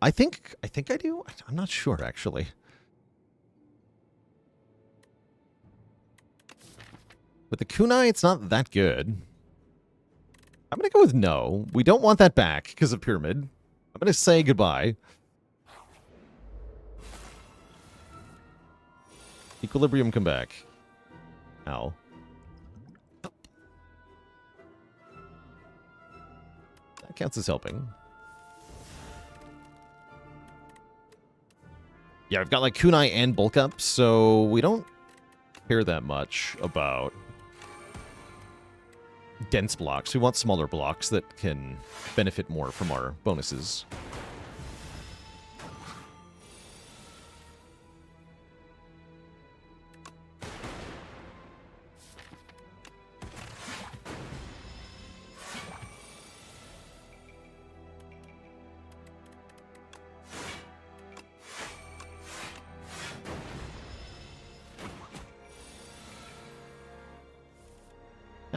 I think I do. I'm not sure, actually. With the kunai, it's not that good. I'm going to go with no. We don't want that back because of Pyramid. I'm going to say goodbye. Equilibrium, come back. Ow. That counts as helping. Yeah, I've got like kunai and bulk up, so we don't care that much about dense blocks. We want smaller blocks that can benefit more from our bonuses.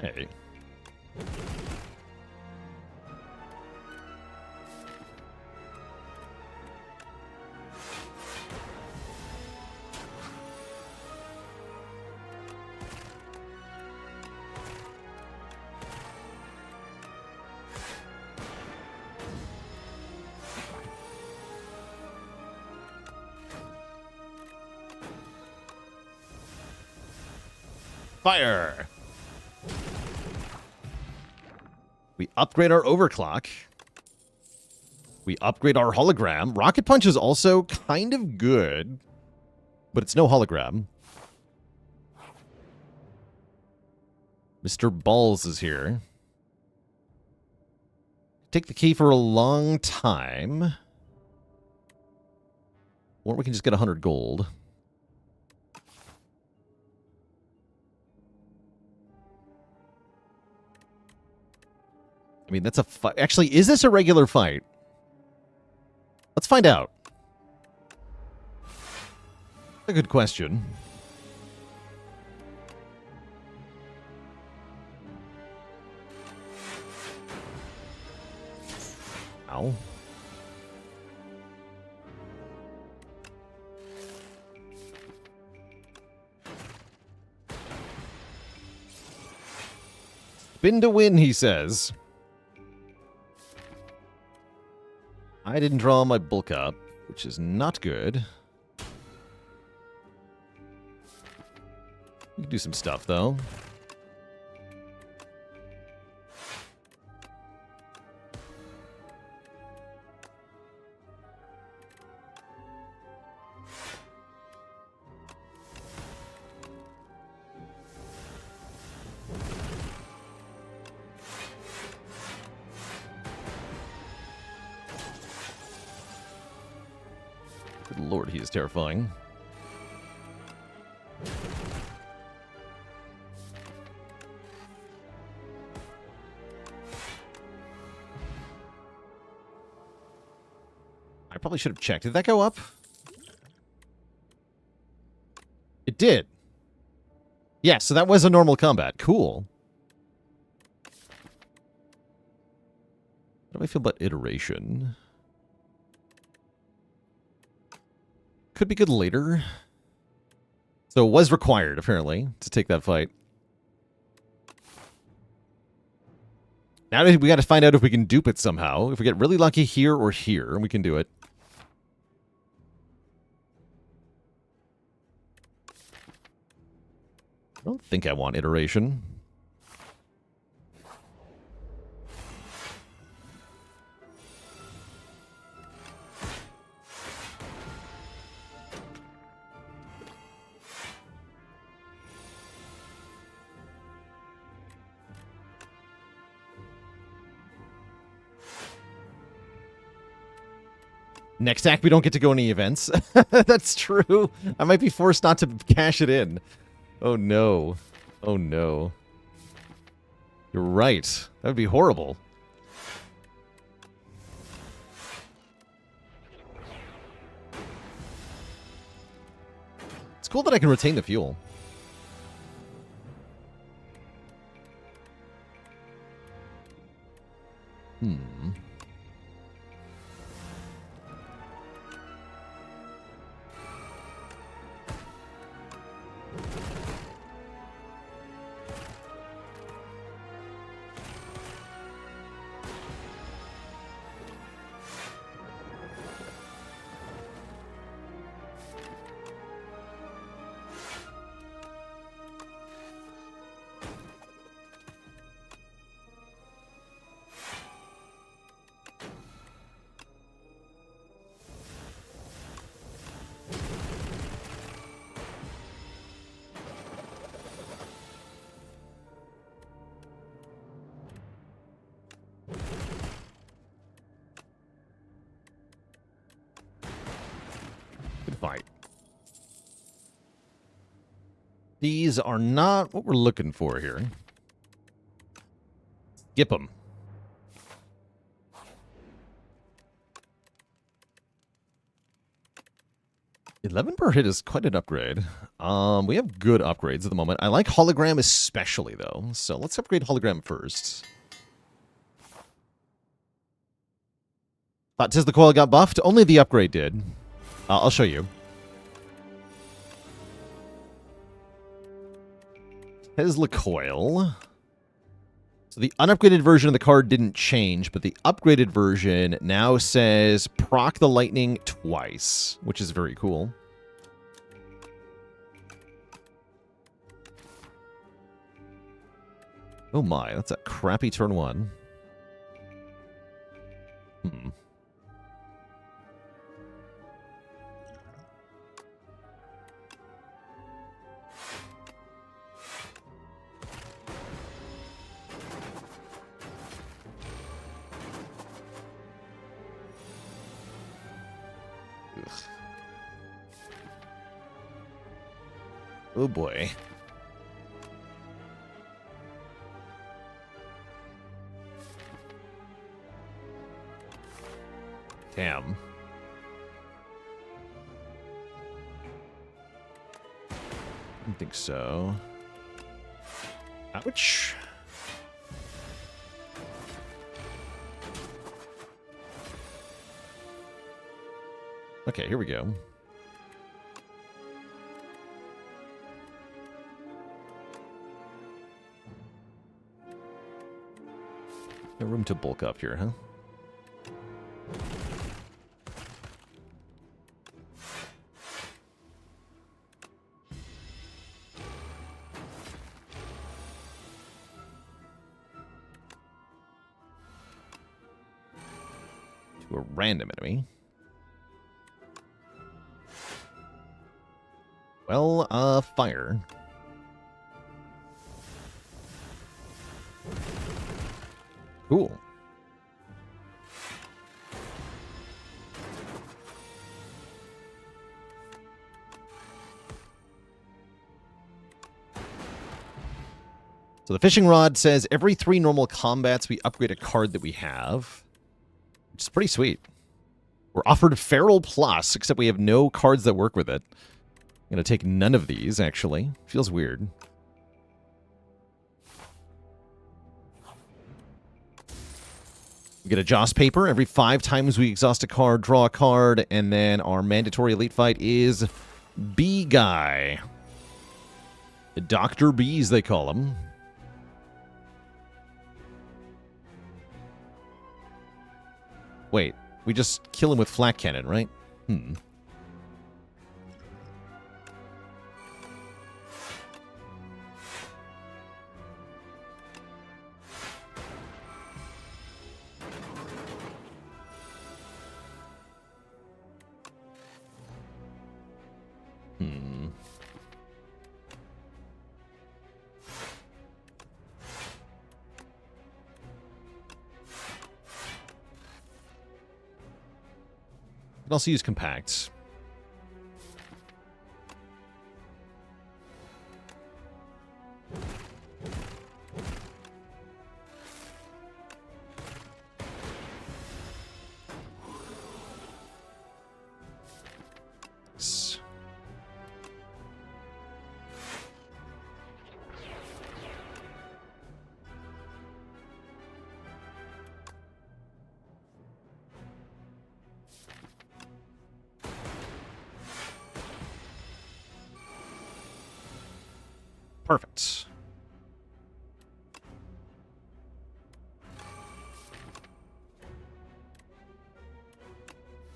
Hey. Fire! We upgrade our overclock. We upgrade our hologram. Rocket Punch is also kind of good, but it's no hologram. Mr. Balls is here. Take the key for a long time. Or we can just get 100 gold. I mean, that's a fight. Actually, is this a regular fight? Let's find out. That's a good question. Ow. Spin to win, he says. I didn't draw my bulk up, which is not good. We can do some stuff, though. Good lord, he is terrifying. I probably should have checked. Did that go up? It did. Yeah, so that was a normal combat. Cool. How do I feel about iteration? Could be good later. So it was required, apparently, to take that fight. Now we got to find out if we can dupe it somehow. If we get really lucky here or here, we can do it. I don't think I want iteration. Next act, we don't get to go any events. That's true. I might be forced not to cash it in. Oh, no. Oh, no. You're right. That would be horrible. It's cool that I can retain the fuel. Good fight. These are not what we're looking for here. Skip them. 11 per hit is quite an upgrade. We have good upgrades at the moment. I like Hologram especially, though. So let's upgrade Hologram first. Thought Tis the Coil got buffed? Only the upgrade did. I'll show you. Tesla Coil. So the unupgraded version of the card didn't change, but the upgraded version now says proc the lightning twice, which is very cool. Oh my, that's a crappy turn one. Oh boy. Damn. I don't think so. Ouch. Okay, here we go. No room to bulk up here, huh? To a random enemy. Well, fire. Cool. So the fishing rod says every 3 normal combats we upgrade a card that we have, which is pretty sweet. We're offered Feral Plus, except we have no cards that work with it. I'm going to take none of these, actually. Feels weird. We get a Joss Paper. Every 5 times we exhaust a card, draw a card, and then our mandatory elite fight is Bee Guy. Dr. Bees, they call him. Wait, we just kill him with Flak Cannon, right? Can also use compacts. Perfect.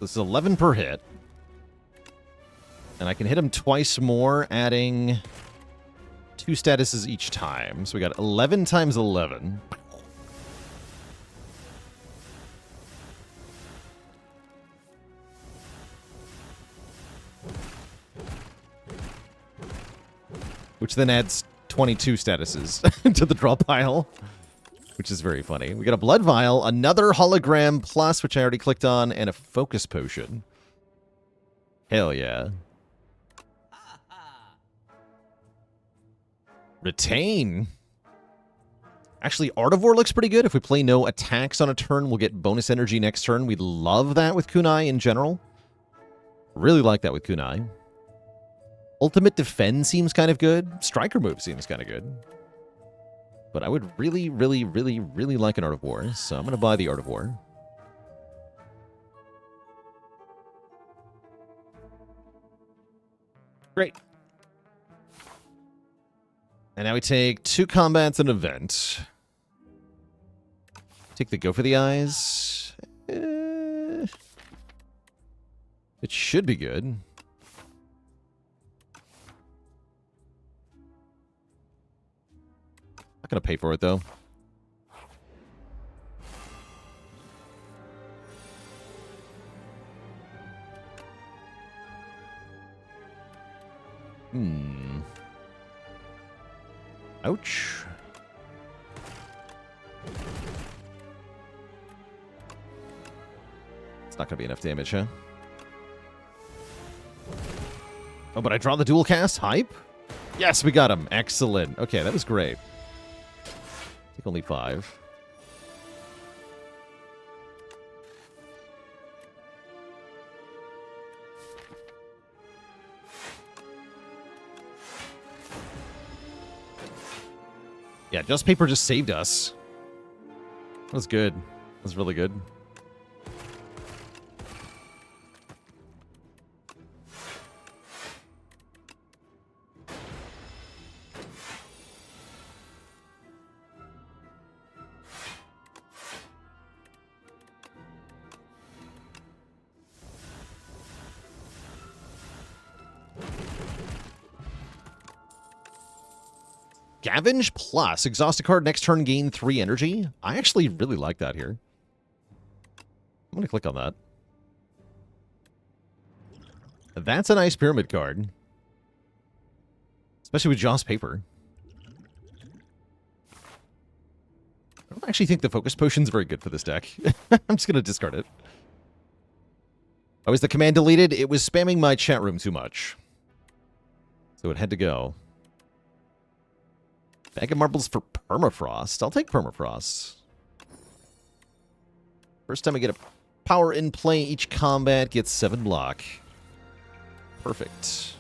This is 11 per hit. And I can hit him twice more, adding 2 statuses each time. So we got 11 times 11. Which then adds 22 statuses to the draw pile, which is very funny. We got a Blood Vial, another Hologram Plus, which I already clicked on, and a Focus Potion. Hell yeah. Retain. Actually, Artivore looks pretty good. If we play no attacks on a turn, we'll get bonus energy next turn. We love that with Kunai in general. Really like that with Kunai. Ultimate Defend seems kind of good. Striker move seems kind of good. But I would really, really, really, really like an Art of War. So I'm going to buy the Art of War. Great. And now we take 2 combats and an event. Take the Go for the Eyes. It should be good. Not gonna pay for it though. Ouch. It's not gonna be enough damage, huh? Oh, but I draw the dual cast? Hype? Yes, we got him. Excellent. Okay, that was great. Take only 5. Yeah, Just Paper just saved us. That was good. That was really good. Scavenge plus. Exhaust a card, next turn gain 3 energy. I actually really like that here. I'm going to click on that. That's a nice pyramid card. Especially with Joss Paper. I don't actually think the Focus Potion's very good for this deck. I'm just going to discard it. Oh, is the command deleted? It was spamming my chat room too much. So it had to go. Bag of Marbles for Permafrost. I'll take Permafrost. First time I get a power in play, each combat gets 7 block. Perfect.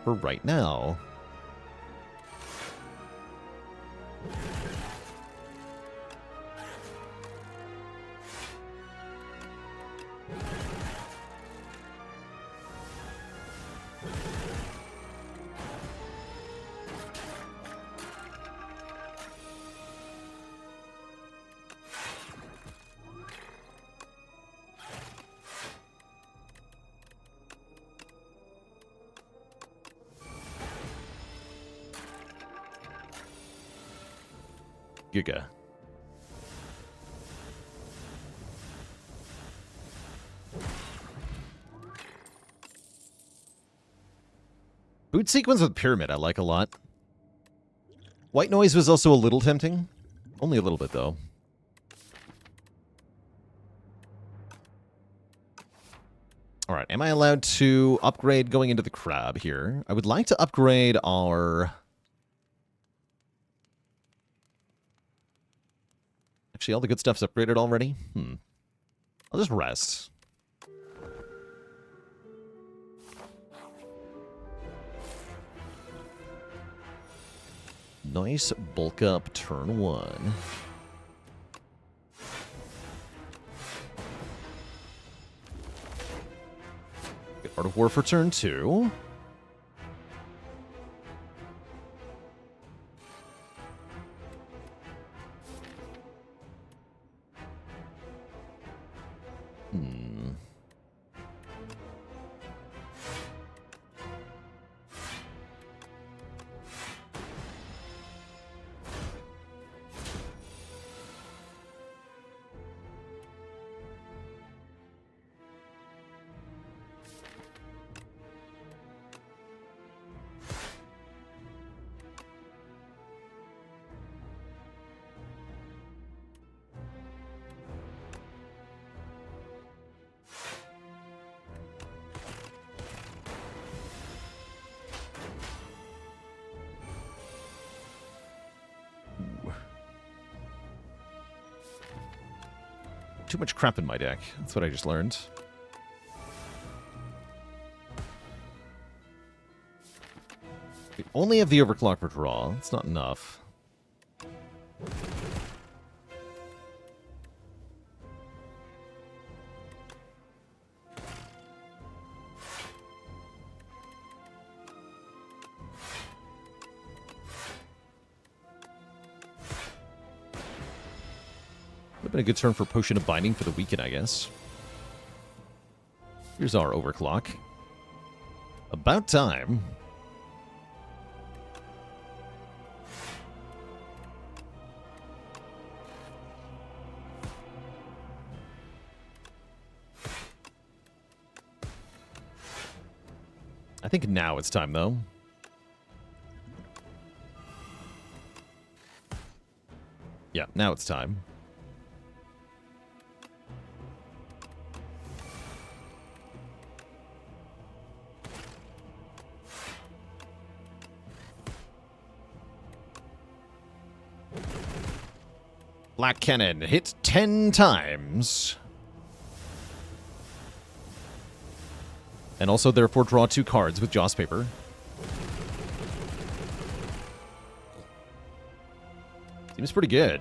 For right now. Giga. Boot sequence with Pyramid I like a lot. White Noise was also a little tempting. Only a little bit, though. Alright, am I allowed to upgrade going into the crab here? I would like to upgrade our... Actually, all the good stuff's upgraded already? I'll just rest. Nice bulk up turn 1. Get Art of War for turn 2. Too much crap in my deck. That's what I just learned. only have the overclock for draw. It's not enough. Would have been a good turn for Potion of Binding for the weekend, I guess. Here's our overclock. About time. I think now it's time, though. Yeah, now it's time. Black Cannon hit 10 times. And also, therefore, draw 2 cards with Joss Paper. Seems pretty good.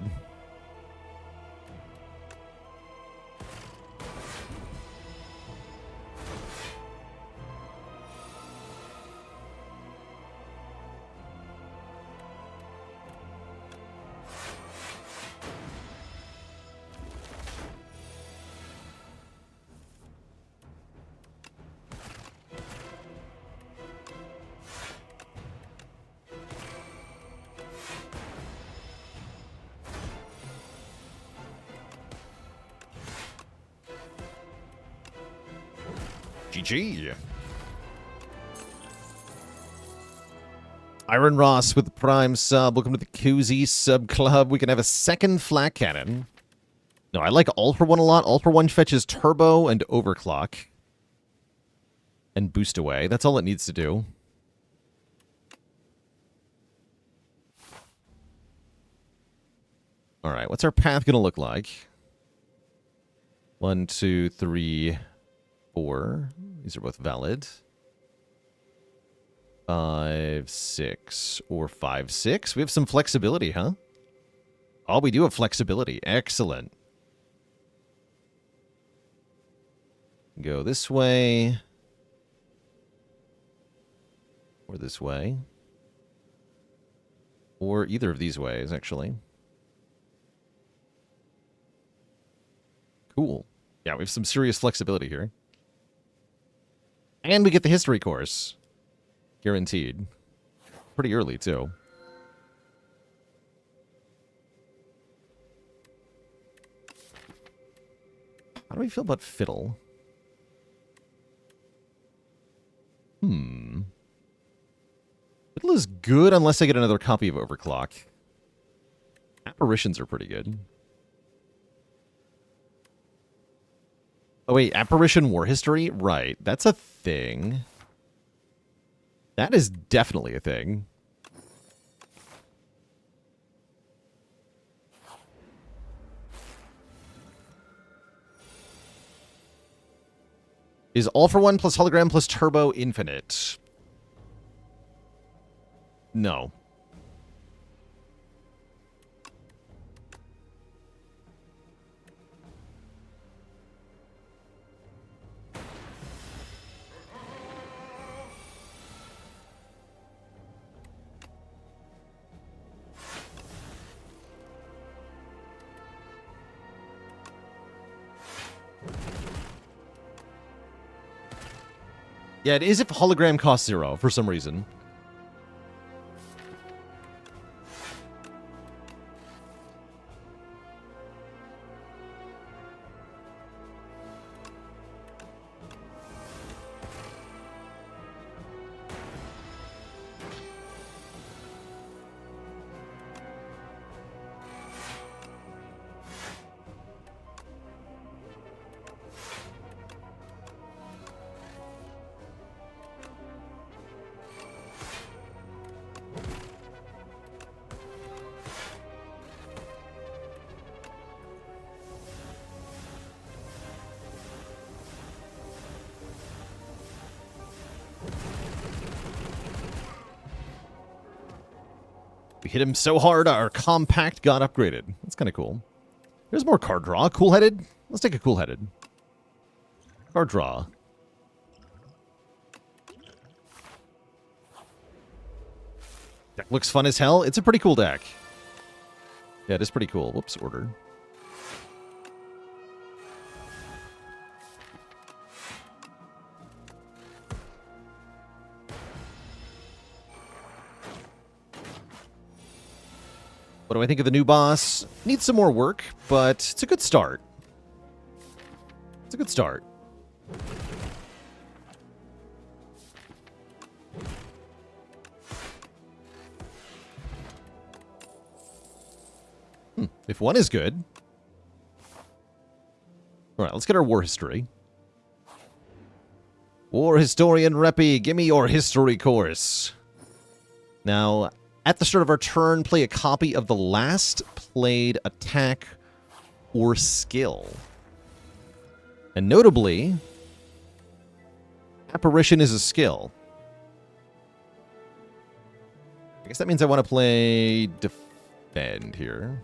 GG. Iron Ross with the Prime sub. Welcome to the Koozie Sub Club. We can have a second Flat Cannon. No, I like All for One a lot. All for One fetches Turbo and Overclock. And Boost Away. That's all it needs to do. Alright, what's our path going to look like? 1, 2, 3, 4. These are both valid. 5, 6, or 5, 6. We have some flexibility, huh? Oh, we do have flexibility. Excellent. Go this way. Or this way. Or either of these ways, actually. Cool. Yeah, we have some serious flexibility here. And we get the history course. Guaranteed. Pretty early, too. How do we feel about Fiddle? Fiddle is good unless I get another copy of Overclock. Apparitions are pretty good. Oh, wait. Apparition War History? Right. That's a thing. That is definitely a thing. Is All for One plus Hologram plus Turbo infinite? No. Yeah, it is if hologram costs 0 for some reason. We hit him so hard, our compact got upgraded. That's kind of cool. There's more card draw. Cool-headed? Let's take a cool-headed. Card draw. Deck looks fun as hell. It's a pretty cool deck. Yeah, it is pretty cool. Whoops, order. What do I think of the new boss? Needs some more work, but it's a good start. It's a good start. If one is good. Alright, let's get our war history. War Historian Reppy, give me your history course. Now, at the start of our turn, play a copy of the last played attack or skill. And notably, Apparition is a skill. I guess that means I want to play Defend here.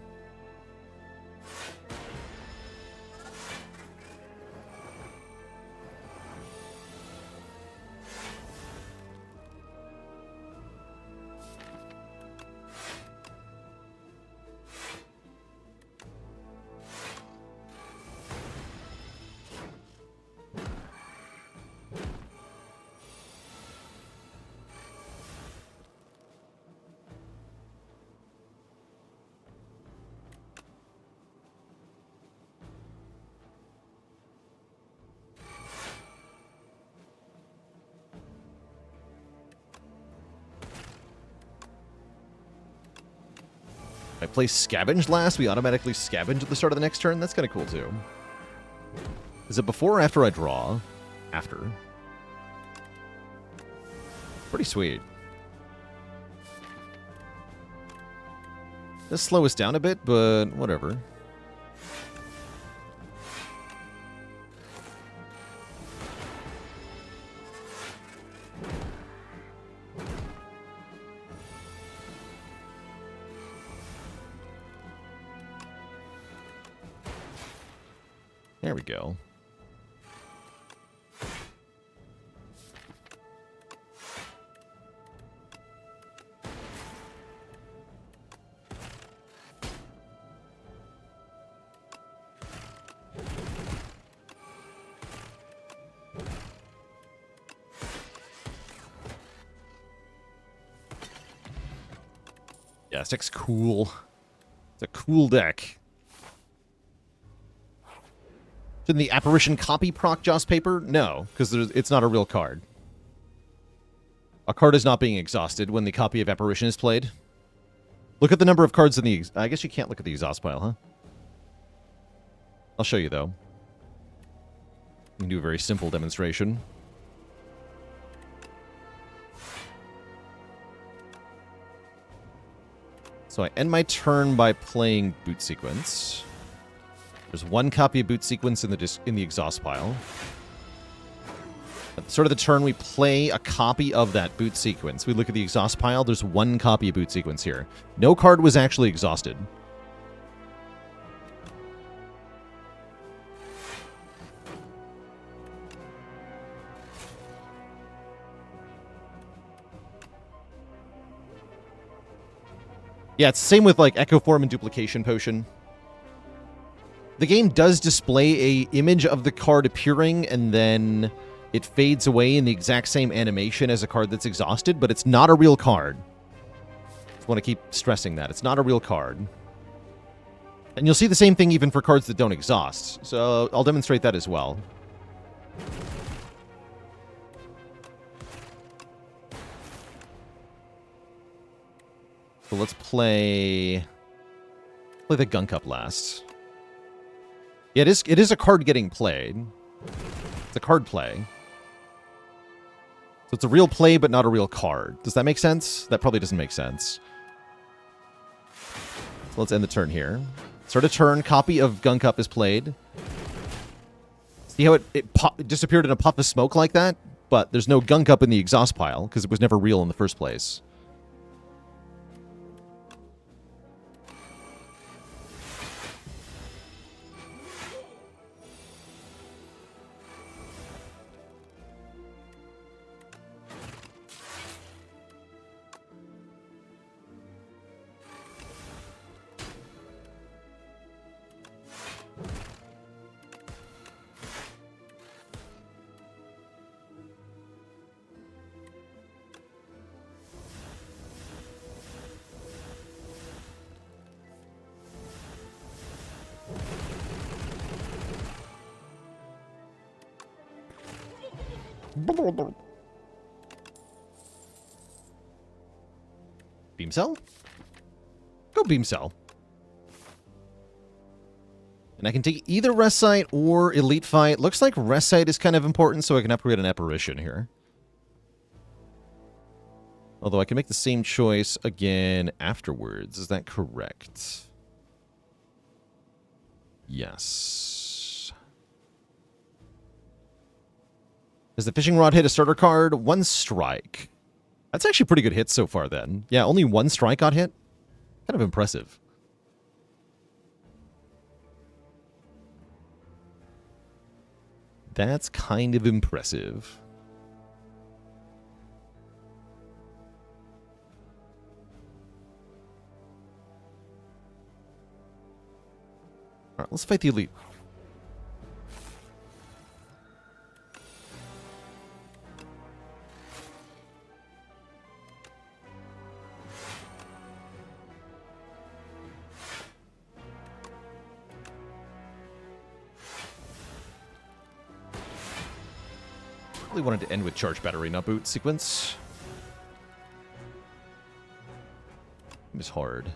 I play Scavenge last, we automatically scavenge at the start of the next turn. That's kind of cool, too. Is it before or after I draw? After. Pretty sweet. Does slow us down a bit, but whatever. There we go. Yeah, this deck's cool. It's a cool deck. Shouldn't the Apparition copy proc Joss Paper? No, because it's not a real card. A card is not being exhausted when the copy of Apparition is played. Look at the number of cards in the... I guess you can't look at the exhaust pile, huh? I'll show you, though. You can do a very simple demonstration. So I end my turn by playing Boot Sequence. There's one copy of Boot Sequence in the exhaust pile. At the start of the turn, we play a copy of that Boot Sequence. We look at the exhaust pile. There's one copy of Boot Sequence here. No card was actually exhausted. Yeah, it's the same with like Echo Form and Duplication Potion. The game does display an image of the card appearing, and then it fades away in the exact same animation as a card that's exhausted, but it's not a real card. Just want to keep stressing that. It's not a real card. And you'll see the same thing even for cards that don't exhaust. So I'll demonstrate that as well. So let's play the Gun Cup last. Yeah, it is a card getting played. It's a card play. So it's a real play, but not a real card. Does that make sense? That probably doesn't make sense. So let's end the turn here. Start a turn, copy of Gun Cup is played. See how it disappeared in a puff of smoke like that? But there's no Gun Cup in the exhaust pile, because it was never real in the first place. Beam cell? Go beam cell. And I can take either Rest Site or Elite Fight. Looks like Rest Site is kind of important, so I can upgrade an Apparition here. Although I can make the same choice again afterwards. Is that correct? Yes. Does the Fishing Rod hit a starter card? 1 strike. That's actually a pretty good hit so far then. Yeah, only 1 strike got hit. Kind of impressive. That's kind of impressive. Alright, let's fight the Elite. Really wanted to end with charge battery, not boot sequence. It was hard.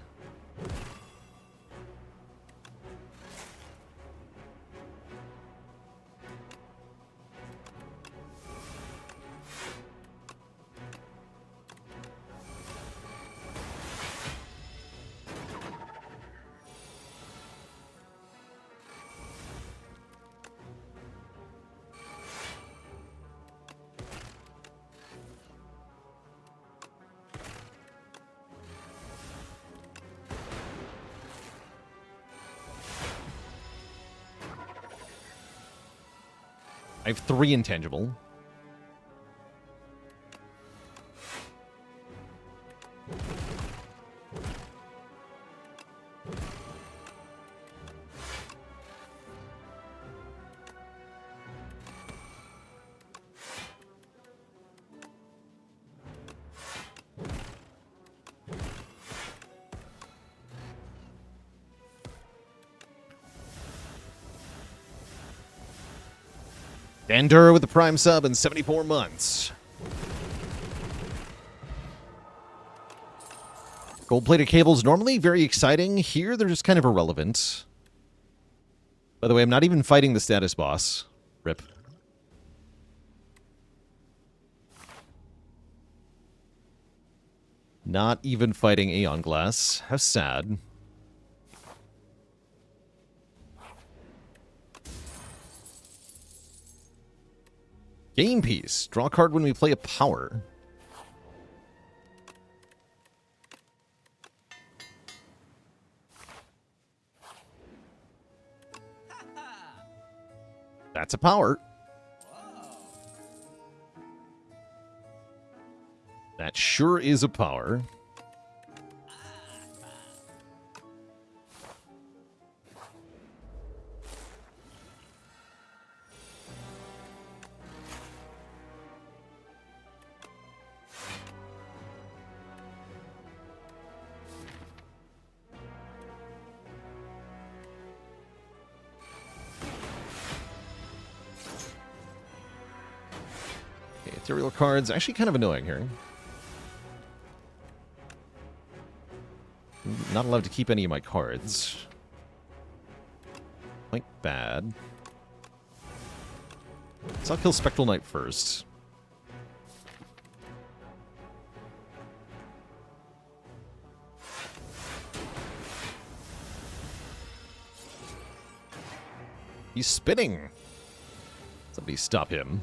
I have 3 intangible. Dander with the Prime sub in 74 months. Gold-plated cables, normally very exciting. Here, they're just kind of irrelevant. By the way, I'm not even fighting the status boss. Rip. Not even fighting Aeon Glass. How sad. Game piece. Draw a card when we play a power. That's a power. That sure is a power. Ethereal cards, actually kind of annoying here. Not allowed to keep any of my cards. Quite bad. So I'll kill Spectral Knight first. He's spinning. Somebody stop him.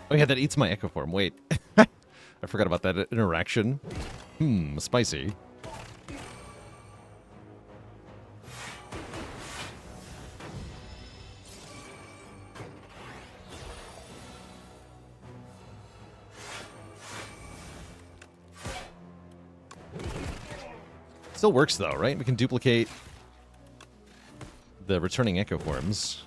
Oh yeah, that eats my Echo Form. Wait. I forgot about that interaction. Spicy. Still works though, right? We can duplicate the returning Echo Forms.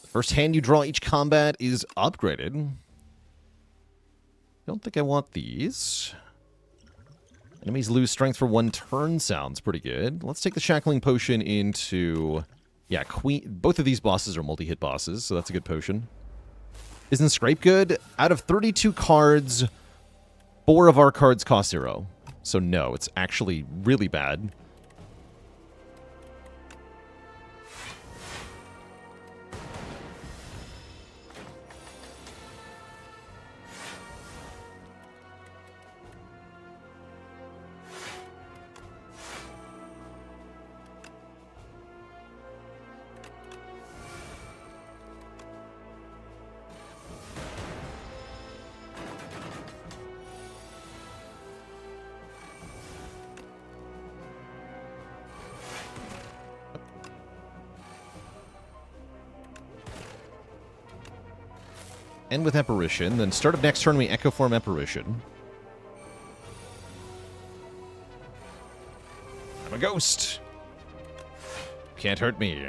The first hand you draw each combat is upgraded. Don't think I want these. Enemies lose strength for 1 turn sounds pretty good. Let's take the Shackling Potion into... Yeah, Queen. Both of these bosses are multi-hit bosses, so that's a good potion. Isn't Scrape good? Out of 32 cards, 4 of our cards cost 0. So no, it's actually really bad. End with Apparition, then start of next turn we Echo Form Apparition. I'm a ghost. Can't hurt me.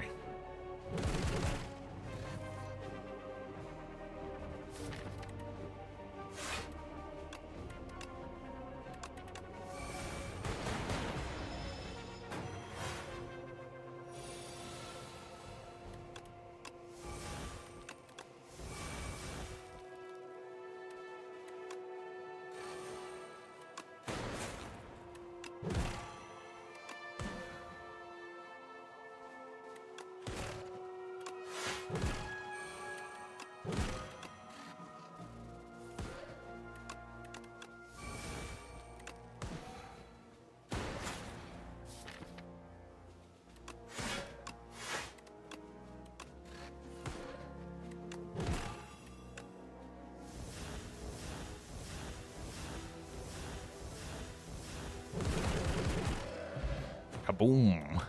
Kaboom. Has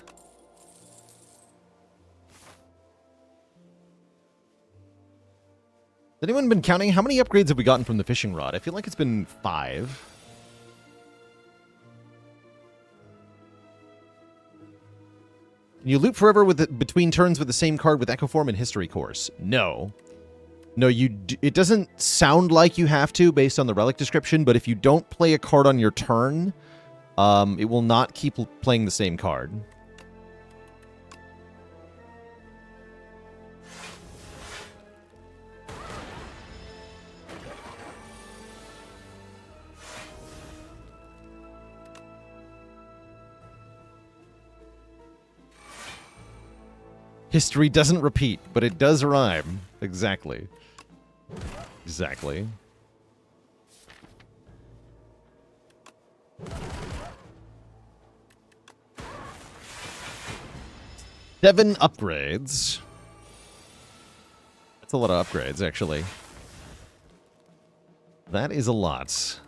anyone been counting? How many upgrades have we gotten from the fishing rod? I feel like it's been 5. You loop forever with between turns with the same card with Echo Form and History Course. No. No, it doesn't sound like you have to based on the relic description, but if you don't play a card on your turn, it will not keep playing the same card. History doesn't repeat, but it does rhyme. Exactly. Exactly. Seven upgrades. That's a lot of upgrades, actually. That is a lot.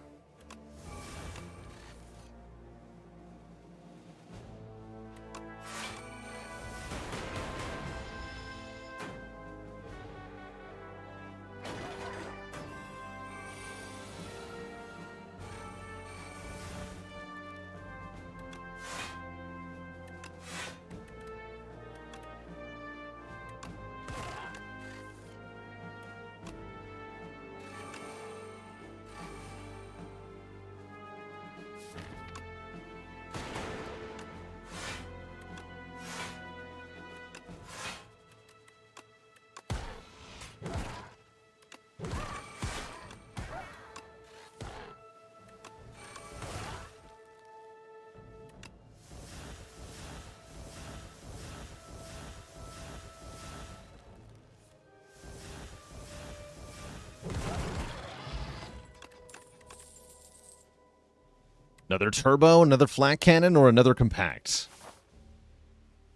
Another turbo, another flat cannon, or another compact?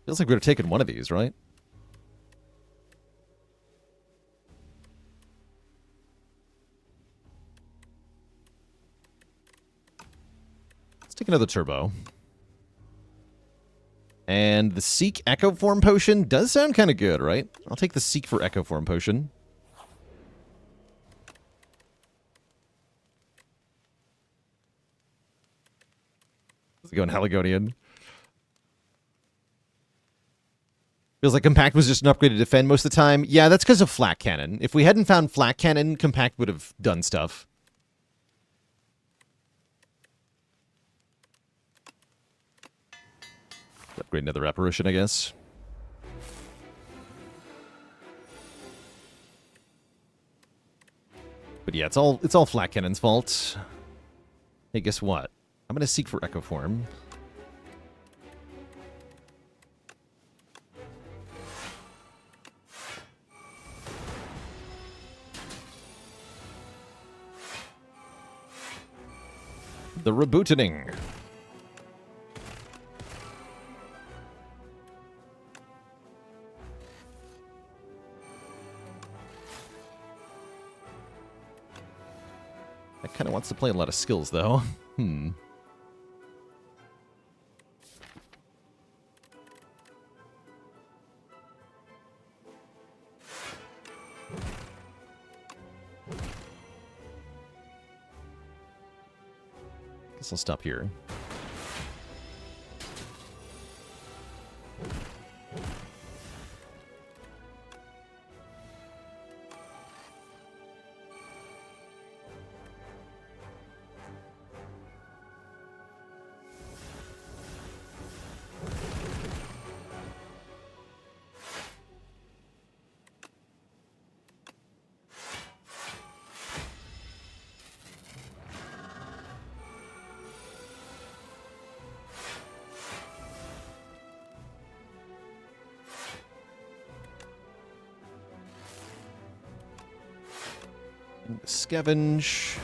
Feels like we would have taken one of these, right? Take another turbo. And the Seek Echo Form Potion does sound kind of good, right? I'll take the Seek for Echo Form Potion. Let's go in Heligonian. Feels like Compact was just an upgrade to defend most of the time. Yeah, that's because of Flak Cannon. If we hadn't found Flak Cannon, Compact would have done stuff. Upgrade another Apparition, I guess. But yeah, it's all Flak Cannon's fault. Hey, guess what? I'm gonna Seek for Echo Form. The Rebootening. That kind of wants to play a lot of skills, though. Guess I'll stop here. Scavenge.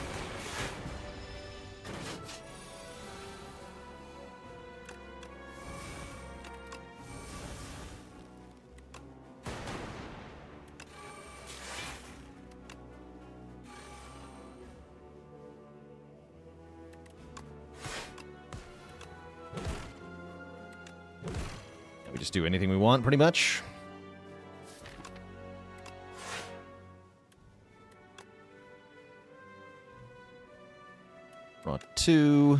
We just do anything we want, pretty much. Draw 2.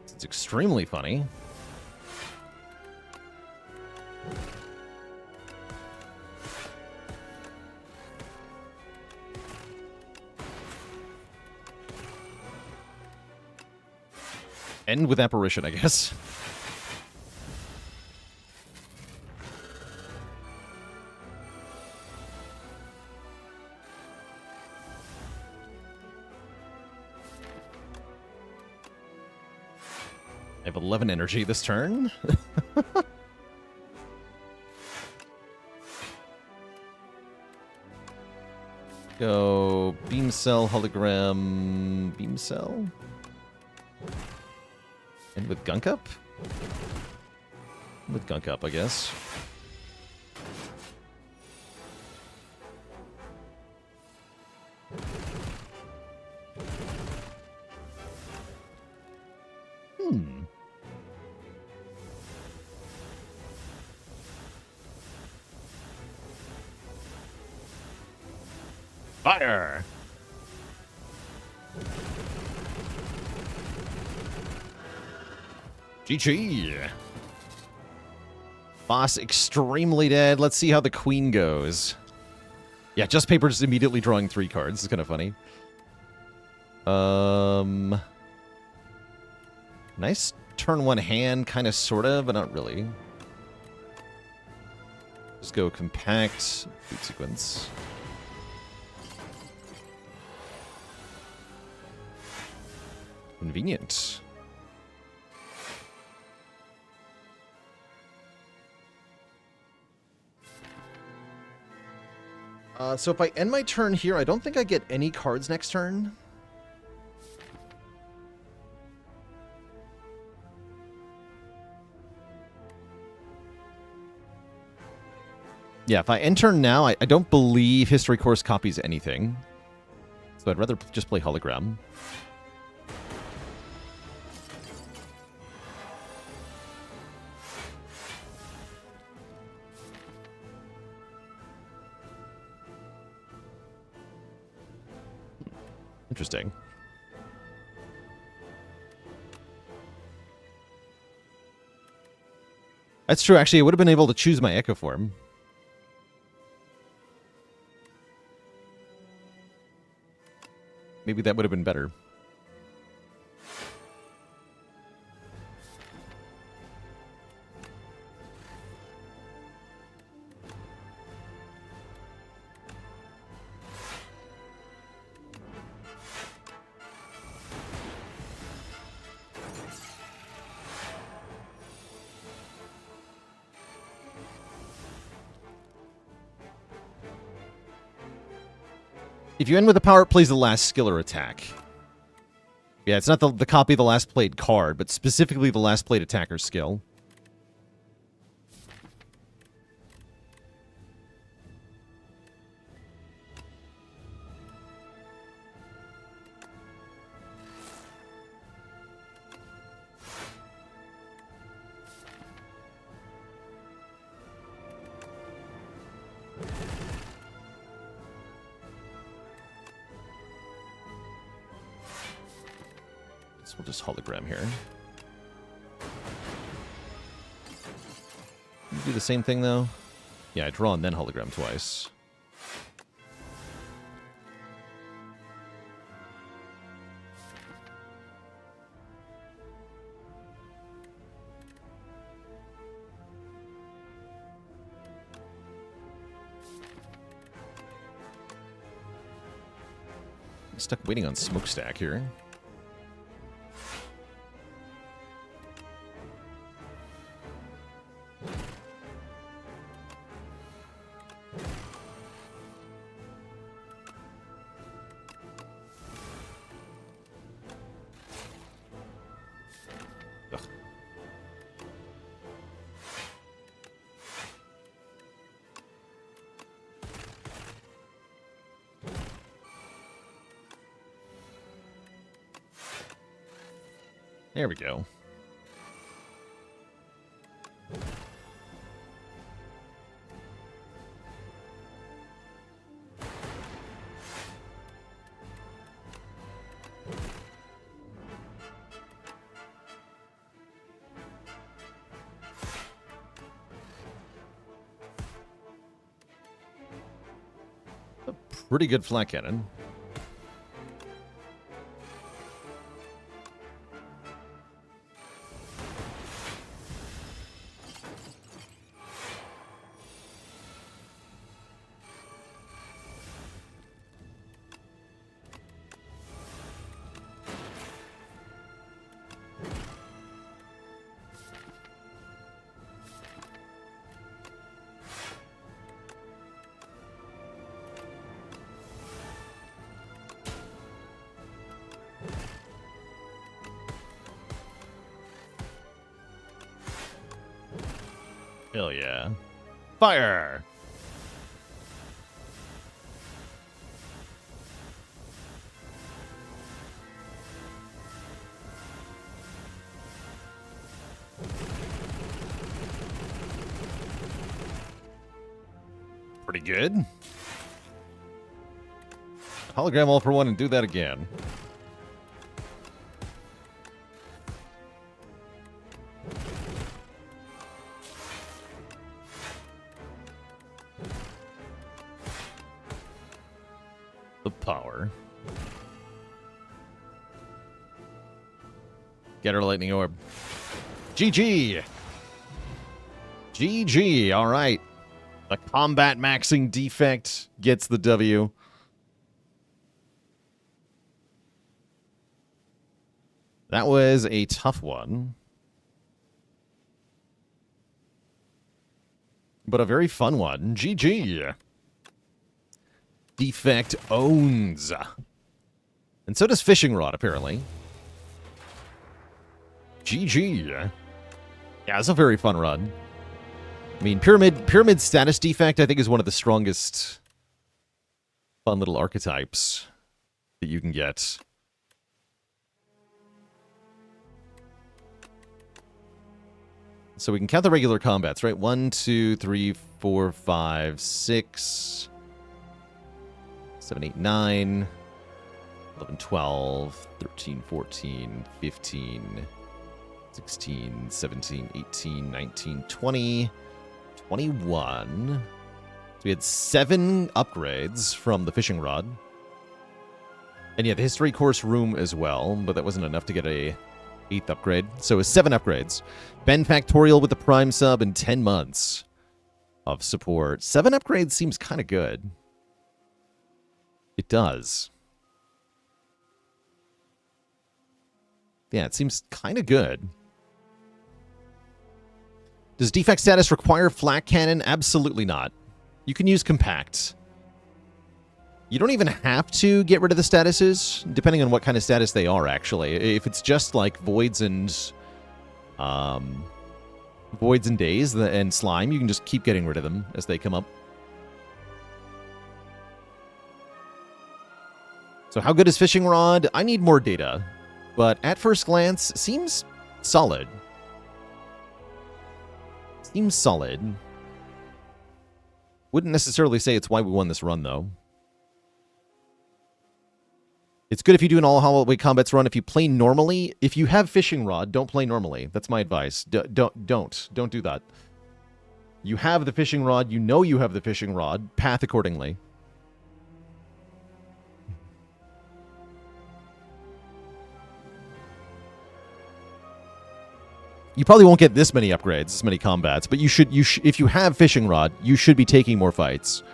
It's extremely funny. End with Apparition, I guess. I have 11 energy this turn. Go Beam Cell, Hologram, Beam Cell. And with Gunk Up? With Gunk Up, I guess. Fire! GG! Boss extremely dead. Let's see how the queen goes. Yeah, Just Paper just immediately drawing 3 cards. It's kind of funny. Nice turn 1 hand, kind of, sort of, but not really. Just go Compact, Boot Sequence. Convenient. So if I end my turn here, I don't think I get any cards next turn. Yeah, if I enter now, I don't believe History Course copies anything. So I'd rather just play Hologram. Interesting. That's true. Actually, I would have been able to choose my Echo form. Maybe that would have been better. If you end with a power, it plays the last skill or attack. Yeah, it's not the copy of the last played card, but specifically the last played attacker skill. We'll just hologram here. Do the same thing, though? Yeah, I draw and then hologram twice. I'm stuck waiting on Smokestack here. There we go. A pretty good flat cannon. Hell yeah. Fire! Pretty good. Hologram all for one and do that again. The power. Get her lightning orb. GG! GG, alright. The Combatmaxxing Defect gets the W. That was a tough one. But a very fun one. GG. Defect owns. And so does Fishing Rod, apparently. GG. Yeah, it's a very fun run. I mean, Pyramid status defect, I think, is one of the strongest fun little archetypes that you can get. So we can count the regular combats, right? 1, 2, 3, 4, 5, 6, 7, 8, 9, 11, 12, 13, 14, 15, 16, 17, 18, 19, 20, 21. So we had 7 upgrades from the fishing rod. And yeah, the history course room as well, but that wasn't enough to get a 8th upgrade. So it was 7 upgrades. Ben Factorial with the Prime sub and 10 months of support. 7 upgrades seems kind of good. It does. Yeah, it seems kind of good. Does defect status require flak cannon? Absolutely not. You can use compact. You don't even have to get rid of the statuses, depending on what kind of status they are, actually. If it's just like voids and days and slime, you can just keep getting rid of them as they come up. So how good is fishing rod? I need more data, but at first glance, seems solid. Seems solid. Wouldn't necessarily say it's why we won this run, though. It's good if you do an all-hallway combats run. If you play normally, if you have fishing rod, don't play normally. That's my advice. Don't do that. You have the fishing rod. You know you have the fishing rod. Path accordingly. You probably won't get this many upgrades, this many combats, but you should. If you have fishing rod, you should be taking more fights.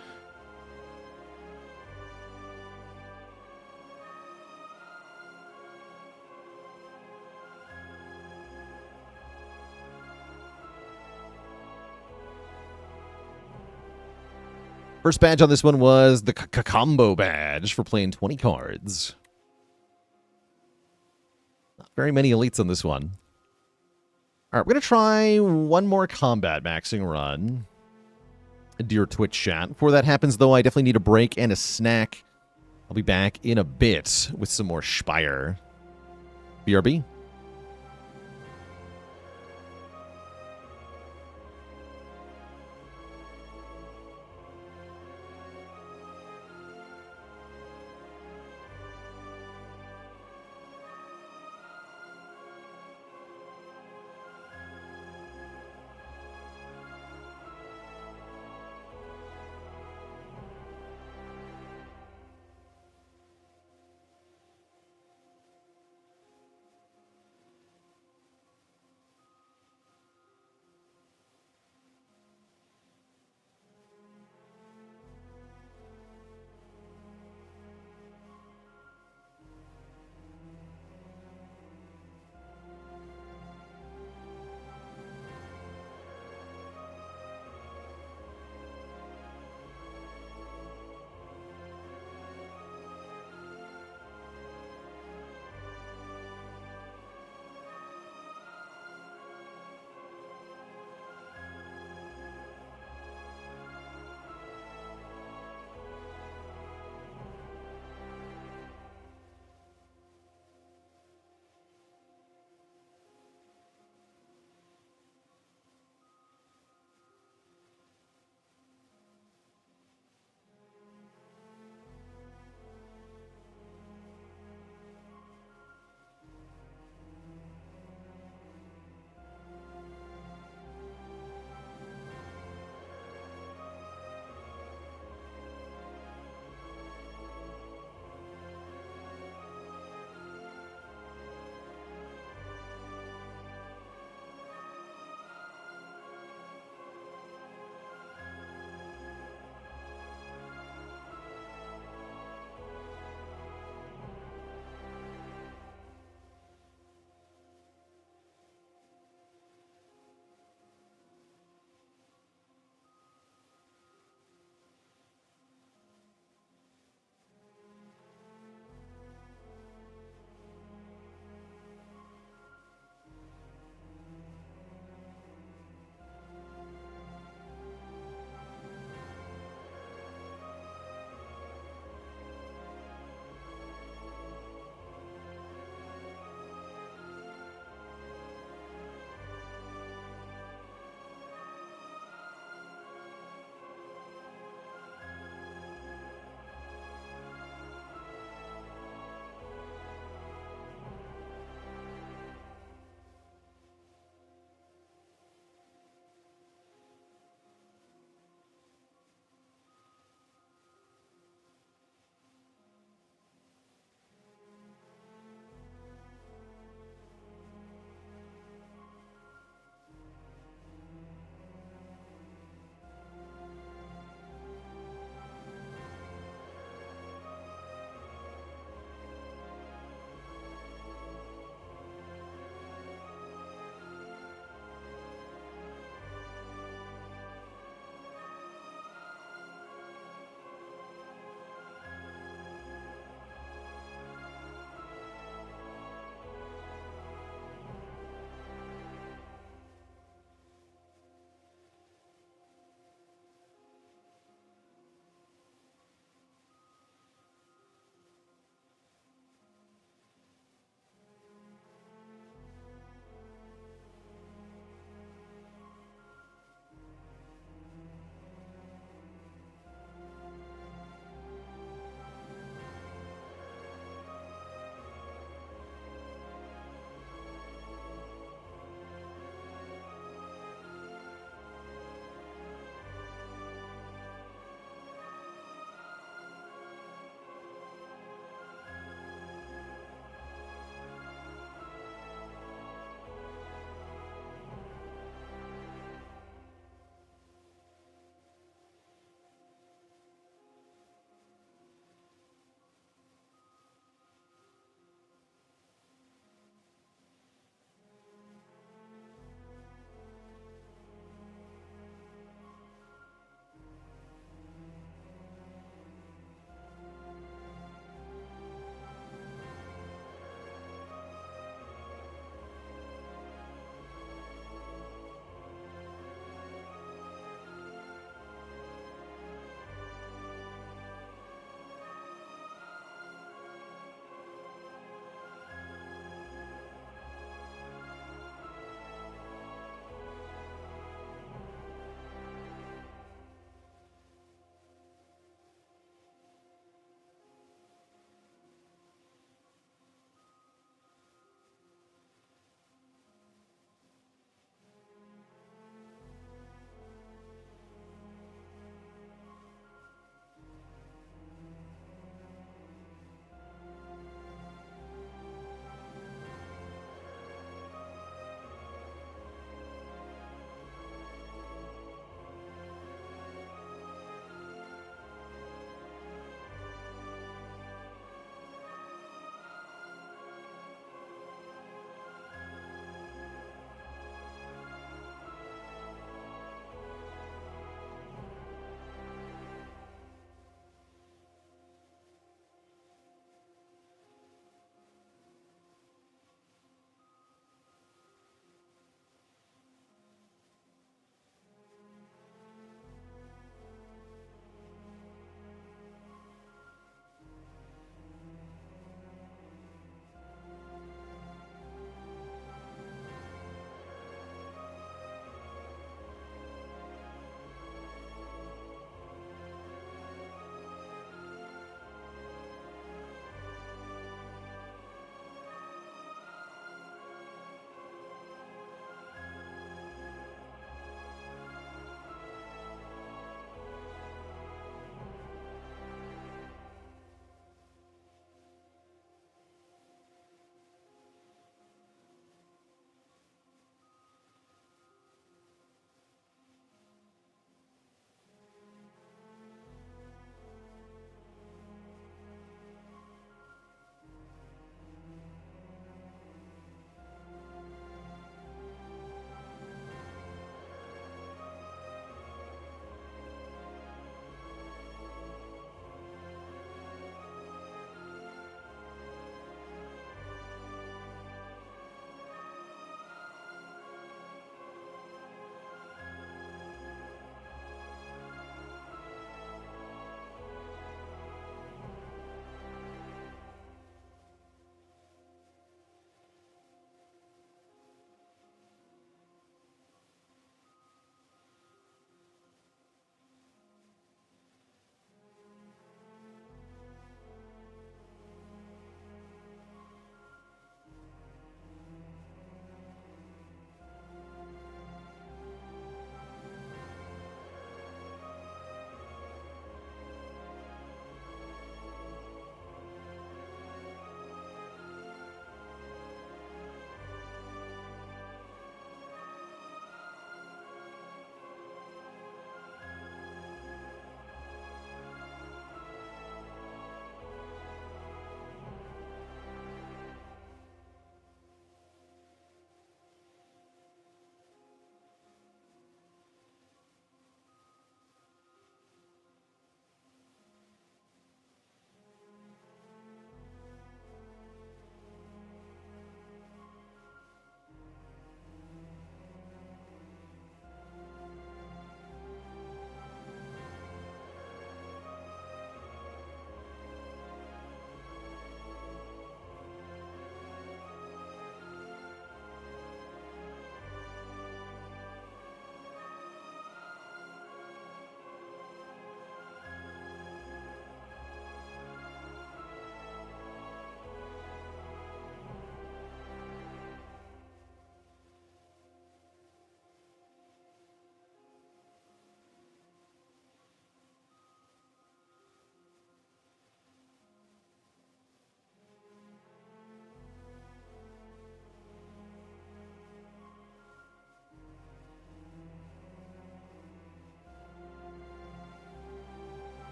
First badge on this one was the combo badge for playing 20 cards. Not very many elites on this one. All right, we're going to try one more Combatmaxxing run. Dear Twitch chat. Before that happens, though, I definitely need a break and a snack. I'll be back in a bit with some more Spire. BRB?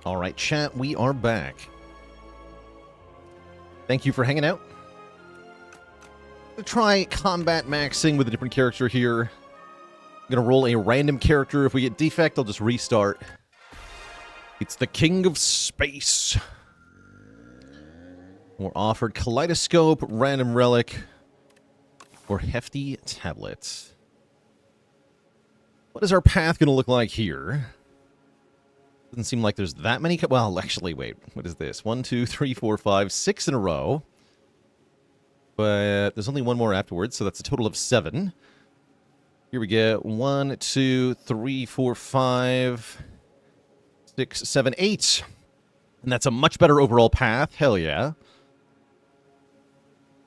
All right, chat, we are back. Thank you for hanging out. We'll try Combatmaxxing with a different character here. I'm going to roll a random character. If we get Defect, I'll just restart. It's the King of Space. We're offered Kaleidoscope, Random Relic, or Hefty Tablet. What is our path going to look like here? Doesn't seem like there's that many. Well, actually, wait. What is this? 1, 2, 3, 4, 5, 6 in a row. But there's only one more afterwards, so that's a total of 7. Here we get 1, 2, 3, 4, 5, 6, 7, 8. And that's a much better overall path. Hell yeah.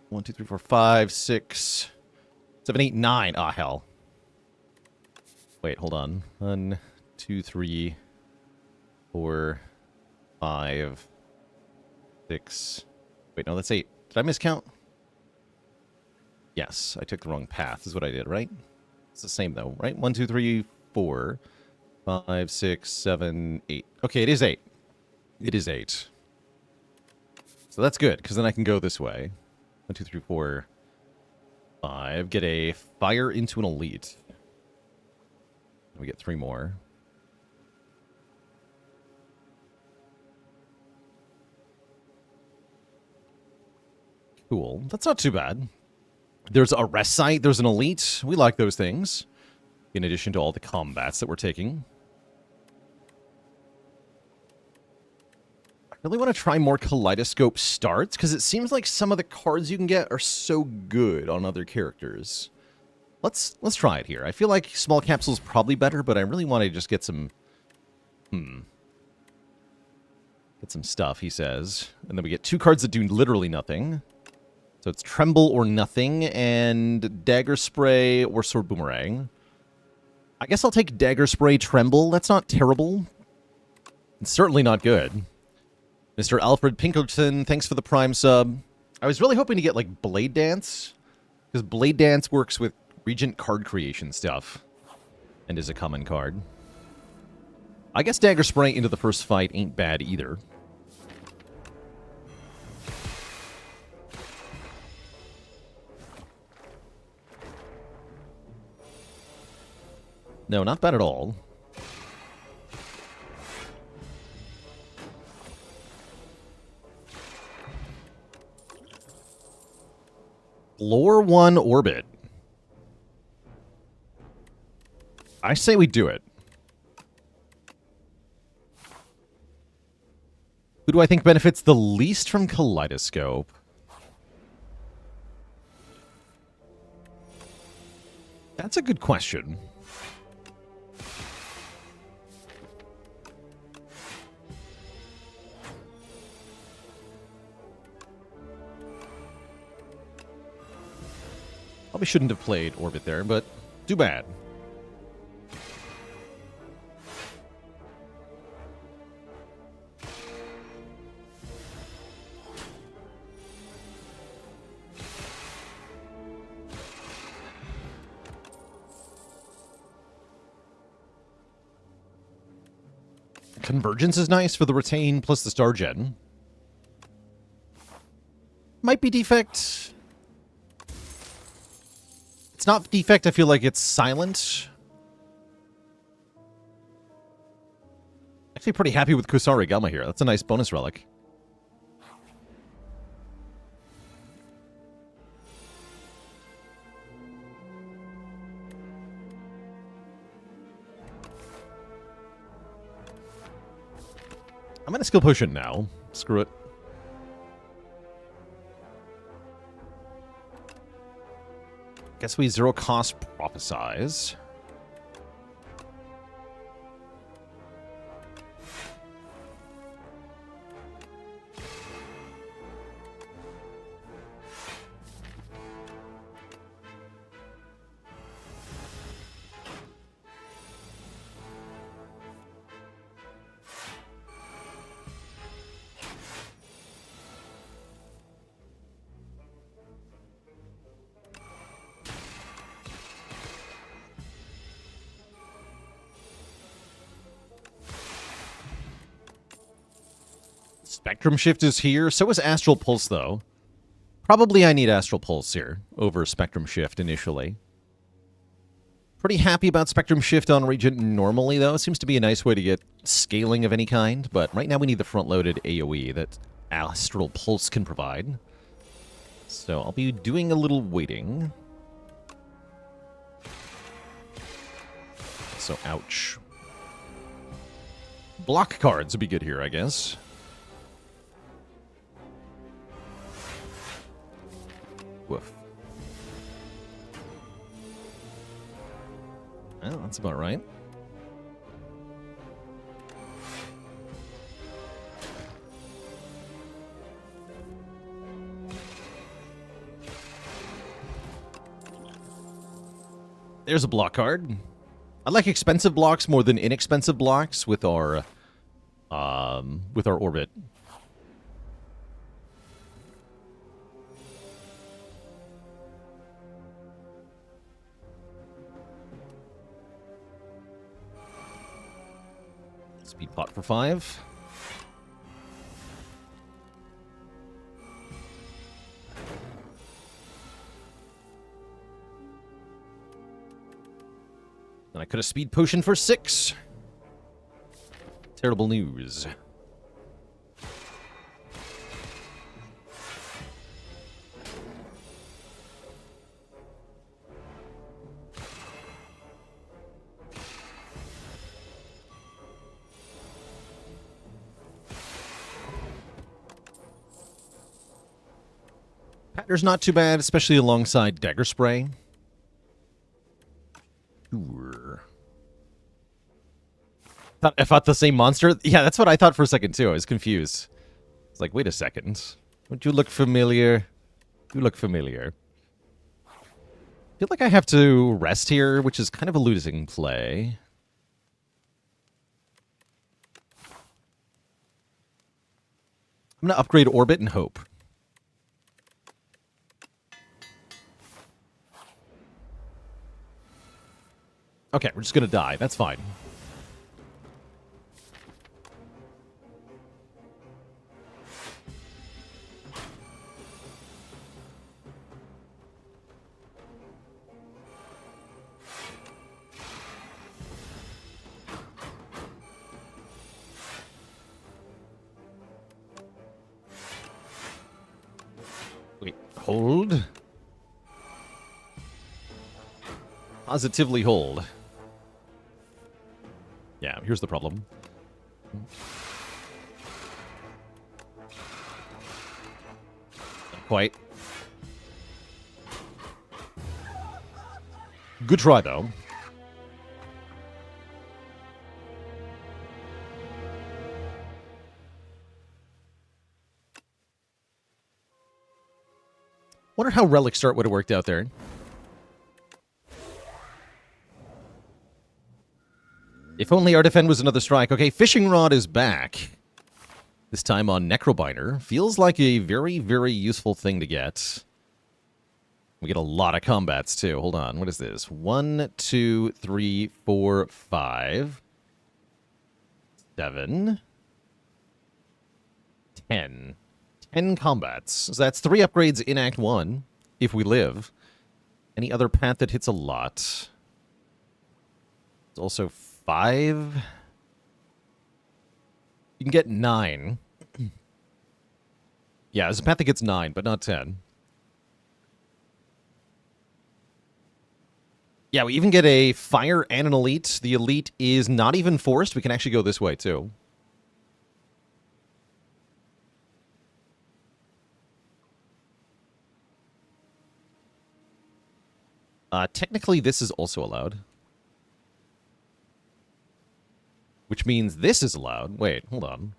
1, 2, 3, 4, 5, 6, 7, 8, 9. Ah, hell. Wait, hold on. 1, 2, 3, 4, 5, 6. Wait, no, that's 8. Did I miscount? Yes, I took the wrong path, is what I did, right? It's the same, though, right? 1, 2, 3, 4, 5, 6, 7, 8. Okay, it is 8. It is 8. So that's good, because then I can go this way. 1, 2, 3, 4, 5. Get a fire into an elite. We get 3 more. Cool. That's not too bad. There's a rest site. There's an elite. We like those things. In addition to all the combats that we're taking. I really want to try more Kaleidoscope starts, because it seems like some of the cards you can get are so good on other characters. Let's try it here. I feel like Small Capsule's probably better, but I really want to just get some... Get some stuff, he says. And then we get 2 cards that do literally nothing. So it's Tremble or Nothing, and Dagger Spray or Sword Boomerang. I guess I'll take Dagger Spray Tremble. That's not terrible. It's certainly not good. Mr. Alfred Pinkerton, thanks for the Prime sub. I was really hoping to get, like, Blade Dance, because Blade Dance works with Regent card creation stuff, and is a common card. I guess Dagger Spray into the first fight ain't bad either. No, not bad at all. Lore 1 Orbit. I say we do it. Who do I think benefits the least from Kaleidoscope? That's a good question. Probably shouldn't have played Orbit there, but too bad. Convergence is nice for the Retain plus the Star Gen. Might be Defect. It's not Defect, I feel like it's Silent. Actually pretty happy with Kusarigama here. That's a nice bonus relic. I'm gonna skill potion now. Screw it. Guess we zero cost prophesize. Spectrum Shift is here. So is Astral Pulse, though. Probably I need Astral Pulse here over Spectrum Shift initially. Pretty happy about Spectrum Shift on Regent normally, though. It seems to be a nice way to get scaling of any kind, but right now we need the front-loaded AoE that Astral Pulse can provide. So I'll be doing a little waiting. So, ouch. Block cards would be good here, I guess. Woof. Well, that's about right. There's a block card. I like expensive blocks more than inexpensive blocks with our orbit. Speed pot for 5. And I could have speed potion for 6. Terrible news. Patter's not too bad, especially alongside Dagger Spray. Sure. I thought the same monster? Yeah, that's what I thought for a second, too. I was confused. It's like, wait a second. Don't you look familiar? You look familiar. I feel like I have to rest here, which is kind of a losing play. I'm going to upgrade Orbit and Hope. Okay, we're just going to die. That's fine. Wait, hold. Positively hold. Yeah, here's the problem. Not quite. Good try, though. Wonder how Relic Start would have worked out there. If only our defend was another strike. Okay, Fishing Rod is back. This time on Necrobinder. Feels like a very, very useful thing to get. We get a lot of combats, too. Hold on. What is this? 1, 2, 3, 4, 5, 7, 10. 10 combats. So that's 3 upgrades in Act 1, if we live. Any other path that hits a lot? It's also 5. You can get 9. Yeah, there's a path that gets 9, but not 10. Yeah, we even get a fire and an elite. The elite is not even forced. We can actually go this way, too. Technically, this is also allowed. Which means this is allowed. Wait, hold on.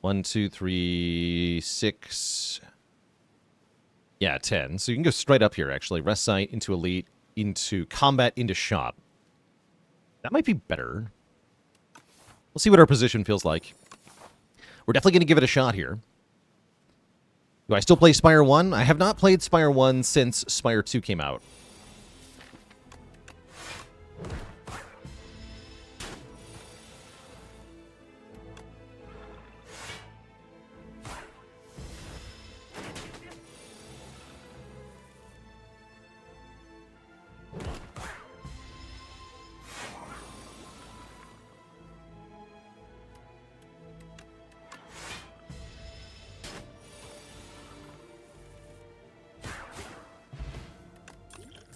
1, 2, 3, 6. Yeah, 10. So you can go straight up here, actually. Rest Site, into Elite, into Combat, into Shop. That might be better. We'll see what our position feels like. We're definitely going to give it a shot here. Do I still play Spire 1? I have not played Spire 1 since Spire 2 came out.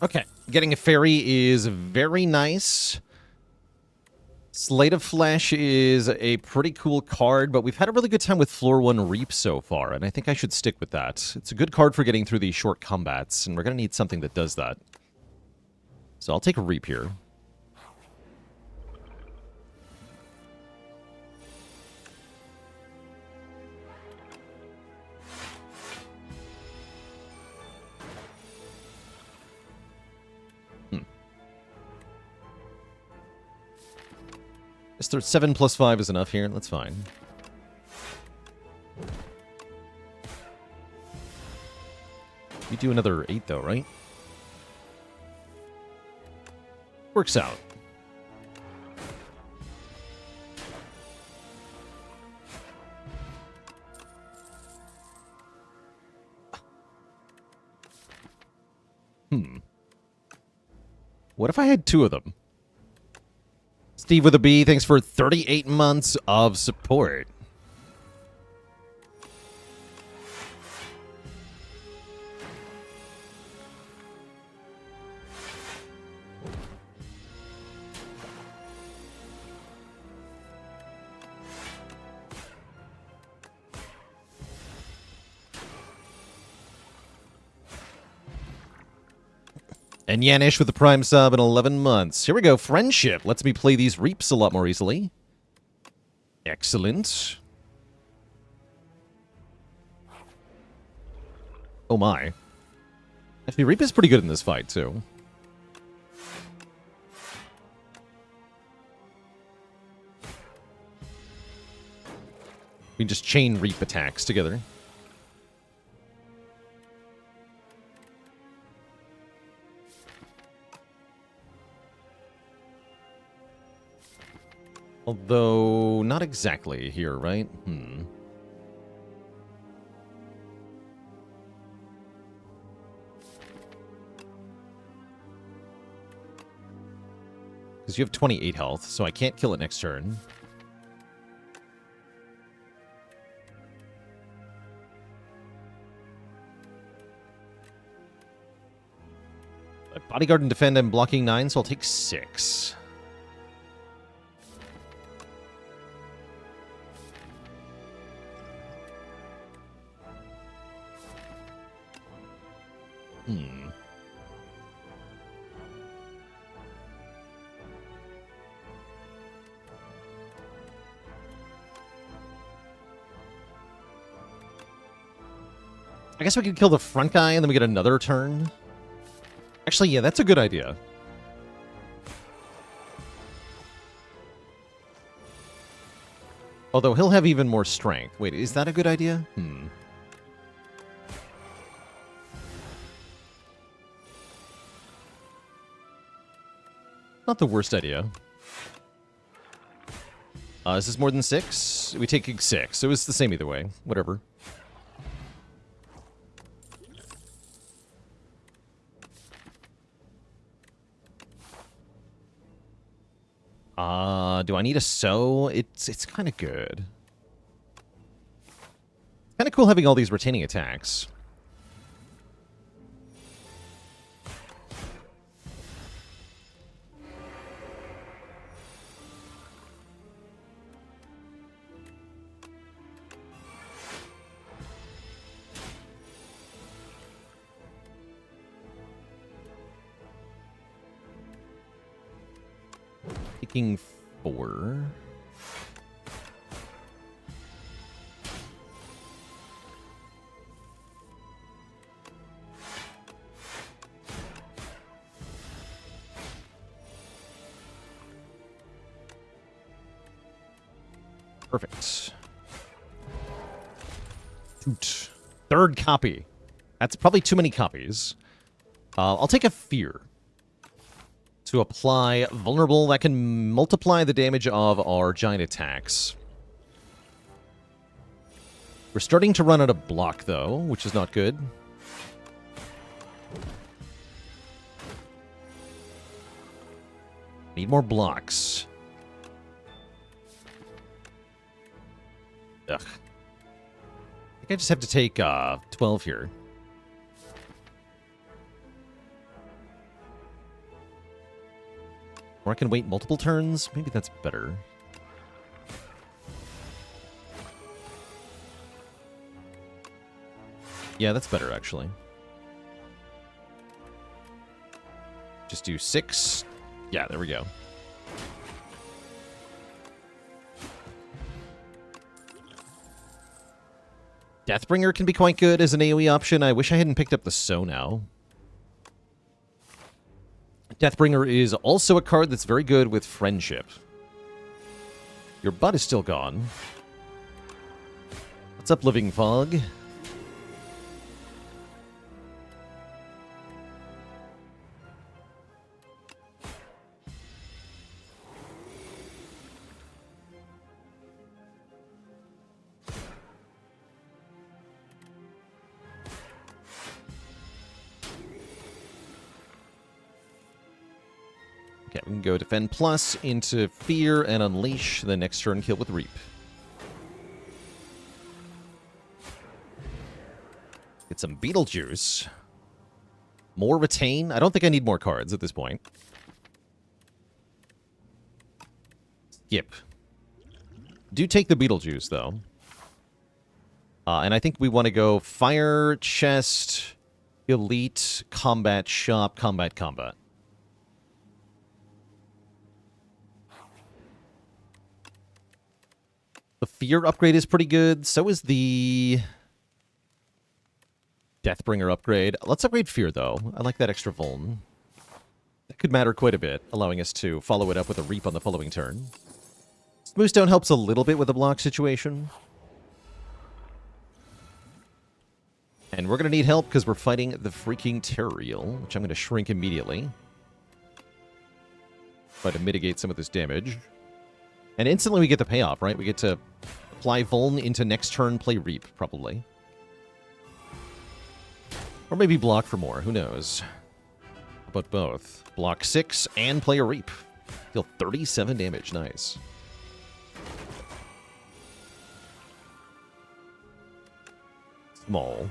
Okay, getting a fairy is very nice. Slate of Flesh is a pretty cool card, but we've had a really good time with Floor 1 Reap so far, and I think I should stick with that. It's a good card for getting through these short combats, and we're going to need something that does that. So I'll take a Reap here. Guess 7 plus 5 is enough here. That's fine. We do another 8, though, right? Works out. What if I had 2 of them? Steve with a B, thanks for 38 months of support. And Yanish with the Prime sub in 11 months. Here we go. Friendship lets me play these Reaps a lot more easily. Excellent. Oh my. Actually, Reap is pretty good in this fight, too. We can just chain Reap attacks together. Although, not exactly here, right? Because you have 28 health, so I can't kill it next turn. Bodyguard and defend, I'm blocking 9, so I'll take 6. I guess we could kill the front guy and then we get another turn. Actually, yeah, that's a good idea. Although he'll have even more strength. Wait, is that a good idea? Not the worst idea. Is this more than 6? We take 6, so it's the same either way. Whatever. Do I need a sow? It's kind of good. Kind of cool having all these retaining attacks. Taking 4. Perfect. Toot. 3rd copy. That's probably too many copies. I'll take a Fear. To apply vulnerable that can multiply the damage of our giant attacks. We're starting to run out of block, though, which is not good. Need more blocks. Ugh. I think I just have to take 12 here. Or I can wait multiple turns. Maybe that's better. Yeah, that's better, actually. Just do 6. Yeah, there we go. Deathbringer can be quite good as an AoE option. I wish I hadn't picked up the So now. Deathbringer is also a card that's very good with Friendship. Your butt is still gone. What's up, Living Fog? Okay, we can go Defend Plus into Fear and Unleash, the next turn kill with Reap. Get some Beetlejuice. More Retain. I don't think I need more cards at this point. Skip. Do take the Beetlejuice, though. And I think we want to go Fire, Chest, Elite, Combat, Shop, Combat, Combat. The Fear upgrade is pretty good. So is the Deathbringer upgrade. Let's upgrade Fear, though. I like that extra Vuln. That could matter quite a bit, allowing us to follow it up with a Reap on the following turn. Smoothstone helps a little bit with the block situation. And we're going to need help because we're fighting the freaking Terrariel, which I'm going to shrink immediately. Try to mitigate some of this damage. And instantly we get the payoff, right? We get to apply Vuln into next turn, play Reap, probably. Or maybe block for more, who knows? But both. Block 6 and play a Reap. Deal 37 damage, nice. Small.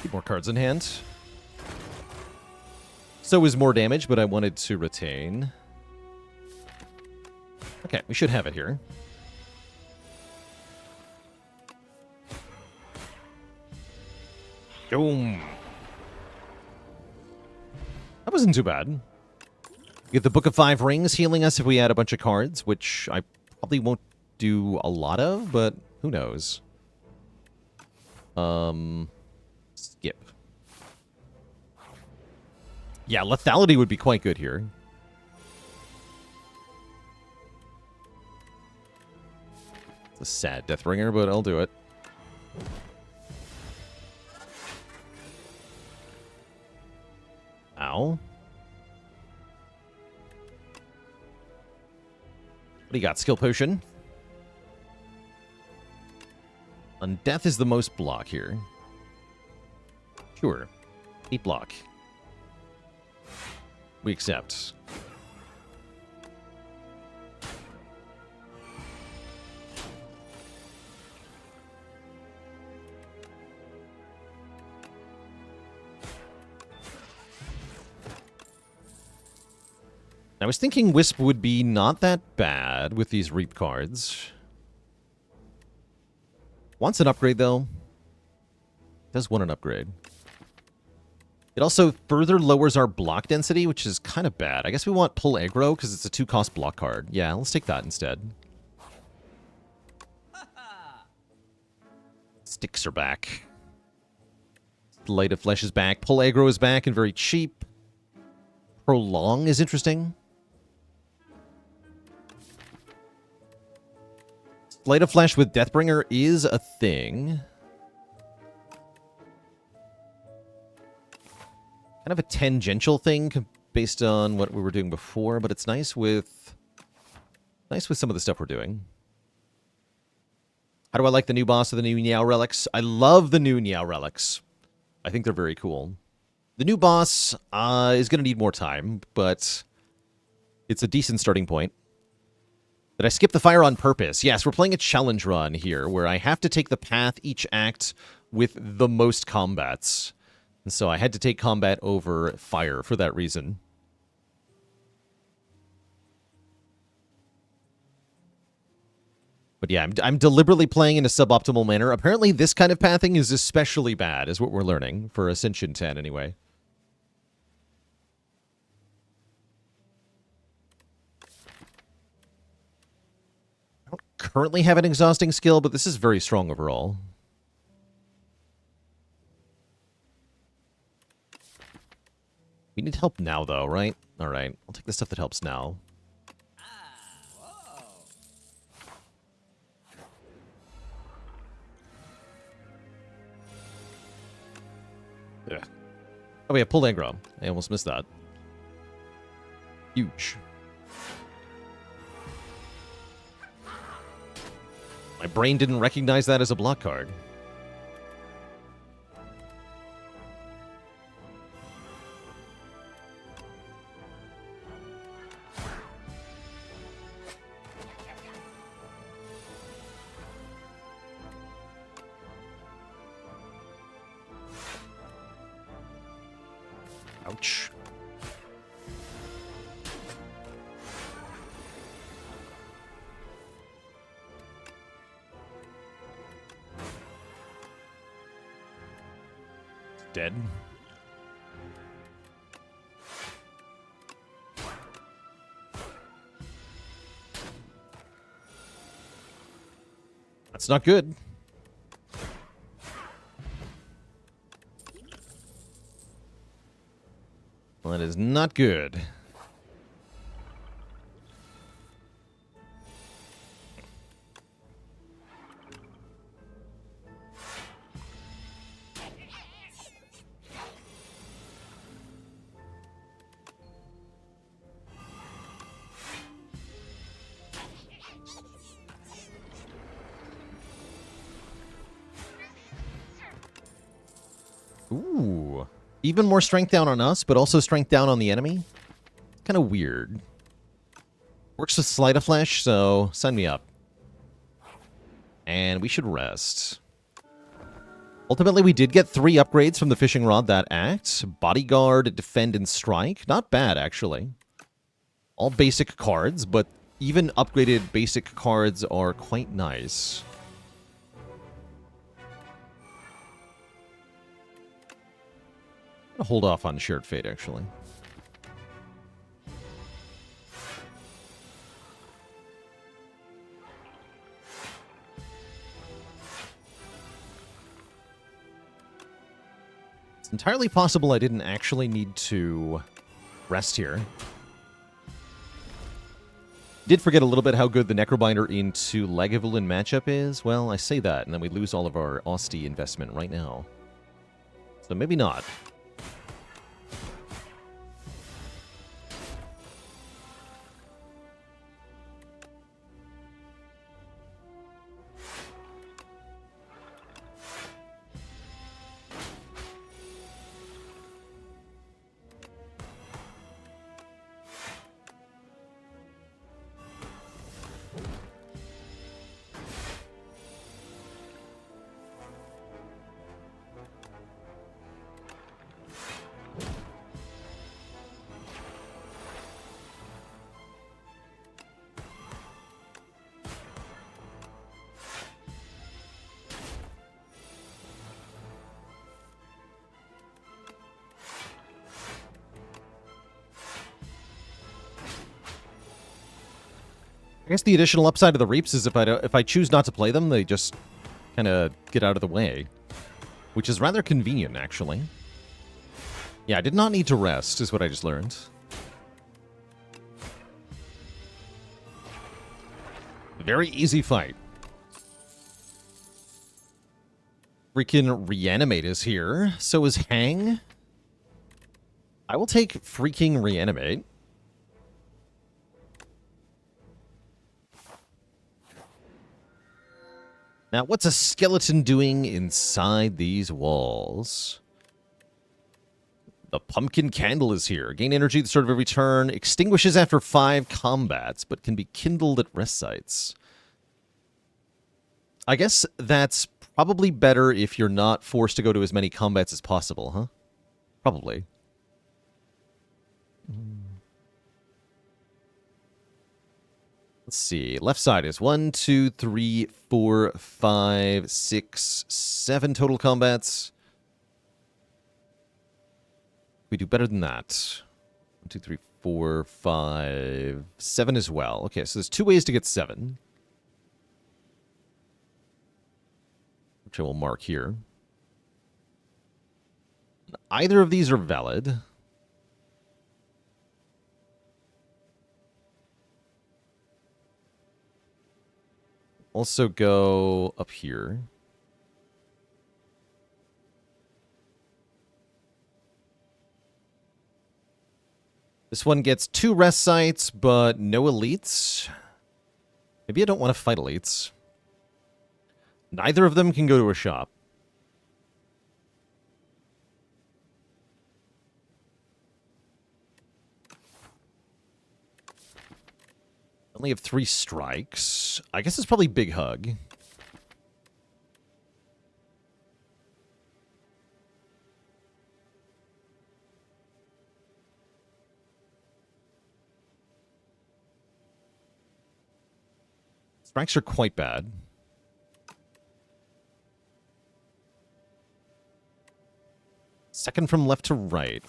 Keep more cards in hand. So is more damage, but I wanted to retain. Okay, we should have it here. Boom. That wasn't too bad. We get the Book of 5 Rings healing us if we add a bunch of cards, which I probably won't do a lot of, but who knows. Skip. Yeah, lethality would be quite good here. It's a sad Deathbringer, but I'll do it. Ow. What do you got? Skill Potion. Undeath is the most block here. Sure. 8 block. We accept. I was thinking Wisp would be not that bad with these Reap cards. Wants an upgrade, though. Does want an upgrade. It also further lowers our block density, which is kind of bad. I guess we want Pull Aggro because it's a 2-cost block card. Yeah, let's take that instead. Sticks are back. Light of Flesh is back. Pull Aggro is back and very cheap. Prolong is interesting. Light of Flesh with Deathbringer is a thing. Kind of a tangential thing based on what we were doing before, but it's nice with some of the stuff we're doing. How do I like the new boss of the new Niao relics? I love the new Niao relics. I think they're very cool. The new boss is going to need more time, but It's a decent starting point. Did I skip the fire on purpose? Yes, we're playing a challenge run here, where I have to take the path each act with the most combats. And so I had to take combat over fire for that reason. But yeah, I'm deliberately playing in a suboptimal manner. Apparently this kind of pathing is especially bad, is what we're learning, for Ascension 10 anyway. I don't currently have an exhausting skill, but this is very strong overall. We need help now, though, right? Alright, I'll take the stuff that helps now. Yeah. Oh, we have pulled aggro. I almost missed that. Huge. My brain didn't recognize that as a block card. Ouch. Dead. That's not good. Well, that is not good. Ooh. Even more strength down on us, but also strength down on the enemy? Kind of weird. Works with Sleight of Flesh, so sign me up. And we should rest. Ultimately, we did get 3 upgrades from the Fishing Rod that act. Bodyguard, Defend, and Strike. Not bad, actually. All basic cards, but even upgraded basic cards are quite nice. I'll hold off on Shared Fate, actually. It's entirely possible I didn't actually need to rest here. Did forget a little bit how good the Necrobinder into Lagavulin matchup is. Well, I say that, and then we lose all of our Austie investment right now. So maybe not. I guess the additional upside of the Reaps is if I choose not to play them, they just kind of get out of the way. Which is rather convenient, actually. Yeah, I did not need to rest, is what I just learned. Very easy fight. Freaking Reanimate is here. So is Hang. I will take freaking Reanimate. Now, what's a skeleton doing inside these walls? The pumpkin candle is here. Gain energy at the start of every turn. Extinguishes after 5 combats, but can be kindled at rest sites. I guess that's probably better if you're not forced to go to as many combats as possible, huh? Probably. Let's see. Left side is 1, 2, 3, 4, 5, 6, 7 total combats. We do better than that. 1, 2, 3, 4, 5, 7 as well. Okay, so there's 2 ways to get 7. Which I will mark here. Either of these are valid. Also go up here. This one gets 2 rest sites, but no elites. Maybe I don't want to fight elites. Neither of them can go to a shop. Only have 3 strikes. I guess it's probably Big Hug. Strikes are quite bad. Second from left to right.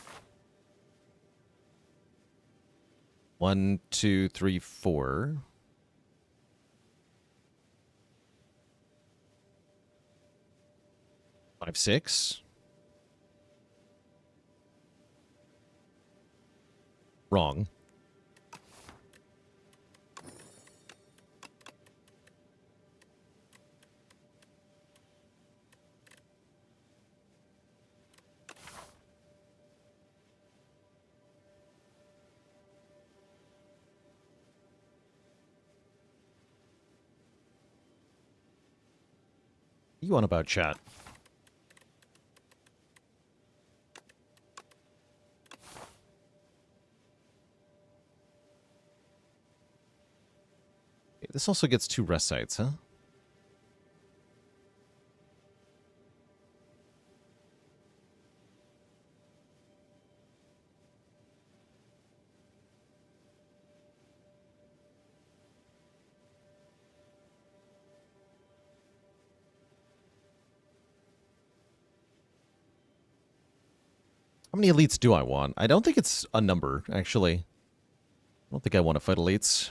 1, 2, 3, 4. 5, 6. Wrong. You on about, chat? Okay, this also gets 2 rest sites, huh? How many elites do I want? I don't think it's a number, actually. I don't think I want to fight elites.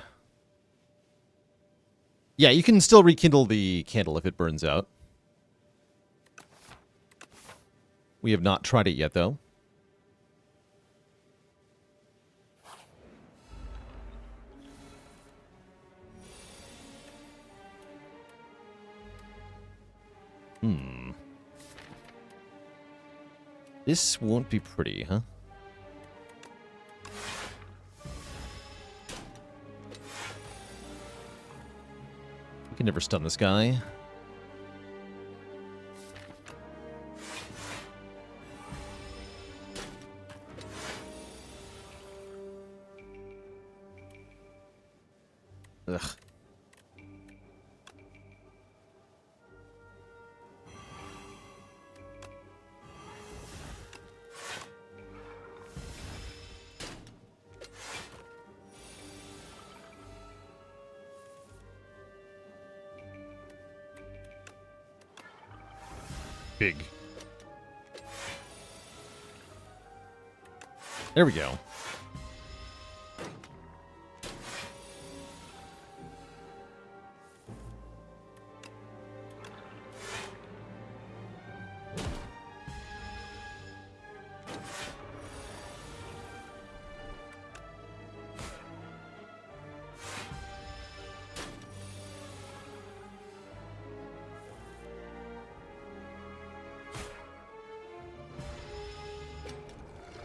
Yeah, you can still rekindle the candle if it burns out. We have not tried it yet, though. This won't be pretty, huh? We can never stun this guy. Ugh. Big. There we go.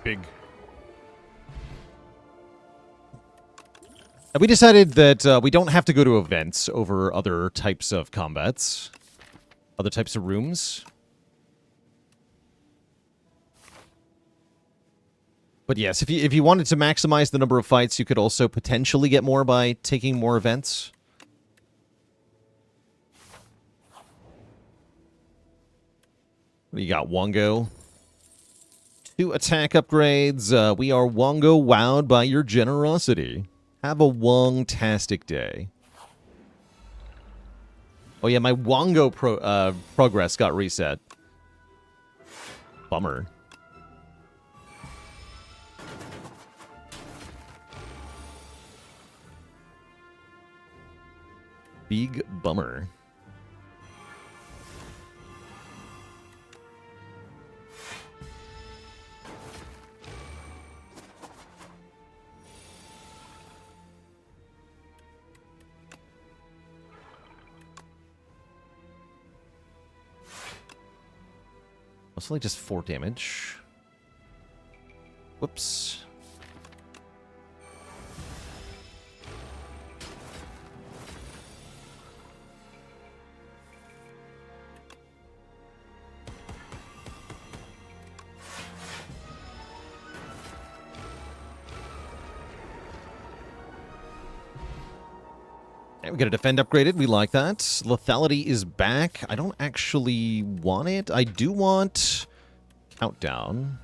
Big. And we decided that we don't have to go to events over other types of combats. Other types of rooms. But yes, if you wanted to maximize the number of fights, you could also potentially get more by taking more events. You got Wongo. 2 attack upgrades. We are Wongo wowed by your generosity. Have a Wong-tastic day. Oh yeah, my Wongo progress got reset. Bummer. Big bummer. Mostly just 4 damage. Whoops. And we get a defend upgraded. We like that. Lethality is back. I don't actually want it. I do want countdown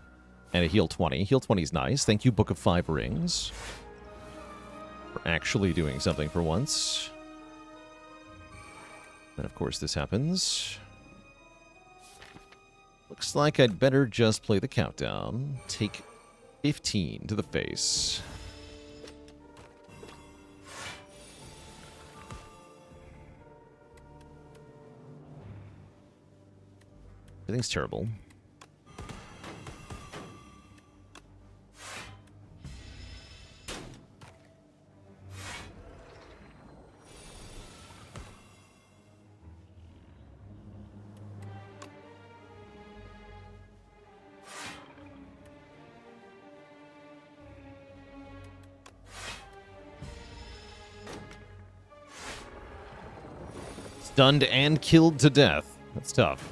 and a heal 20. Heal 20 is nice. Thank you, Book of 5 Rings, for actually doing something for once. And of course this happens. Looks like I'd better just play the countdown. Take 15 to the face. Everything's terrible. Stunned and killed to death. That's tough.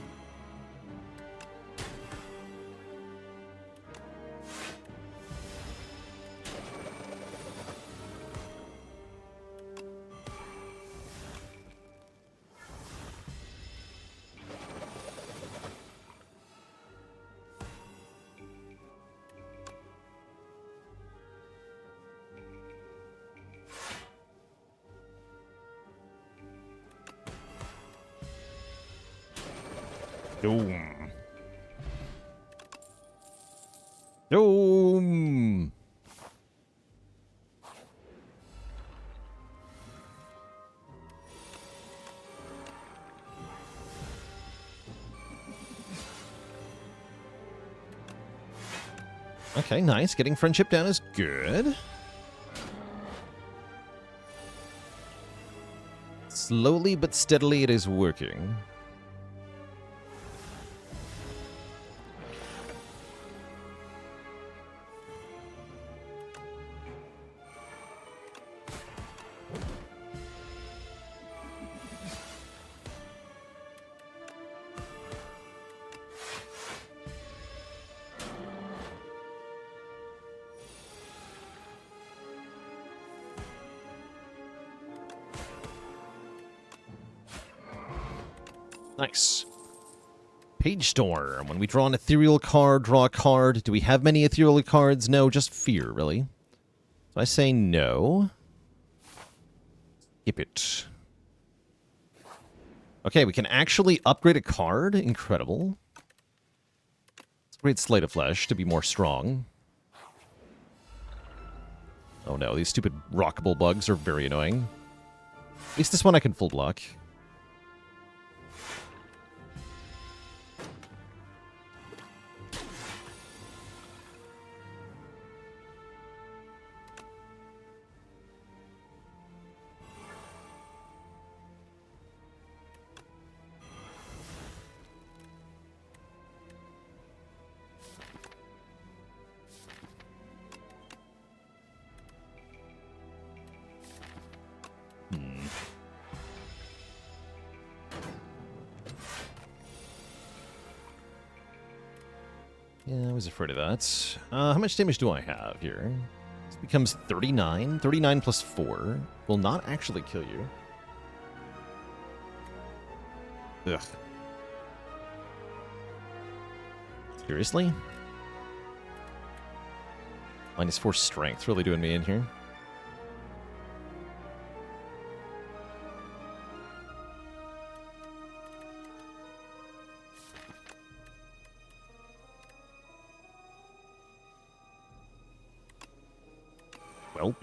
Doom. Doom. Okay, nice. Getting friendship down is good. Slowly but steadily it is working. Nice. Page Storm. When we draw an ethereal card, draw a card. Do we have many ethereal cards? No, just fear, really. So I say no. Skip it. Okay, we can actually upgrade a card. Incredible. Let's upgrade Slate of Flesh to be more strong. Oh no, these stupid rockable bugs are very annoying. At least this one I can full block. Yeah, I was afraid of that. How much damage do I have here? This becomes 39. 39 plus 4 will not actually kill you. Ugh. Seriously? Minus 4 strength. Really doing me in here. Welp.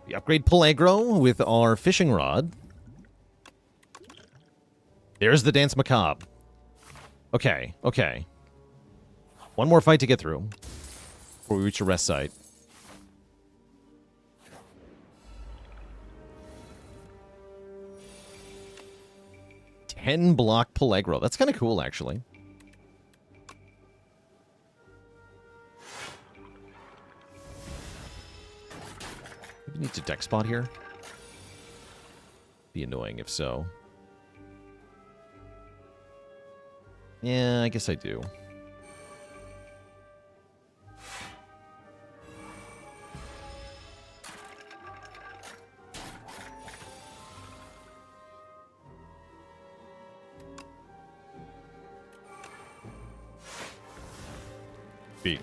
We upgrade Peligro with our fishing rod. There's the Dance Macabre. Okay, okay. One more fight to get through before we reach a rest site. Block Peligro. That's kind of cool, actually. Maybe need to deck spot here. Be annoying if so. Yeah, I guess I do. Big.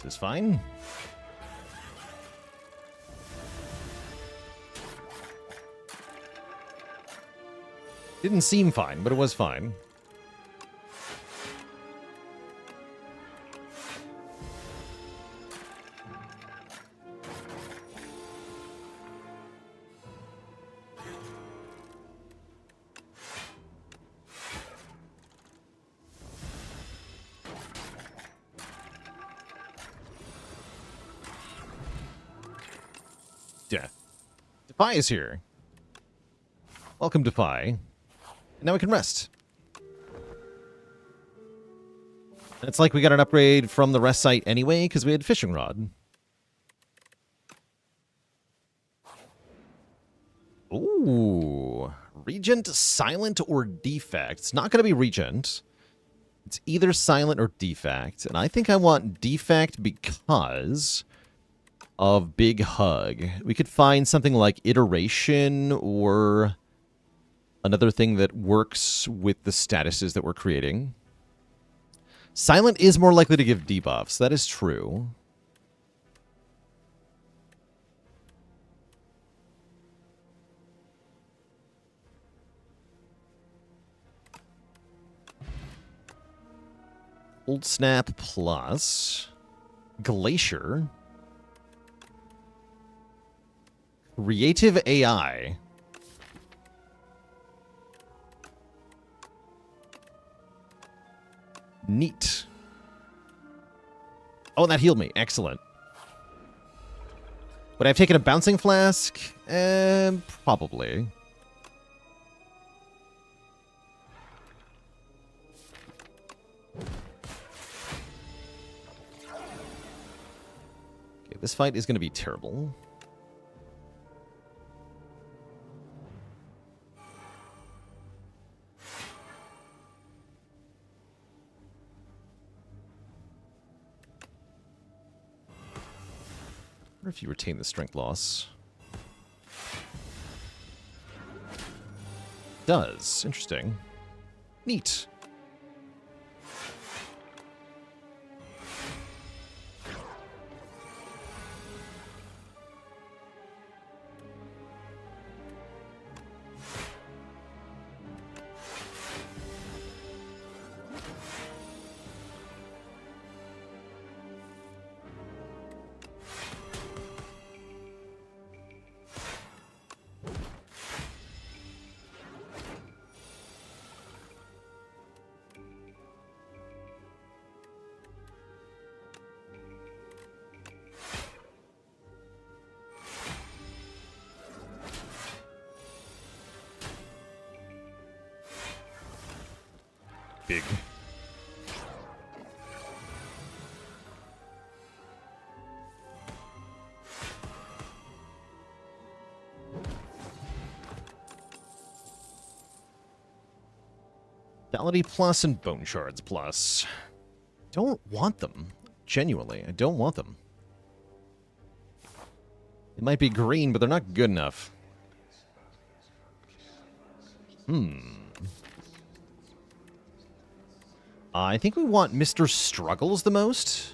This is fine. Didn't seem fine, but it was fine. Death. Defy is here. Welcome, Defy. Now we can rest. It's like we got an upgrade from the rest site anyway, because we had fishing rod. Ooh. Regent, Silent, or Defect. It's not going to be Regent. It's either Silent or Defect. And I think I want Defect because of Big Hug. We could find something like Iteration or another thing that works with the statuses that we're creating. Silent is more likely to give debuffs. That is true. Old Snap plus Glacier. Creative AI. Neat. Oh, that healed me. Excellent. Would I have taken a Bouncing Flask? Probably. Okay, this fight is going to be terrible. I wonder if you retain the strength loss. Does. Interesting. Neat. big. Vitality plus and Bone Shards plus. Don't want them. Genuinely, I don't want them. It might be green, but they're not good enough. I think we want Mr. Struggles the most.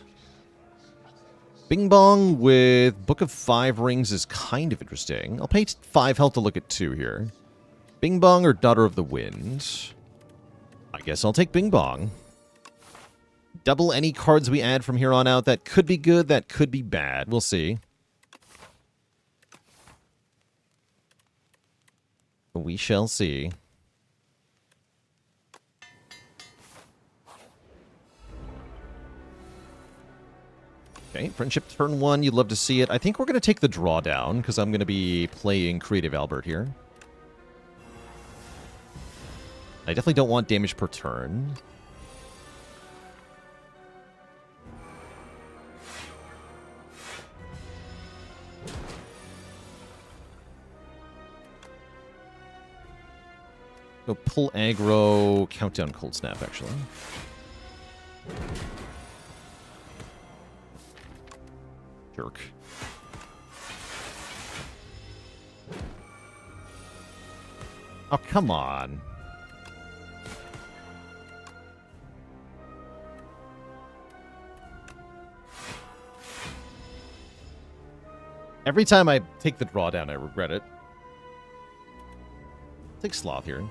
Bing Bong with Book of 5 Rings is kind of interesting. I'll pay 5 health to look at 2 here. Bing Bong or Daughter of the Wind? I guess I'll take Bing Bong. Double any cards we add from here on out. That could be good, that could be bad. We'll see. We shall see. Okay, Friendship turn 1. You'd love to see it. I think we're going to take the drawdown, because I'm going to be playing Creative Albert here. I definitely don't want damage per turn. Go pull aggro, countdown cold snap, actually. Jerk. Oh, come on. Every time I take the drawdown, I regret it. Take Sloth here.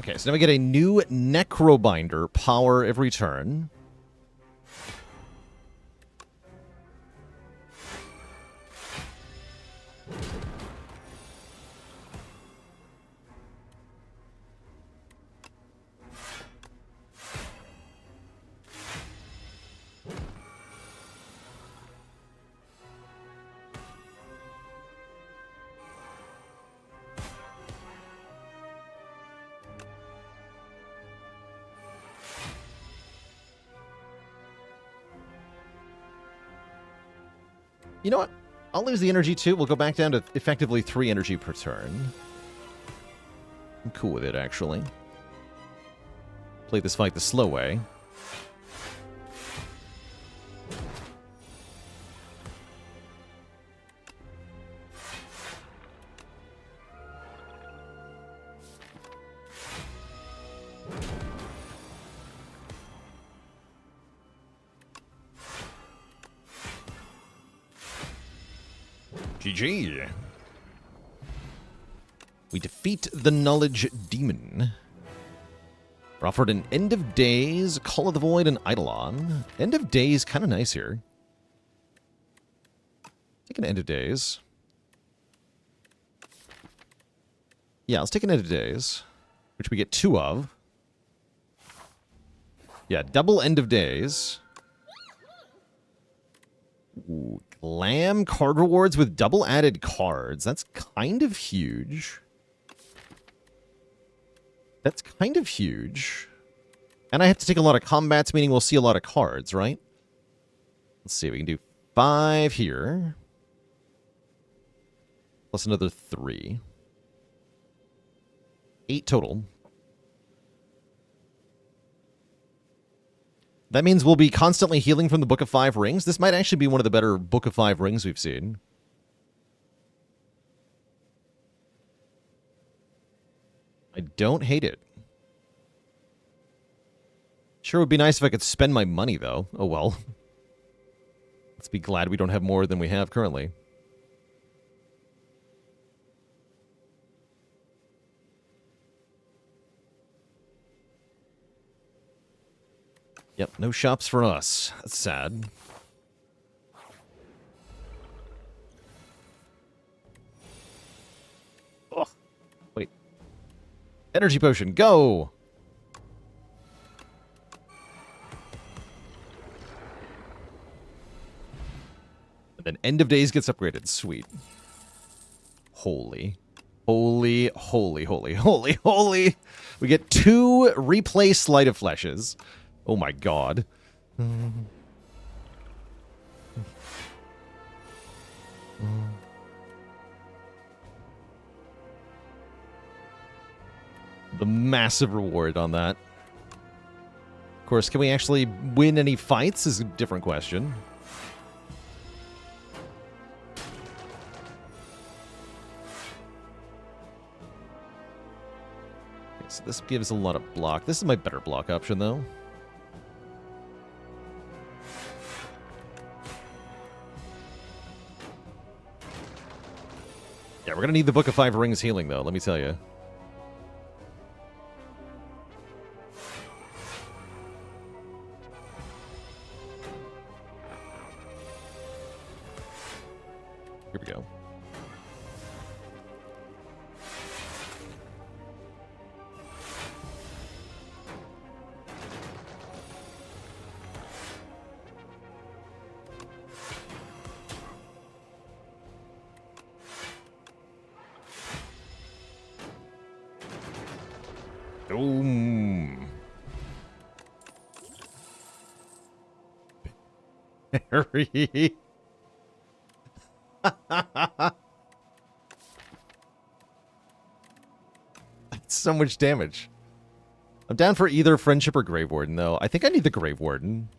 Okay, so now we get a new Necrobinder power every turn. You know what? I'll lose the energy too. We'll go back down to effectively 3 energy per turn. I'm cool with it, actually. Play this fight the slow way. GG. We defeat the Knowledge Demon. We're offered an End of Days, Call of the Void, and Eidolon. End of Days, kind of nice here. Take an End of Days. Yeah, let's take an End of Days, which we get 2 of. Yeah, double End of Days. Ooh, Glam card rewards with double added cards. That's kind of huge. That's kind of huge. And I have to take a lot of combats, meaning we'll see a lot of cards, right? Let's see, we can do 5 here. Plus another 3. 8 total. That means we'll be constantly healing from the Book of 5 Rings. This might actually be one of the better Book of 5 Rings we've seen. I don't hate it. Sure would be nice if I could spend my money, though. Oh well. Let's be glad we don't have more than we have currently. Yep, no shops for us. That's sad. Oh, wait. Energy potion, go! Then End of Days gets upgraded. Sweet. Holy. Holy, holy, holy, holy, holy. We get 2 replay Sleight of Fleshes. Oh my god. The massive reward on that. Of course, can we actually win any fights is a different question. Okay, so this gives a lot of block. This is my better block option, though. Yeah, we're going to need the Book of 5 Rings healing, though, let me tell you. Here we go. Boom. Harry. That's so much damage. I'm down for either Friendship or Grave Warden, though. I think I need the Grave Warden.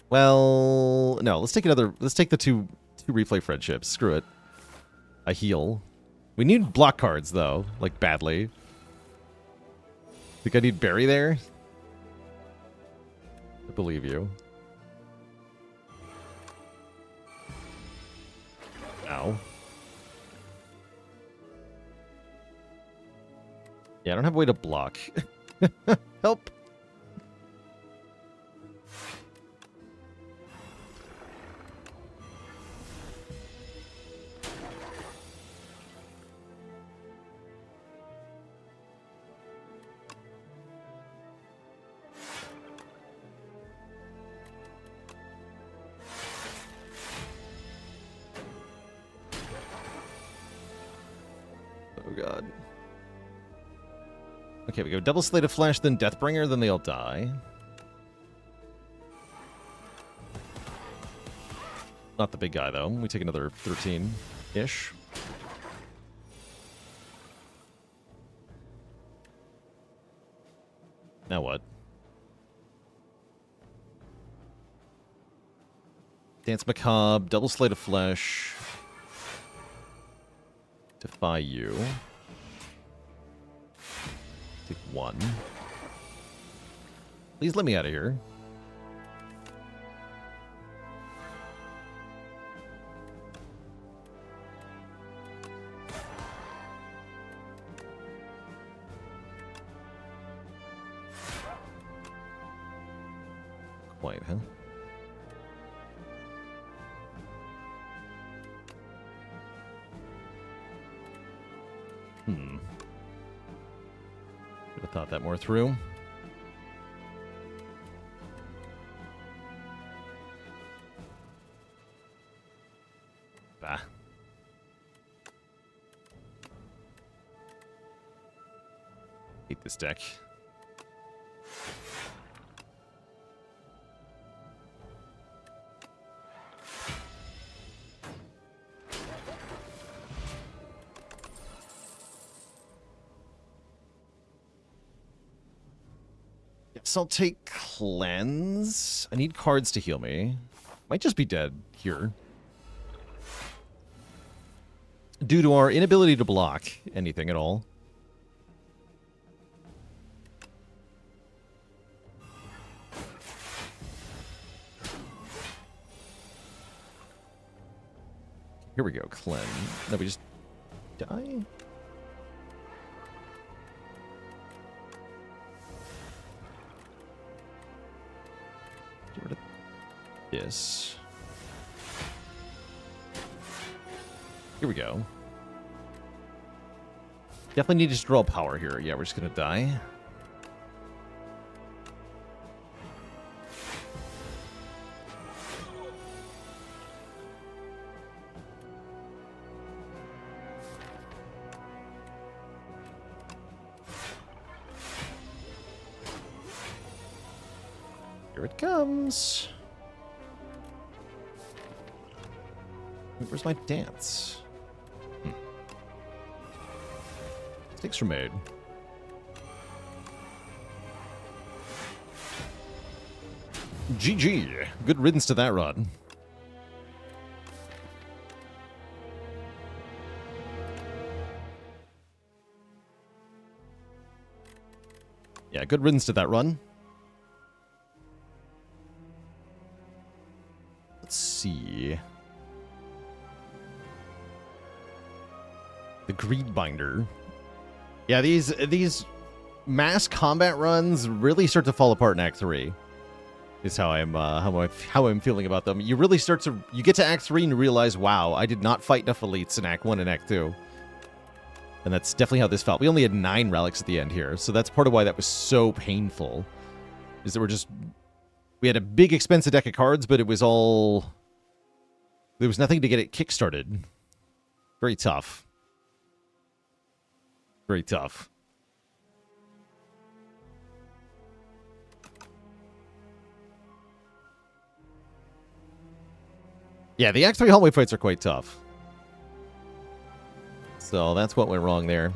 Well, no. Let's take another. Let's take the two replay Friendships. Screw it. A heal. We need block cards, though. Like, badly. Think I need Barry there? I believe you. Ow. Yeah, I don't have a way to block. Help. Oh god. Okay, we go double Slate of Flesh, then Deathbringer, then they all die. Not the big guy, though. We take another 13-ish. Now what? Dance Macabre, double Slate of Flesh. Defy you. Take 1. Please let me out of here. Quite, huh? Should have thought that more through. Bah. Hate this deck. So I'll take Cleanse. I need cards to heal me. Might just be dead here. Due to our inability to block anything at all. Here we go, Cleanse. No, we just die? Get rid of this. Here we go. Definitely need to draw power here. Yeah, we're just gonna die. Here it comes. Where's my dance? Stakes are made. GG. Good riddance to that run. Yeah, good riddance to that run. Let's see. The Greedbinder. Yeah, these mass combat runs really start to fall apart in Act 3. Is how I'm feeling about them. You really you get to Act 3 and you realize, wow, I did not fight enough elites in Act 1 and Act 2. And that's definitely how this felt. We only had 9 relics at the end here, so that's part of why that was so painful. Is that we had a big expensive deck of cards, but it was all... There was nothing to get it kickstarted. Very tough. Very tough. Yeah, the Act 3 hallway fights are quite tough. So that's what went wrong there.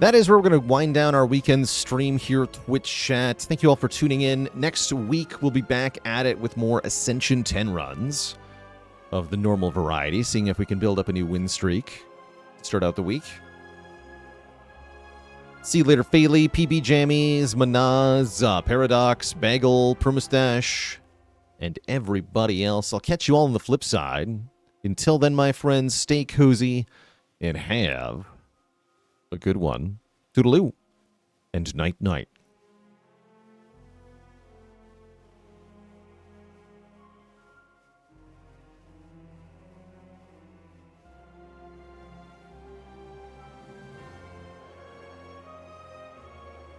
That is where we're going to wind down our weekend stream here, Twitch chat. Thank you all for tuning in. Next week, we'll be back at it with more Ascension 10 runs of the normal variety, seeing if we can build up a new win streak. Start out the week. See you later, Phaley, PB Jammies, Manaz, Paradox, Bagel, Permustache, and everybody else. I'll catch you all on the flip side. Until then, my friends, stay cozy and have a good one. Toodaloo and night-night.